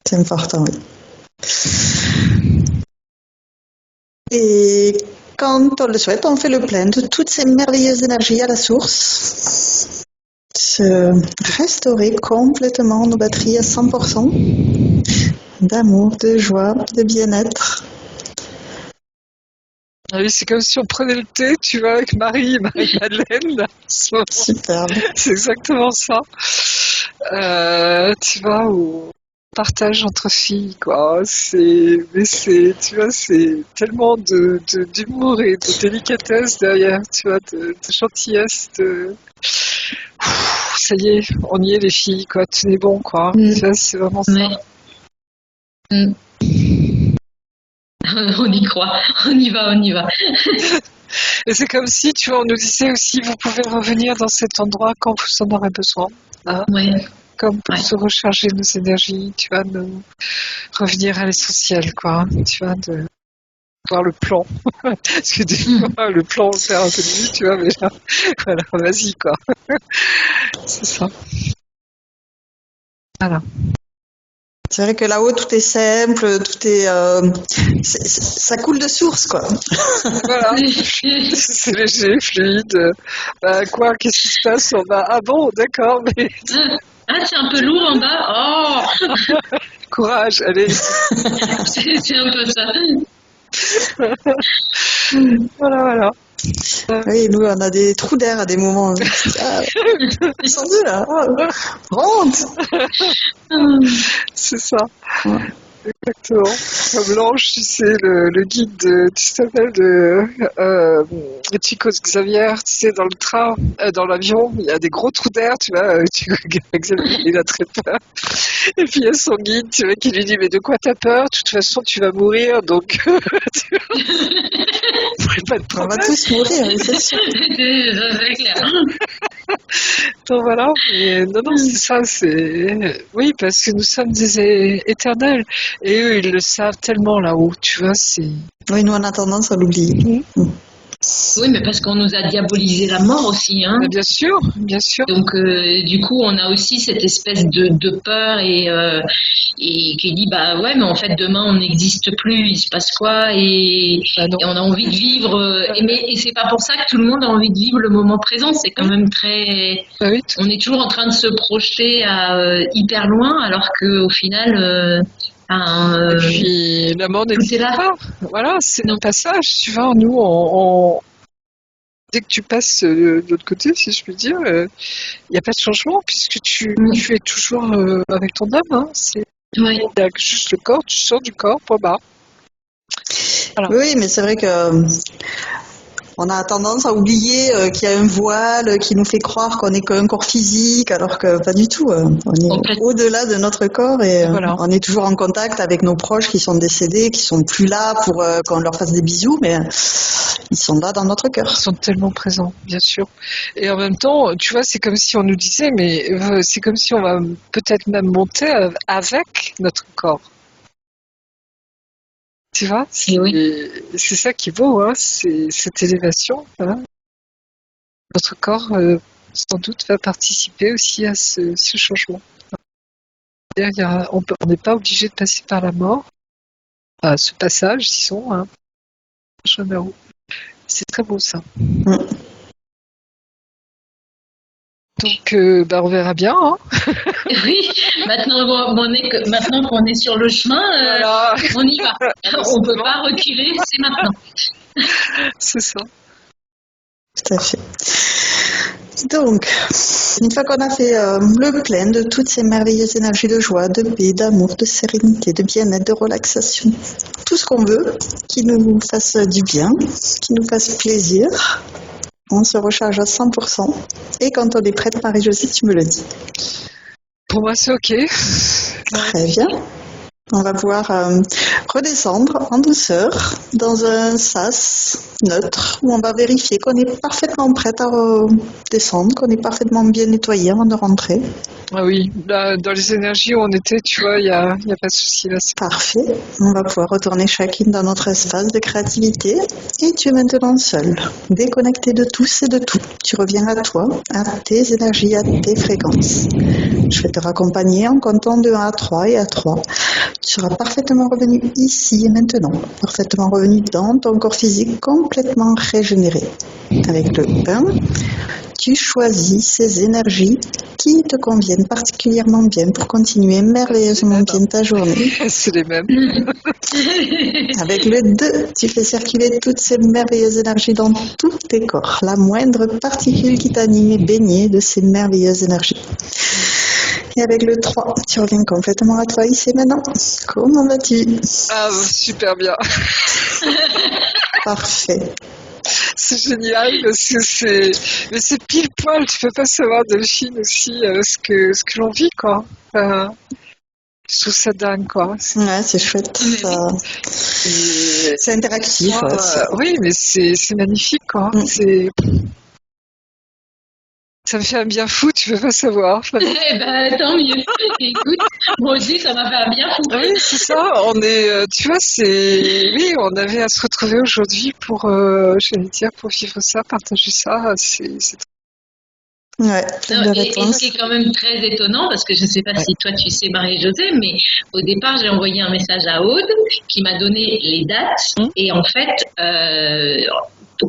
A: C'est important, oui. Et quand on le souhaite, on fait le plein de toutes ces merveilleuses énergies à la source. Se restaurer complètement nos batteries à 100%. D'amour, de joie, de bien-être.
B: Ah oui, c'est comme si on prenait le thé, tu vois, avec Marie-Madeleine.
A: Superbe.
B: C'est exactement ça. Tu vois, où on partage entre filles, quoi. Tu vois, c'est tellement d'humour et de délicatesse derrière, tu vois, de gentillesse, ça y est, on y est les filles, quoi. Tout est bon, quoi. Tu vois, c'est vraiment ça.
C: On y croit, on y va.
B: Et c'est comme si, tu vois, on nous disait aussi, vous pouvez revenir dans cet endroit quand vous en aurez besoin. Hein, comme pour se recharger nos énergies, tu vois, revenir à l'essentiel, quoi. Tu vois, de voir le plan. Parce que des fois, le plan, on perd un peu de vue, tu vois, mais là, voilà, vas-y, quoi. C'est ça. Voilà.
A: C'est vrai que là-haut, tout est simple, tout est, ça coule de source, quoi.
B: Voilà, c'est léger, fluide. Quoi, qu'est-ce qui se passe en bas? Ah bon, d'accord, mais...
C: Ah, c'est un peu lourd en bas. Oh.
B: Courage, allez.
C: C'est un peu ça.
B: Voilà.
A: Oui, nous, on a des trous d'air à des moments. Ils sont deux, là. Rentre.
B: C'est ça. Exactement. Comme Blanche, tu sais, le guide, tu t'appelles de Chico Xavier, tu sais, dans le train, dans l'avion, il y a des gros trous d'air, tu vois, Xavier, il a très peur. Et puis il y a son guide, tu vois, qui lui dit, mais de quoi t'as peur? De toute façon, tu vas mourir, donc... tu vois, pas de
A: on va tous mourir, c'est sûr.
C: C'est clair.
B: Donc voilà, mais non, c'est ça, oui, parce que nous sommes des éternels, et eux, ils le savent tellement là-haut, tu vois,
A: Oui, nous, on a tendance à l'oublier.
C: Oui, mais parce qu'on nous a diabolisé la mort aussi, hein.
B: Bien sûr.
C: Donc, du coup, on a aussi cette espèce de peur et qui dit, bah ouais, mais en fait, demain, on n'existe plus, il se passe quoi? Et on a envie de vivre. Et c'est pas pour ça que tout le monde a envie de vivre le moment présent. C'est quand même très... On est toujours en train de se projeter à hyper loin, alors qu'au final...
B: et puis la mort n'existe pas. Voilà, c'est un passage, tu vois. Nous, dès que tu passes de l'autre côté, si je puis dire, il n'y a pas de changement puisque tu es toujours avec ton âme. Hein. Il y a juste le corps, tu sors du corps, point barre. Voilà.
A: Oui, mais c'est vrai que On a tendance à oublier qu'il y a un voile qui nous fait croire qu'on n'est qu'un corps physique, alors que pas du tout. On est
C: Complètement.
A: au-delà de notre corps et
B: Voilà.
A: on est toujours en contact avec nos proches qui sont décédés, qui sont plus là pour qu'on leur fasse des bisous, mais ils sont là dans notre cœur.
B: Ils sont tellement présents, bien sûr. Et en même temps, tu vois, c'est comme si on nous disait, mais c'est comme si on va peut-être même monter avec notre corps. Tu vois,
C: Et oui.
B: c'est ça qui est beau, hein, c'est cette élévation. Hein. Notre corps, sans doute, va participer aussi à ce changement. C'est-à-dire, on n'est pas obligé de passer par la mort, à ce passage, disons. Hein. C'est très beau, ça. Donc, on verra bien. Hein.
C: Oui, maintenant qu'on est sur le chemin,
B: Voilà.
C: on y va. On ne peut pas reculer, c'est maintenant.
B: C'est ça.
A: Tout à fait. Donc, une fois qu'on a fait le plein de toutes ces merveilleuses énergies de joie, de paix, d'amour, de sérénité, de bien-être, de relaxation, tout ce qu'on veut, qui nous fasse du bien, qui nous fasse plaisir, on se recharge à 100%. Et quand on est prête, Marie-Josée, tu me le dis.
B: Pour moi, c'est OK.
A: Très bien. On va pouvoir redescendre en douceur dans un sas neutre où on va vérifier qu'on est parfaitement prête à redescendre, qu'on est parfaitement bien nettoyé avant de rentrer.
B: Ah oui, là, dans les énergies où on était, tu vois, il y a pas de souci là.
A: Parfait. On va pouvoir retourner chacune dans notre espace de créativité. Et tu es maintenant seule, déconnectée de tous et de tout. Tu reviens à toi, à tes énergies, à tes fréquences. Je vais te raccompagner en comptant de 1 à 3 et à 3. Tu seras parfaitement revenu ici et maintenant, parfaitement revenu dans ton corps physique complètement régénéré. Avec le 1, tu choisis ces énergies qui te conviennent particulièrement bien pour continuer merveilleusement bien ta journée.
B: C'est les mêmes.
A: Avec le 2, tu fais circuler toutes ces merveilleuses énergies dans tous tes corps. La moindre particule qui t'anime est baignée de ces merveilleuses énergies. Et avec le 3, tu reviens complètement à toi ici et maintenant. Comment vas-tu?
B: Ah, super bien.
A: Parfait.
B: C'est génial parce que mais c'est pile poil. Tu peux pas savoir, Delphine, aussi ce que l'on vit, quoi. Je trouve ça dingue, quoi.
A: Ouais, c'est chouette. C'est interactif.
B: Oui, mais c'est magnifique, quoi. Ça me fait un bien fou, tu peux pas savoir.
C: Eh ben, tant mieux. Écoute, moi aussi, ça m'a fait un bien fou.
B: Oui, c'est ça. On est, tu vois, oui, on avait à se retrouver aujourd'hui pour, j'allais dire, pour vivre ça, partager ça. C'est
A: Ouais,
C: et ce qui est quand même très étonnant, parce que je ne sais pas si toi tu sais Marie-Josée, mais au départ j'ai envoyé un message à Aude qui m'a donné les dates et en fait,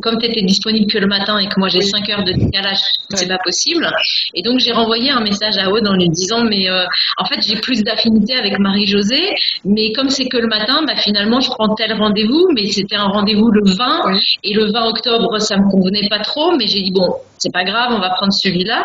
C: comme tu étais disponible que le matin et que moi j'ai 5 heures de décalage, c'est pas possible. Et donc j'ai renvoyé un message à Aude en lui disant mais en fait j'ai plus d'affinité avec Marie-Josée, mais comme c'est que le matin, bah, finalement je prends tel rendez-vous, mais c'était un rendez-vous le 20 et le 20 octobre ça me convenait pas trop, mais j'ai dit bon c'est pas grave, on va prendre celui-là.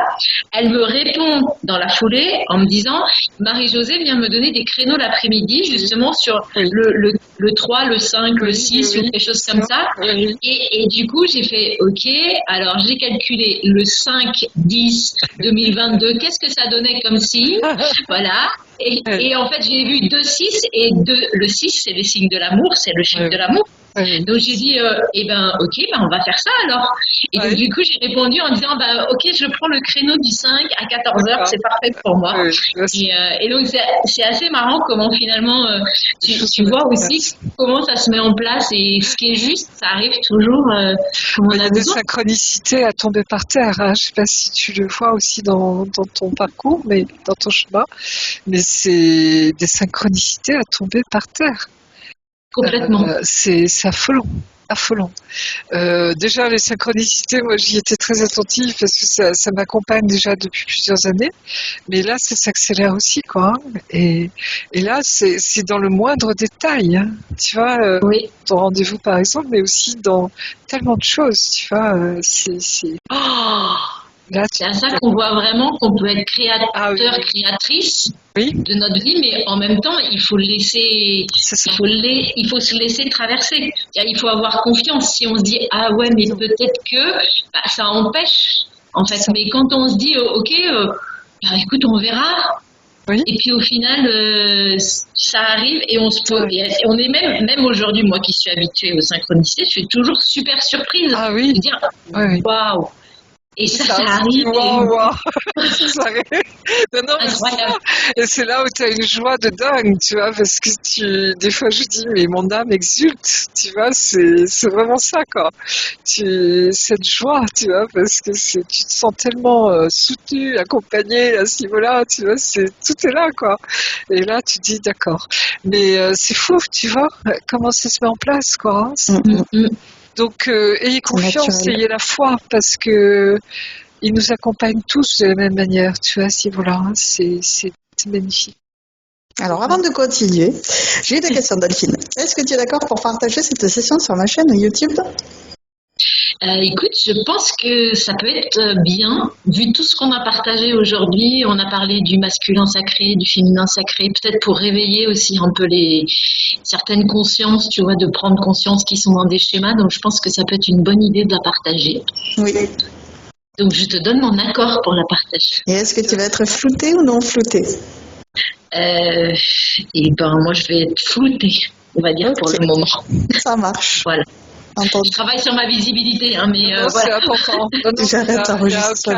C: Elle me répond dans la foulée en me disant Marie-Josée vient me donner des créneaux l'après-midi justement sur le 3, le 5, le 6 ou quelque chose comme ça. Et du coup, j'ai fait OK, alors j'ai calculé le 5-10-2022, qu'est-ce que ça donnait comme signe? Voilà. Et en fait, j'ai vu 2-6 et le 6, c'est les signes de l'amour, c'est le chiffre de l'amour. Donc j'ai dit eh ben ok, ben on va faire ça alors. Et donc du coup j'ai répondu en disant bah ok, je prends le créneau du 5 à 14h, c'est parfait pour moi. Et donc c'est assez marrant comment finalement tu vois aussi comment ça se met en place et ce qui est juste, ça arrive toujours comme on
B: il y
C: a
B: a des
C: besoin.
B: synchronicités à tomber par terre. Hein. Je sais pas si tu le vois aussi dans ton parcours, mais dans ton chemin. Mais c'est des synchronicités à tomber par terre.
C: Complètement.
B: C'est affolant. Déjà, les synchronicités, moi j'y étais très attentive parce que ça m'accompagne déjà depuis plusieurs années. Mais là, ça s'accélère aussi, quoi. Et là, c'est dans le moindre détail. Hein. Tu vois, ton rendez-vous par exemple, mais aussi dans tellement de choses. Tu vois,
C: Là, c'est à ça qu'on voit vraiment qu'on peut être créateur, créatrice
B: Oui,
C: de notre vie, mais en même temps, il faut le laisser,
B: c'est ça.
C: il faut se laisser traverser. Il faut avoir confiance. Si on se dit ah ouais, mais peut-être que ça empêche en fait. Mais quand on se dit ok, écoute, on verra.
B: Oui.
C: Et puis au final, ça arrive et on se peut. Et on est même aujourd'hui, moi qui suis habituée aux synchronicités, je suis toujours super surprise
B: Ah oui.
C: de dire waouh. Et ça arrive.
B: Waouh. Ça arrive. Non, mais
C: Incroyable.
B: et c'est là où tu as une joie de dingue, tu vois, parce que des fois je dis, mais mon âme exulte, tu vois, c'est vraiment ça, quoi. Cette joie, tu vois, parce que tu te sens tellement soutenu, accompagné à ce niveau-là, tu vois, tout est là, quoi. Et là, tu dis, d'accord. Mais c'est fou, tu vois, comment ça se met en place, quoi. Donc, ayez confiance, ayez la foi, parce que il nous accompagne tous de la même manière, tu vois, si voilà, c'est magnifique.
A: Alors, avant de continuer, j'ai des questions, Delphine. Est-ce que tu es d'accord pour partager cette session sur ma chaîne YouTube ?
C: Écoute, je pense que ça peut être bien, vu tout ce qu'on a partagé aujourd'hui. On a parlé du masculin sacré, du féminin sacré, peut-être pour réveiller aussi un peu certaines consciences, tu vois, de prendre conscience qu'ils sont dans des schémas. Donc, je pense que ça peut être une bonne idée de la partager.
A: Oui.
C: Donc, je te donne mon accord pour la partager.
A: Et est-ce que tu vas être floutée ou non floutée ?
C: Et ben, moi, je vais être floutée, on va dire, pour le moment.
A: Ça marche.
C: Voilà.
A: Entendu.
C: Je travaille sur ma visibilité, hein, mais
B: Non,
C: voilà.
B: c'est important.
A: J'arrête d'enregistrer.